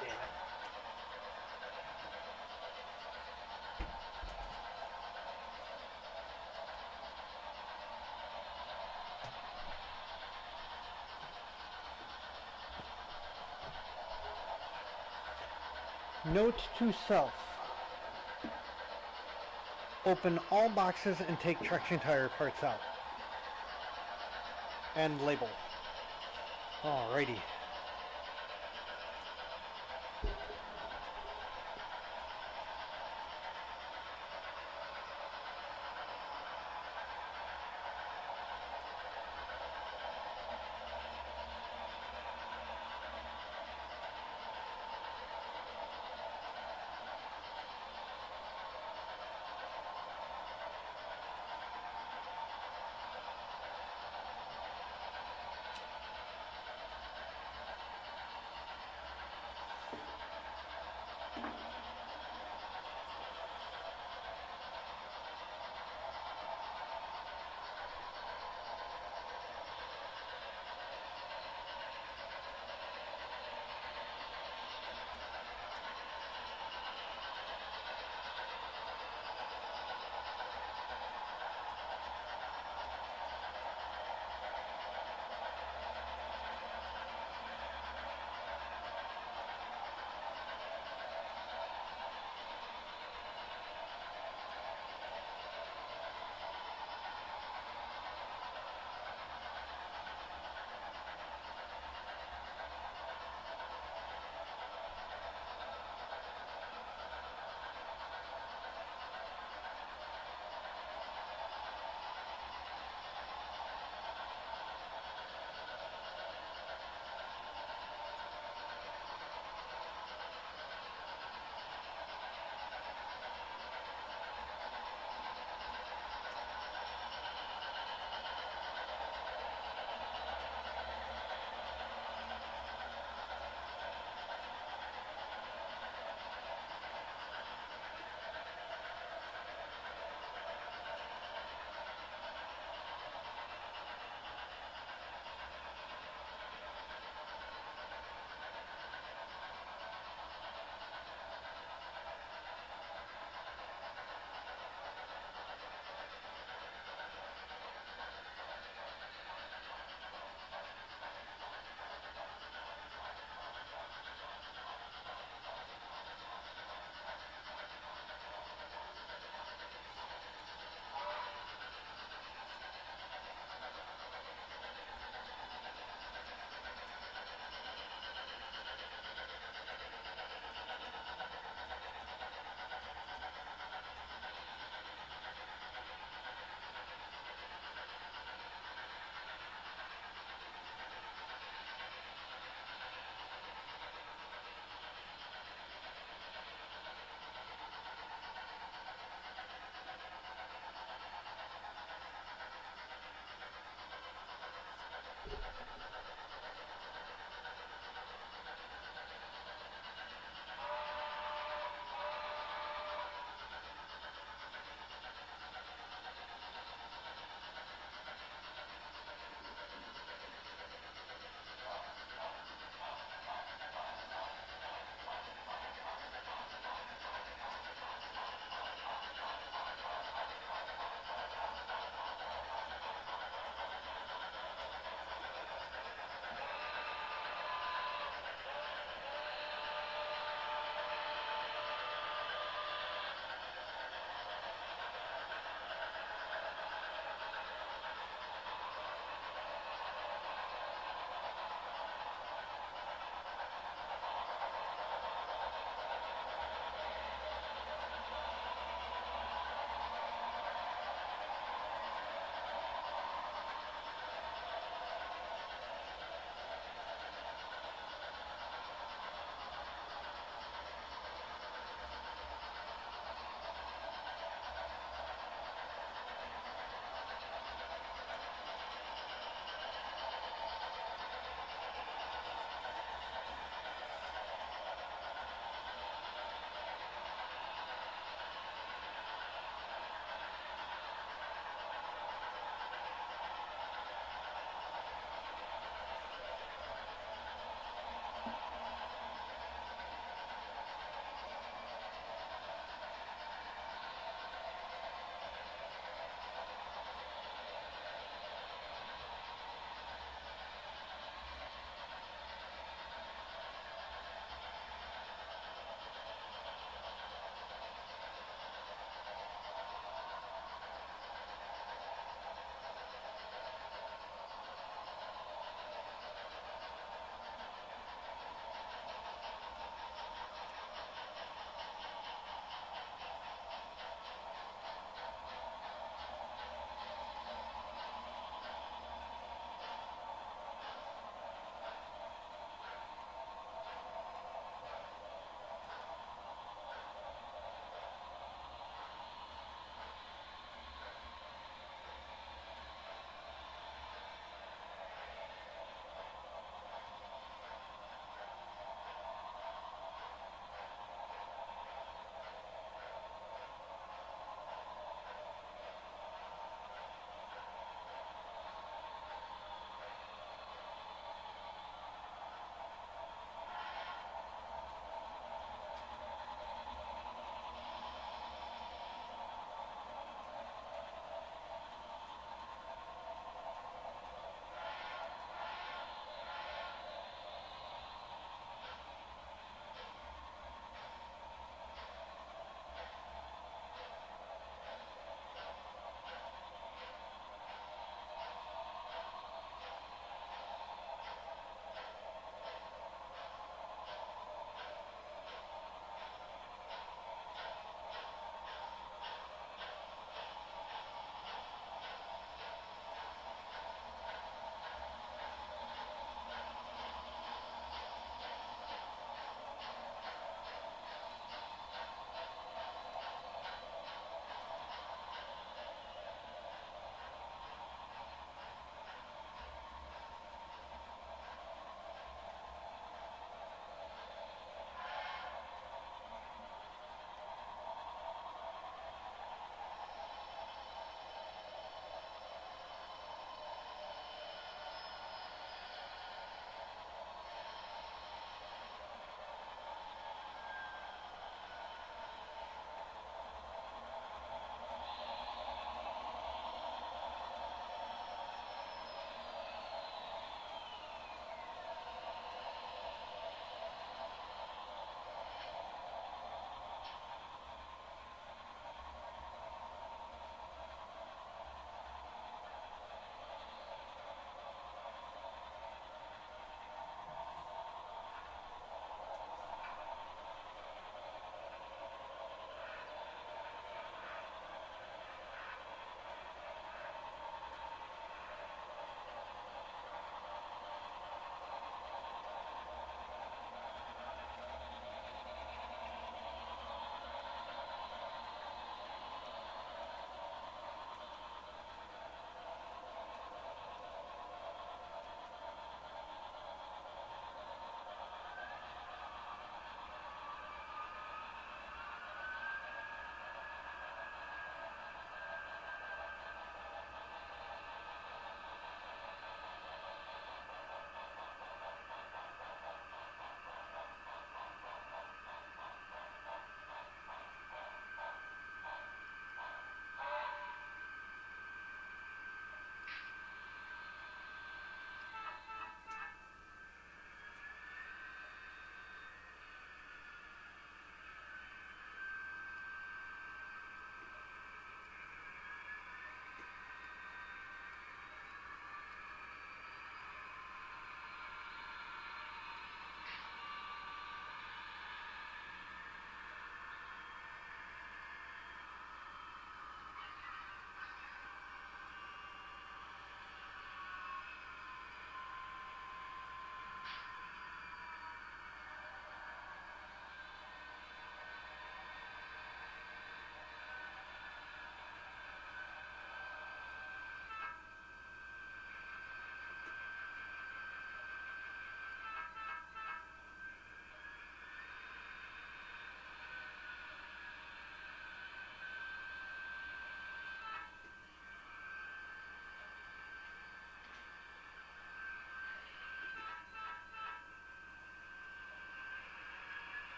Damn it. Note to self. Open all boxes and take traction tire parts out. And label. Alrighty.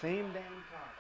Same damn car.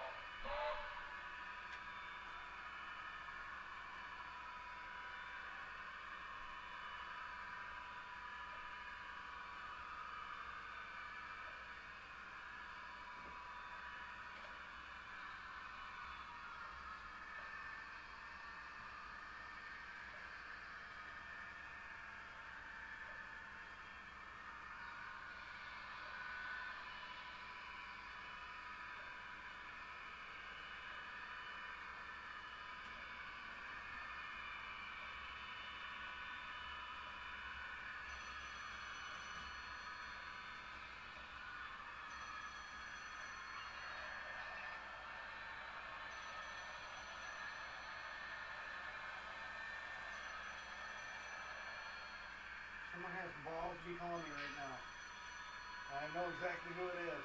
Someone has balls to be calling me right now. I know exactly who it is.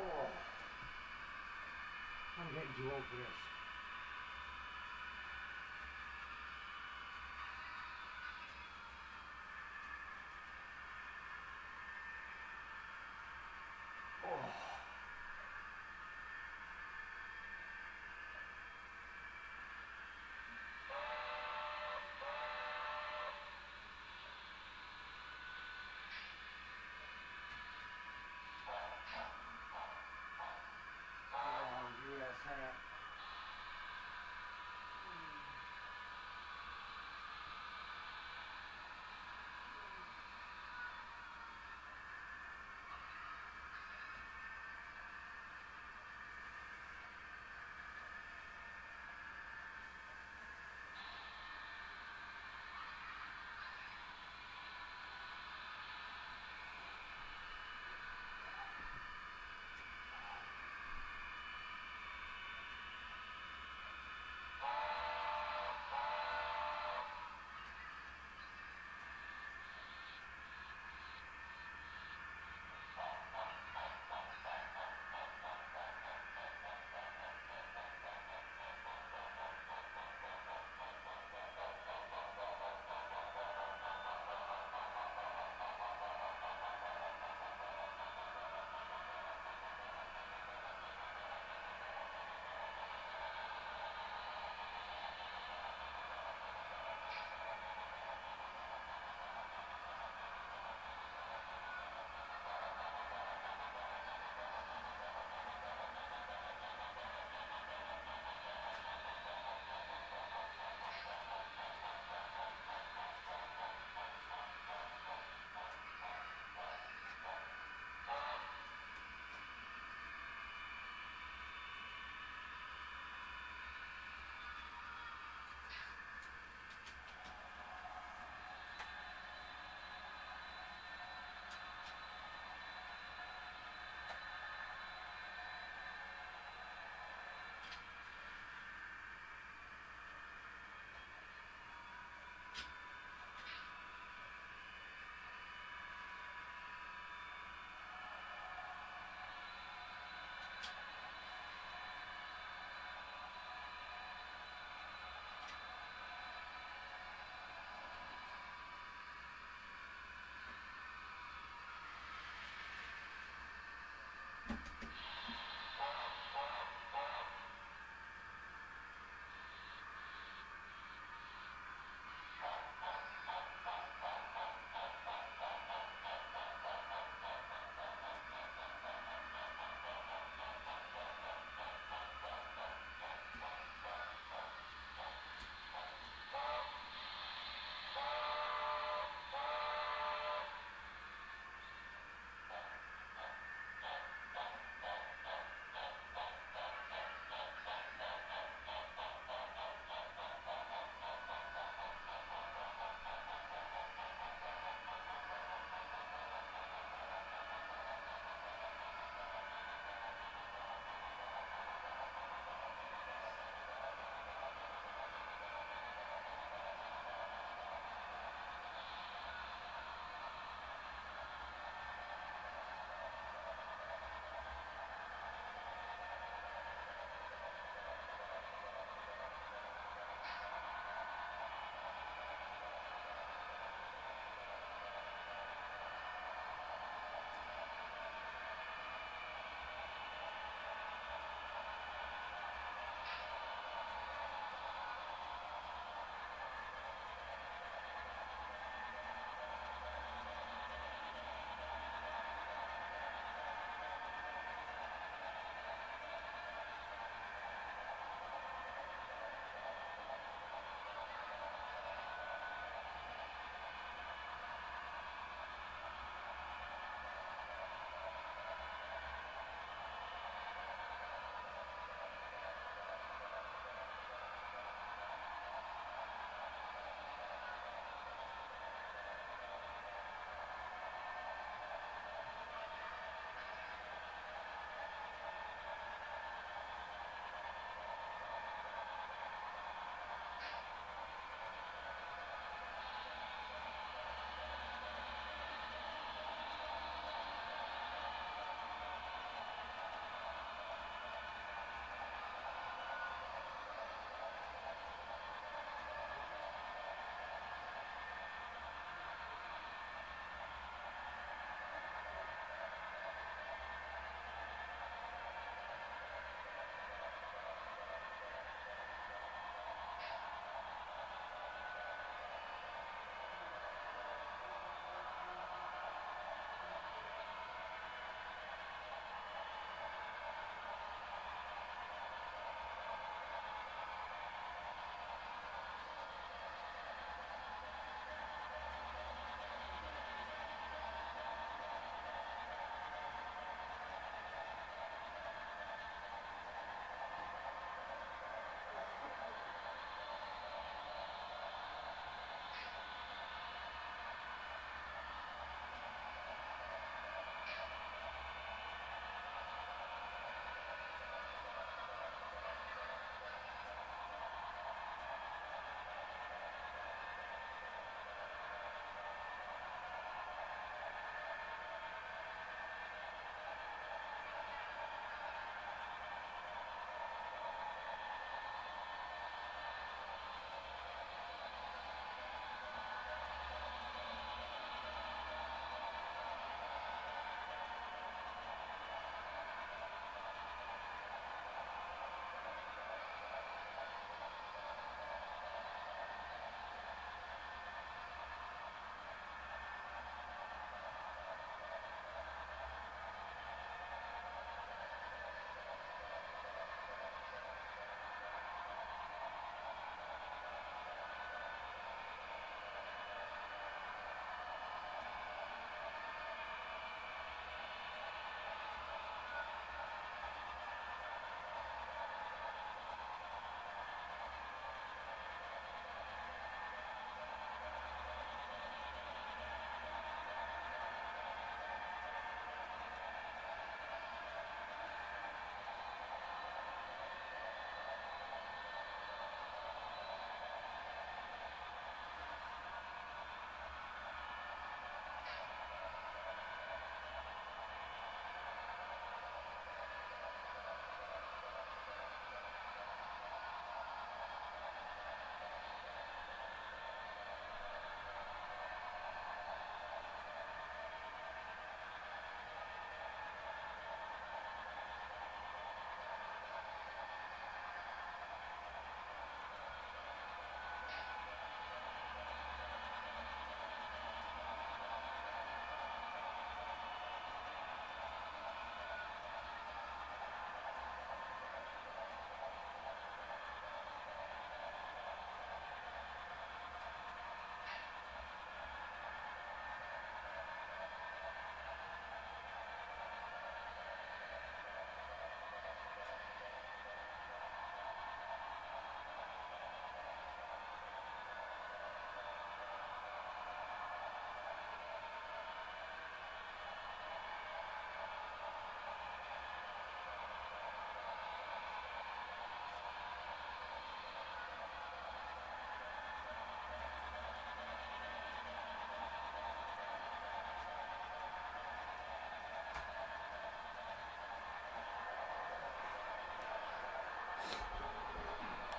Oh, I'm getting too old for this. Oh. Oh, US hat.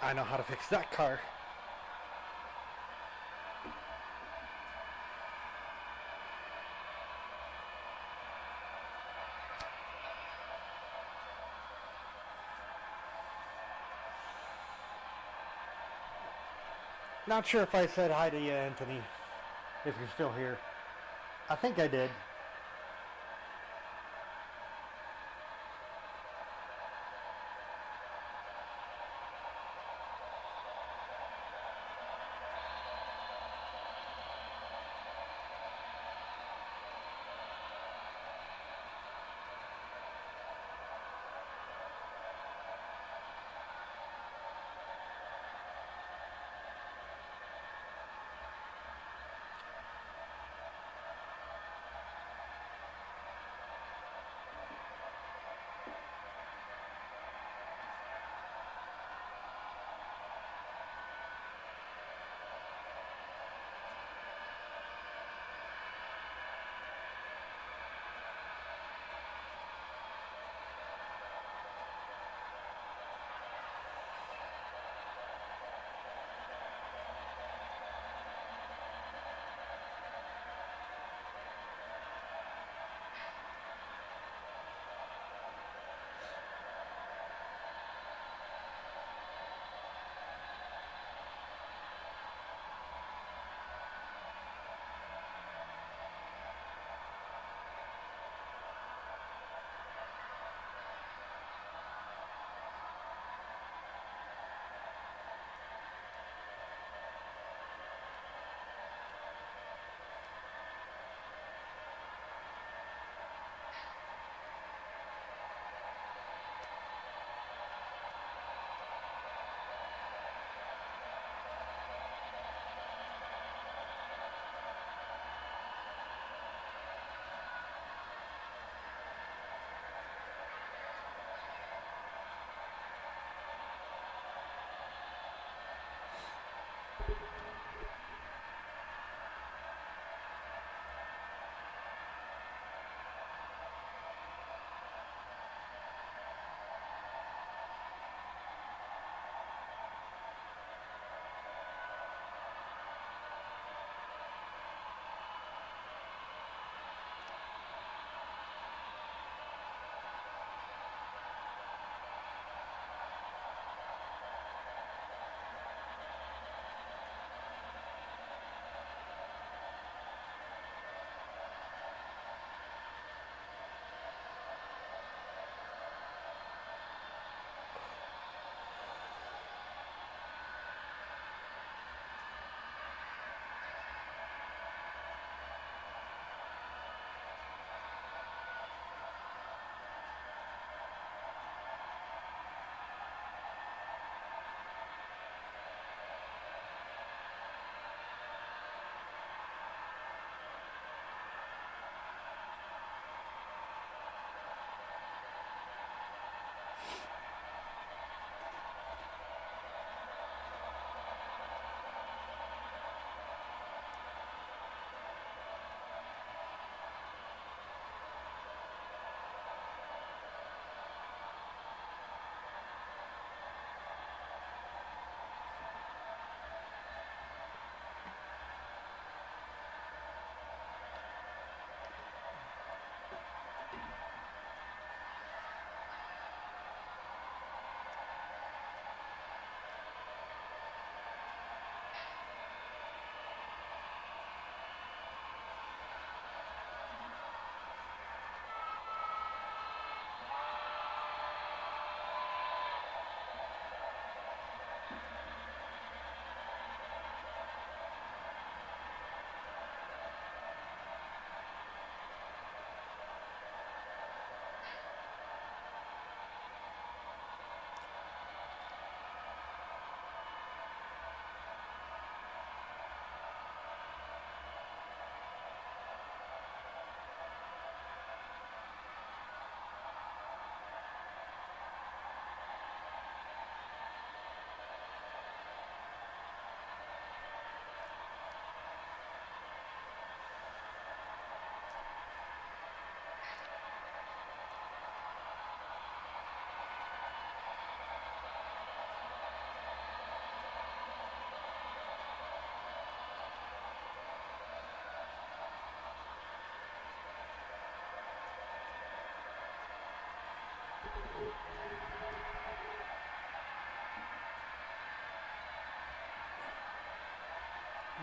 I know how to fix that car. Not sure if I said hi to you, Anthony, if you're still here. I think I did.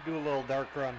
Do a little dark run.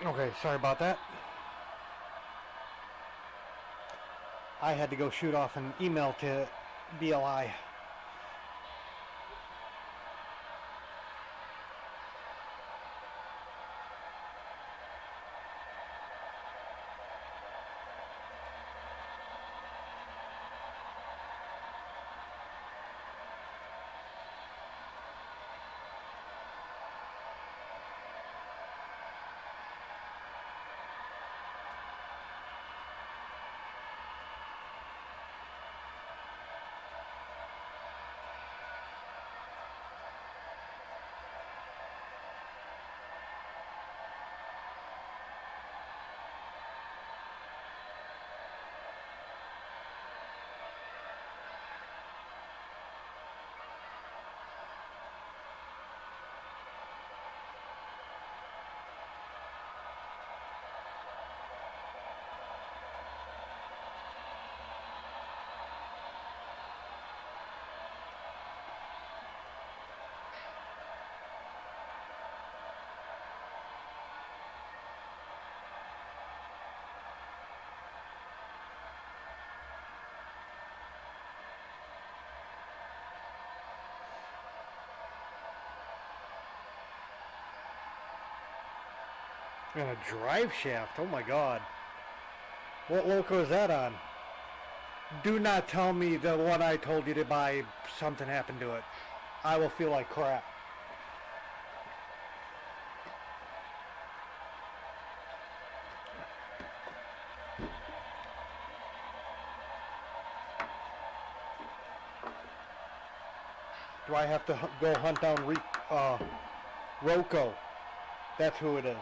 Okay, sorry about that. I had to go shoot off an email to BLI. And a drive shaft, oh my god. What loco is that on? Do not tell me the one I told you to buy, something happened to it. I will feel like crap. Do I have to go hunt down Rocco? That's who it is.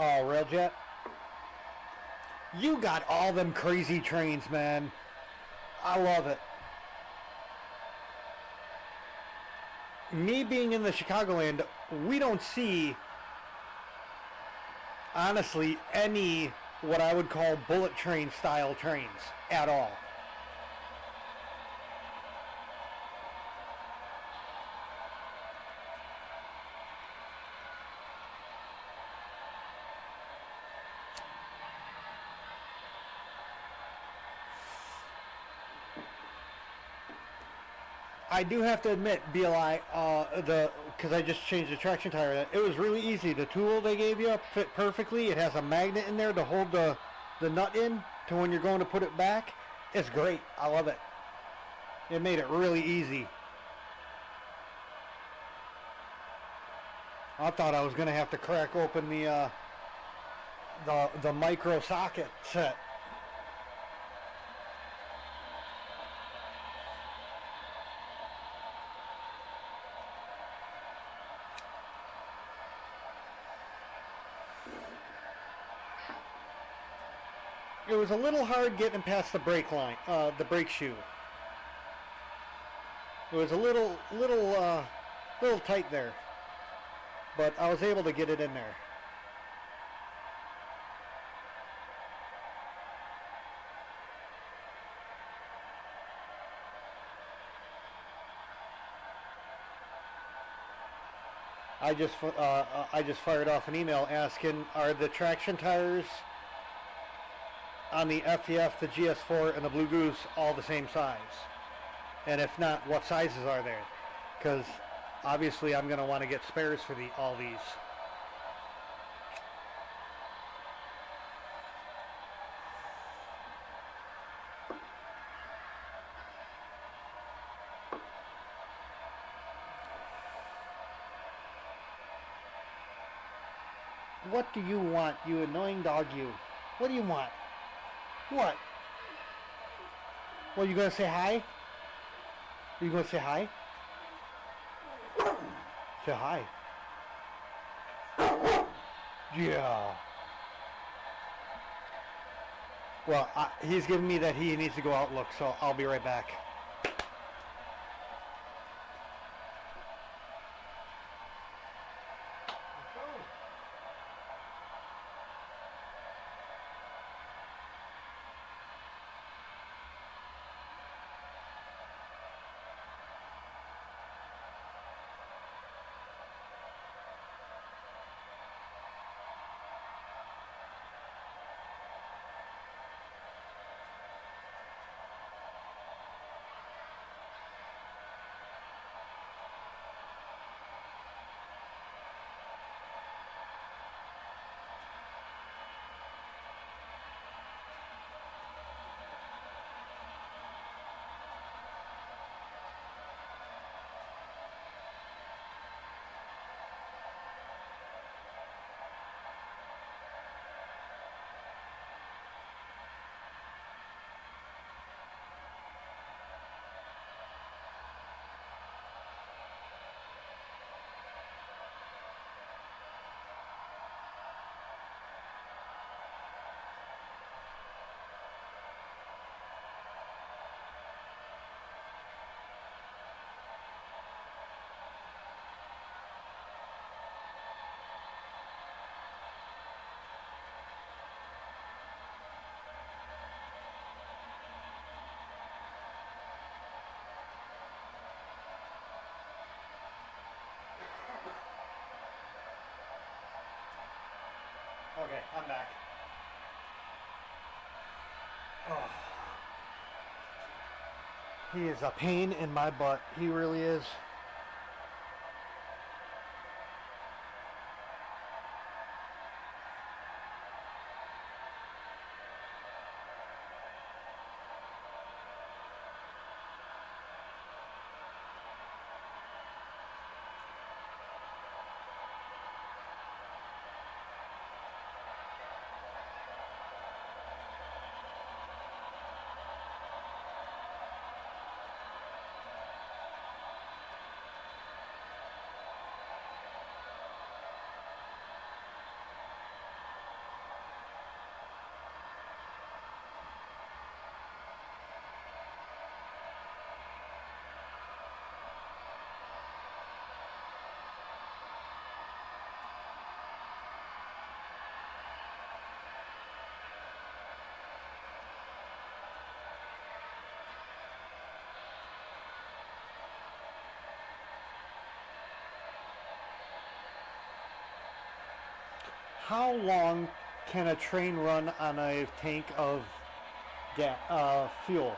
Oh, Railjet? You got all them crazy trains, man. I love it. Me being in the Chicagoland, we don't see, honestly, any what I would call bullet train style trains at all. I do have to admit, BLI, because I just changed the traction tire, it was really easy. The tool they gave you fit perfectly. It has a magnet in there to hold the nut in to when you're going to put it back. It's great. I love it. It made it really easy. I thought I was going to have to crack open the micro socket set. It was a little hard getting past the brake line, the brake shoe. It was a little tight there, but I was able to get it in there. I just fired off an email asking, are the traction tires on the FEF, the GS4, and the Blue Goose all the same size? And if not, what sizes are there? Because obviously I'm going to want to get spares for all these. What do you want, you annoying dog, you? What do you want? What? Well, you gonna say hi? Are you gonna say hi? Say hi. Yeah. Well, he's giving me that he needs to go out look, so I'll be right back. Okay, I'm back. Oh. He is a pain in my butt. He really is. How long can a train run on a tank of fuel?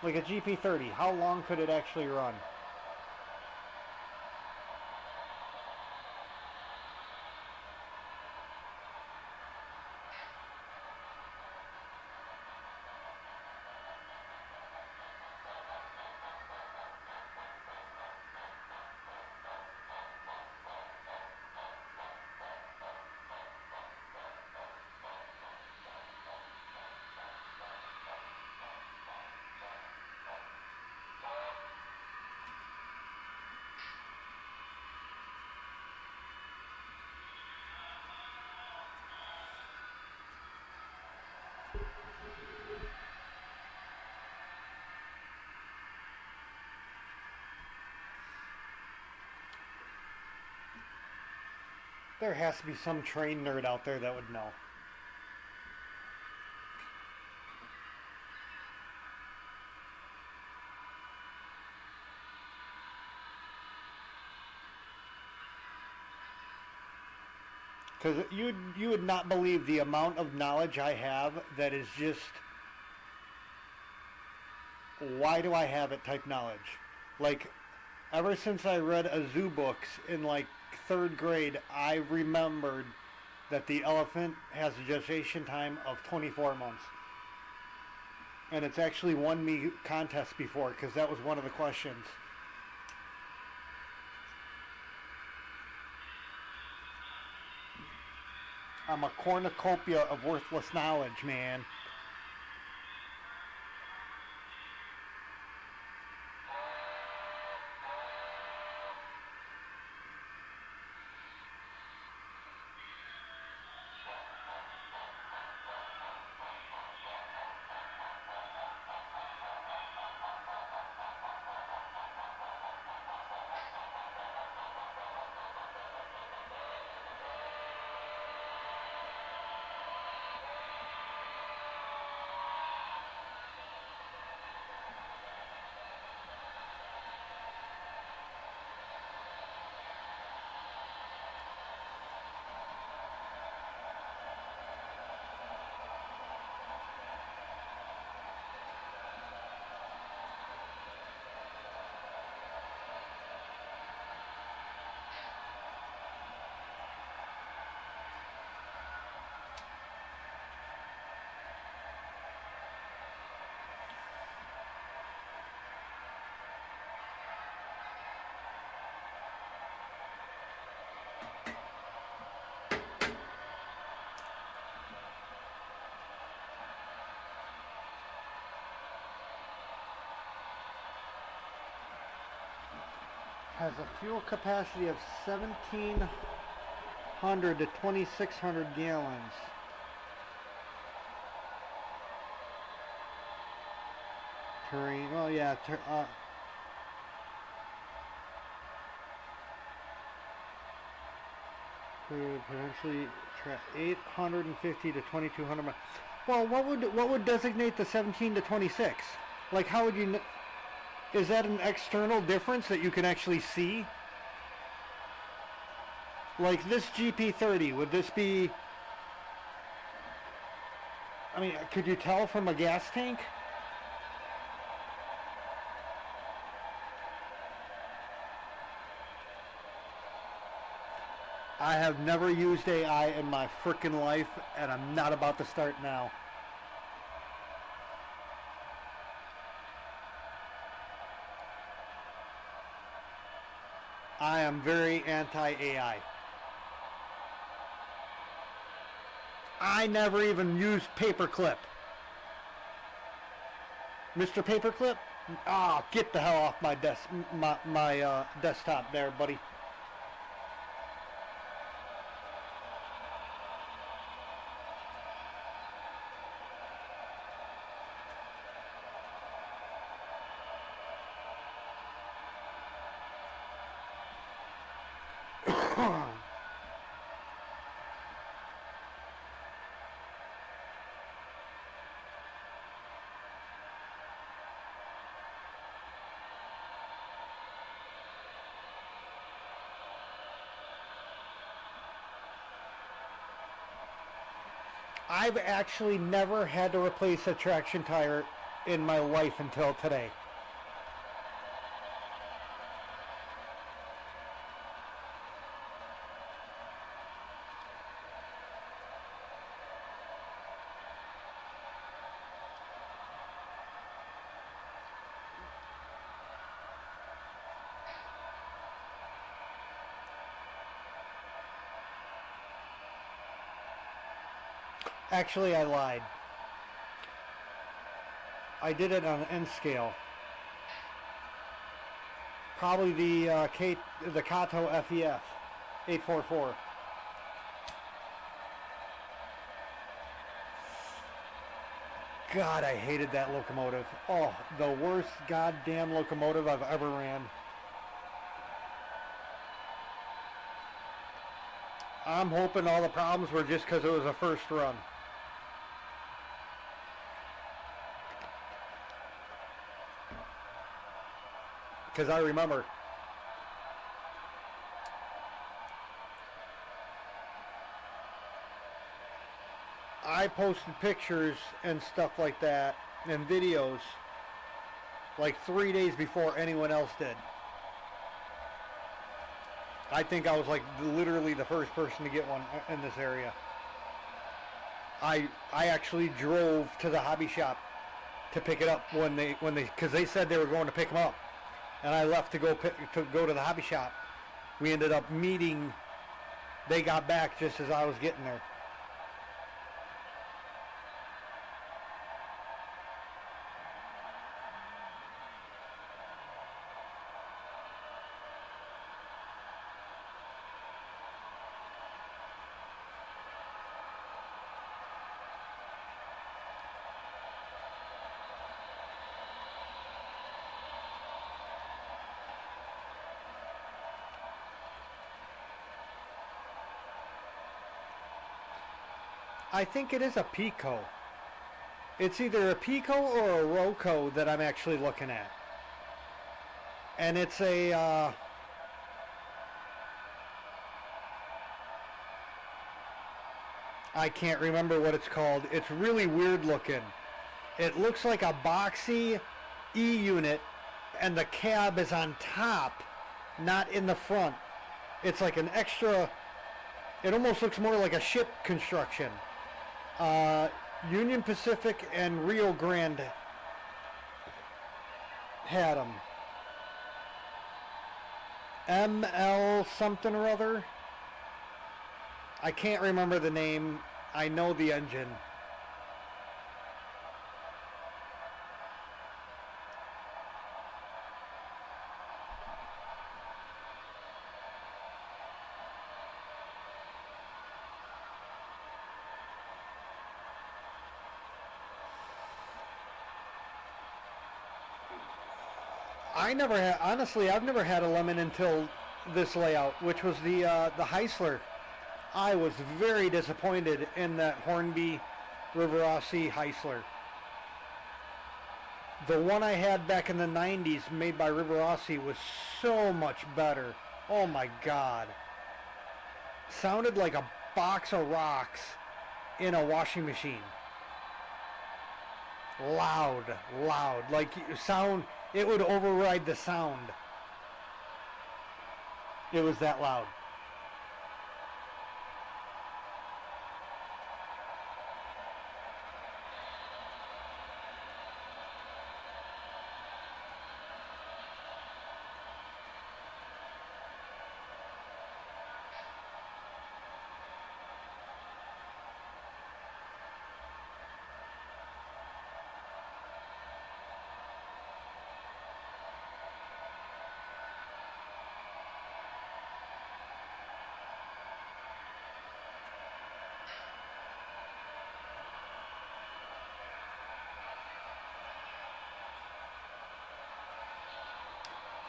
Like a GP30, how long could it actually run? There has to be some train nerd out there that would know. Because you would not believe the amount of knowledge I have that is just, why do I have it type knowledge? Like, ever since I read a zoo books in like 3rd grade, I remembered that the elephant has a gestation time of 24 months. And it's actually won me contests before because that was one of the questions. I'm a cornucopia of worthless knowledge, man. Has a fuel capacity of 1,700 to 2,600 gallons. Terrain, oh yeah, could potentially 850 to 2,200 miles. Well, what would designate the 17 to 26? Like, how would you? Is that an external difference that you can actually see? Like this GP30, would this be... I mean, could you tell from a gas tank? I have never used AI in my frickin' life, and I'm not about to start now. I am very anti-AI. I never even used Paperclip. Mr. Paperclip? Ah, get the hell off my desktop there, buddy. I've actually never had to replace a traction tire in my life until today. Actually, I lied. I did it on N scale. Probably the Kato FEF 844. God, I hated that locomotive. Oh, the worst goddamn locomotive I've ever ran. I'm hoping all the problems were just because it was a first run. Because I remember I posted pictures and stuff like that and videos like 3 days before anyone else did. I think I was like literally the first person to get one in this area. I actually drove to the hobby shop to pick it up because they said they were going to pick them up. And I left to go to the hobby shop. We ended up meeting. They got back just as I was getting there. I think it is a Pico. It's either a Pico or a Roco that I'm actually looking at. And it's a... I can't remember what it's called. It's really weird looking. It looks like a boxy E-unit, and the cab is on top, not in the front. It's like an extra... It almost looks more like a ship construction. Union Pacific and Rio Grande had them. ML something or other. I can't remember the name. I know the engine. Honestly, I've never had a lemon until this layout, which was the Heisler. I was very disappointed in that Hornby Rivarossi Heisler. The one I had back in the 90s made by Rivarossi was so much better. Oh my God. sounded like a box of rocks in a washing machine. Loud, loud. Like sound, it would override the sound. It was that loud.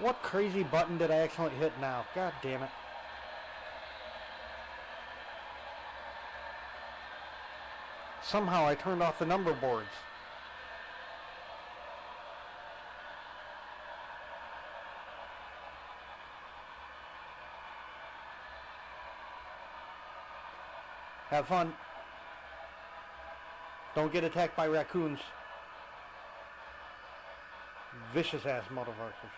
What crazy button did I accidentally hit now? God damn it. Somehow I turned off the number boards. Have fun. Don't get attacked by raccoons. Vicious ass motherfuckers.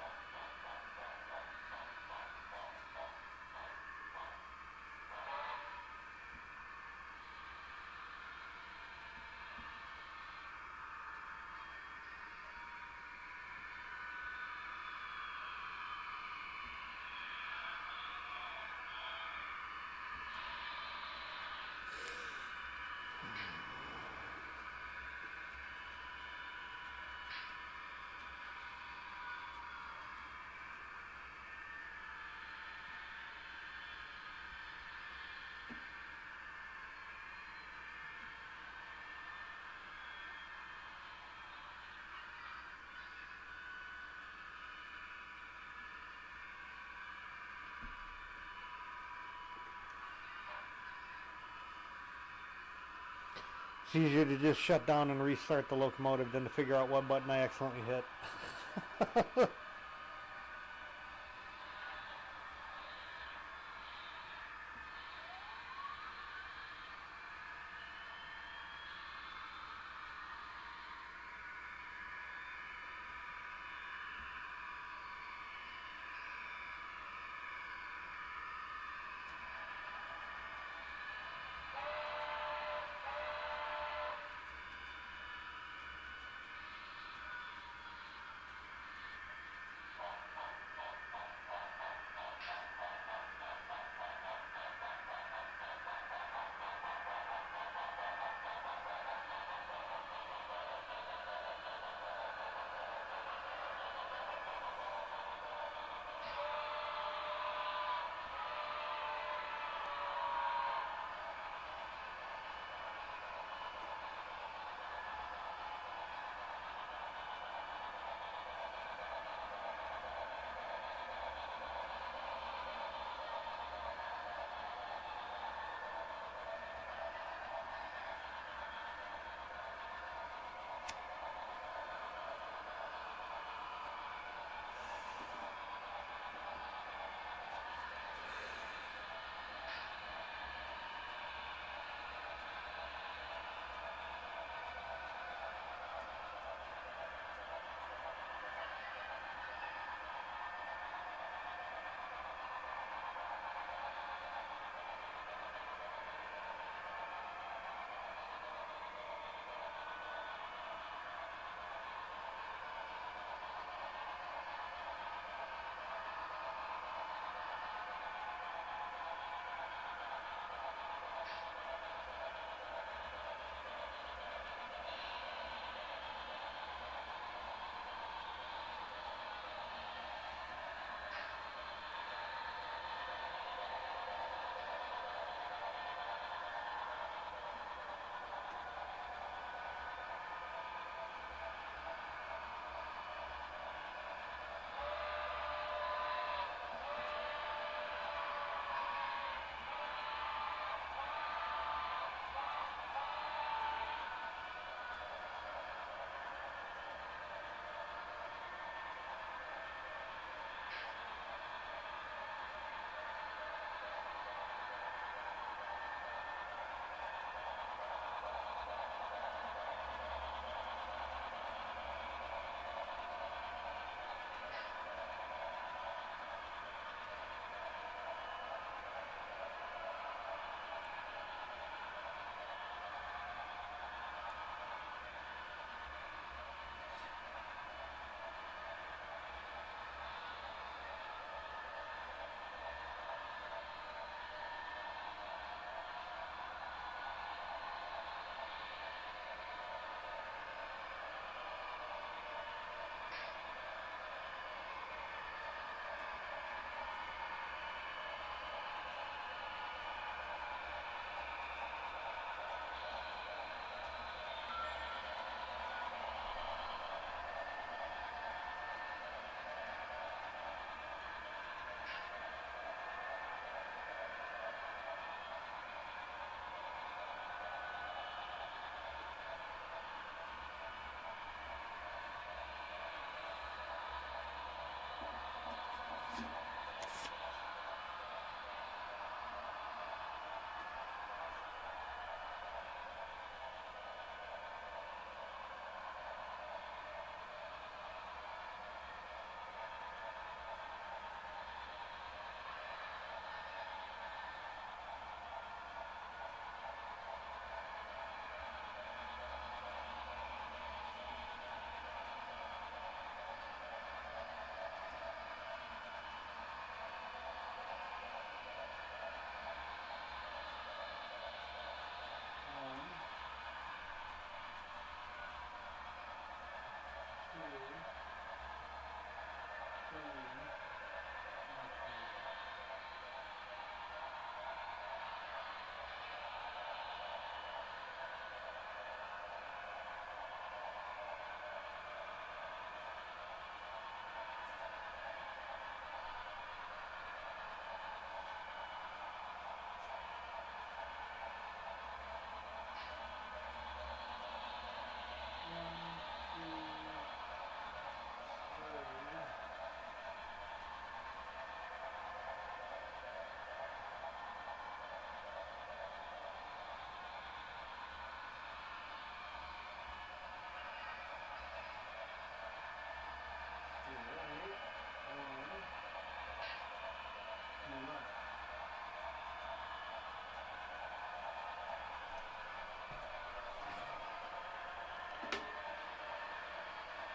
It's easier to just shut down and restart the locomotive than to figure out what button I accidentally hit.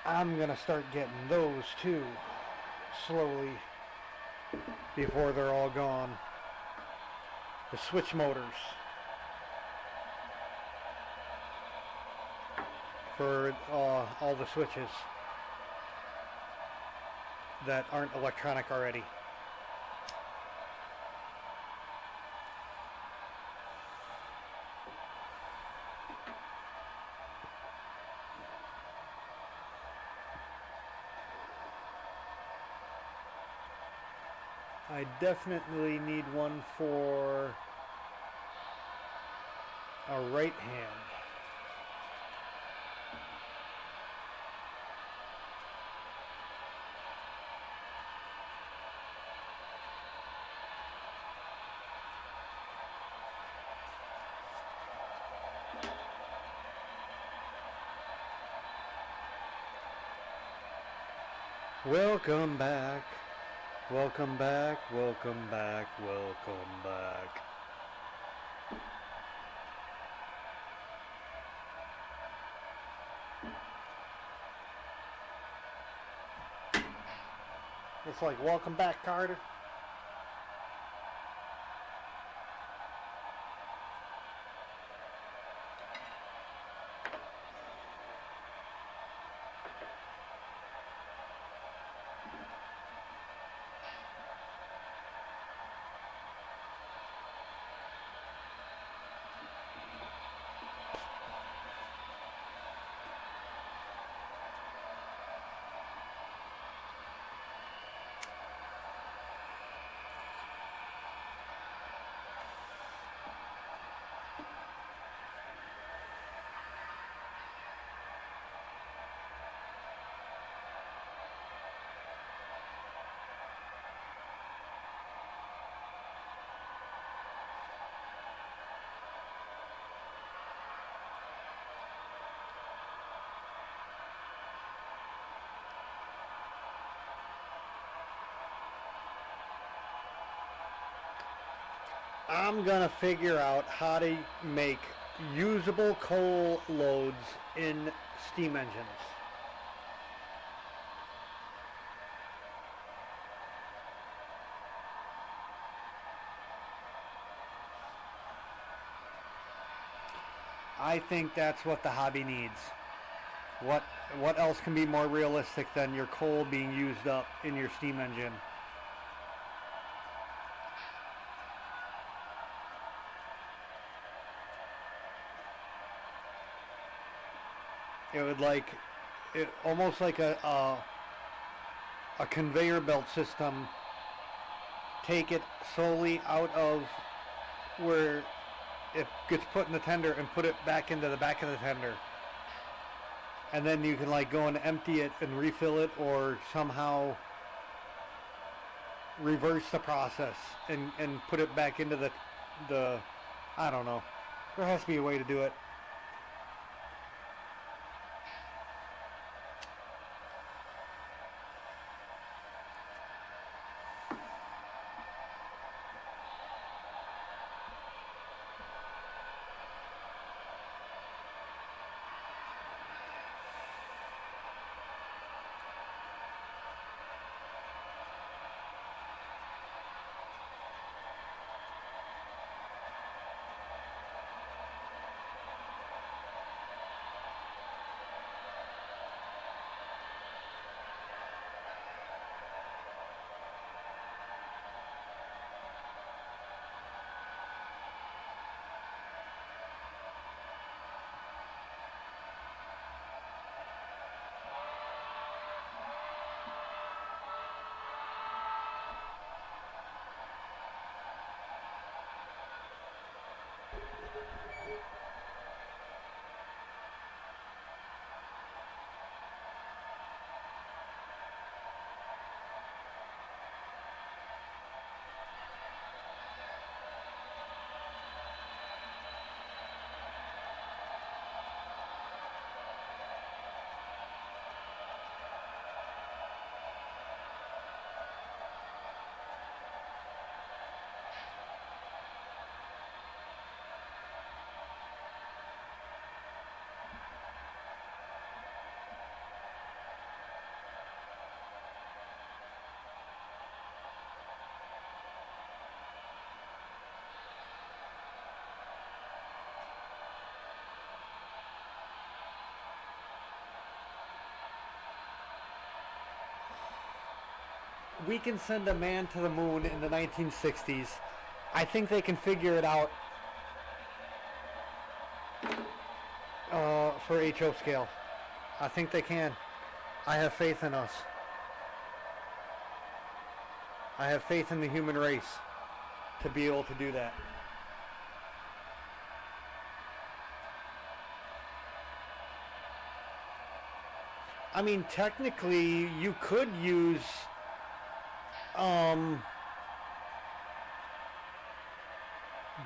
I'm gonna start getting those too, slowly, before they're all gone. The switch motors for all the switches that aren't electronic already. I definitely need one for a right hand. Welcome back. Welcome back, welcome back, welcome back. It's like, welcome back, Carter. I'm gonna figure out how to make usable coal loads in steam engines. I think that's what the hobby needs. What else can be more realistic than your coal being used up in your steam engine? It would almost like a conveyor belt system. Take it solely out of where it gets put in the tender and put it back into the back of the tender. And then you can like go and empty it and refill it, or somehow reverse the process and put it back into the I don't know. There has to be a way to do it. we can send a man to the moon in the 1960s. I think they can figure it out for HO scale. I think they can. I have faith in us. I have faith in the human race to be able to do that. I mean, technically, you could use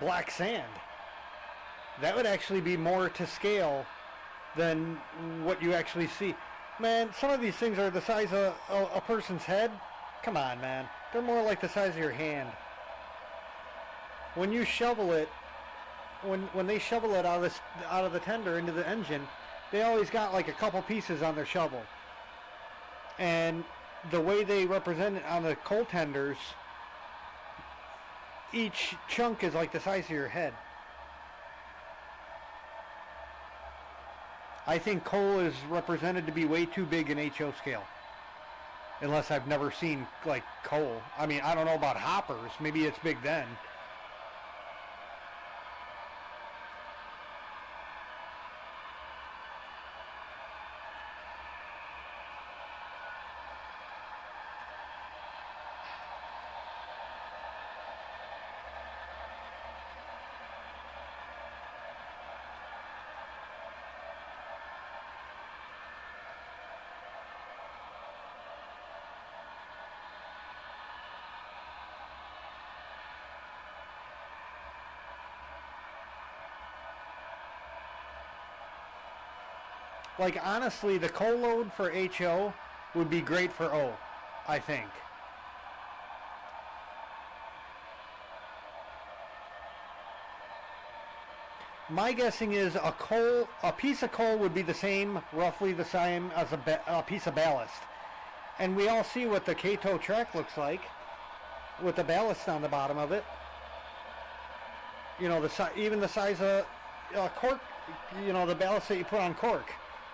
black sand. That would actually be more to scale than what you actually see. Man, some of these things are the size of a person's head. Come on, man. They're more like the size of your hand. When you shovel it, when they shovel it out of the tender into the engine, they always got like a couple pieces on their shovel. And the way they represent it on the coal tenders, each chunk is like the size of your head. I think coal is represented to be way too big in HO scale. Unless I've never seen like coal. I mean, I don't know about hoppers. Maybe it's big then. Like, honestly, the coal load for HO would be great for O, I think. My guessing is a piece of coal would be the same, roughly the same as a piece of ballast. And we all see what the Kato track looks like with the ballast on the bottom of it. You know, even the size of cork, you know, the ballast that you put on cork.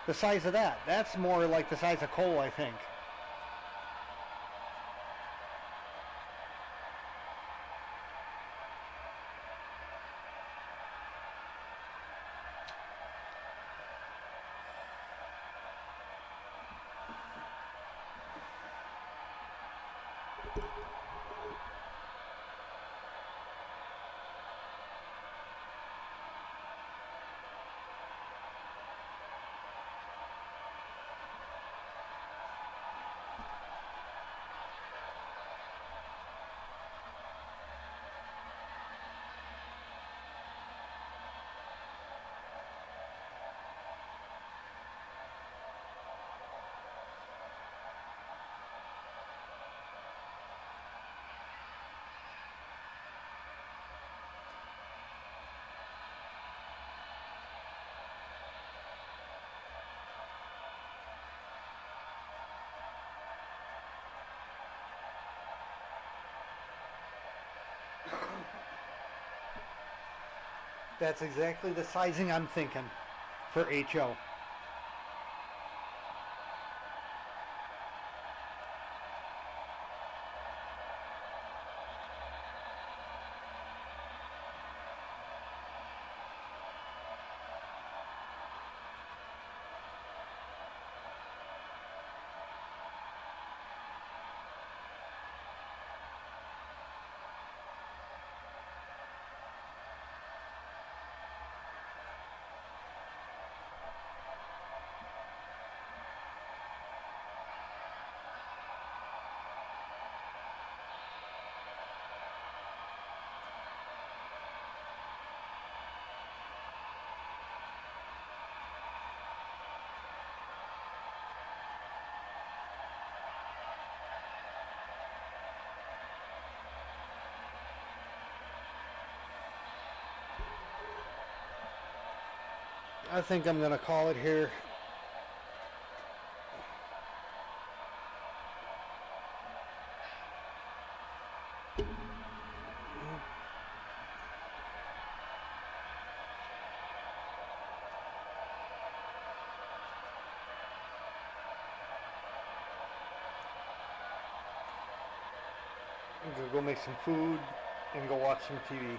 The size of that. That's more like the size of coal, I think. That's exactly the sizing I'm thinking for HO. I think I'm going to call it here. I'm gonna go make some food and go watch some TV.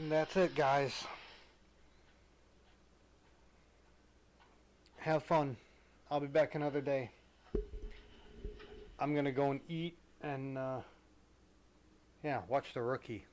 And that's it, guys. Have fun. I'll be back another day. I'm gonna go and eat and yeah, watch the rookie.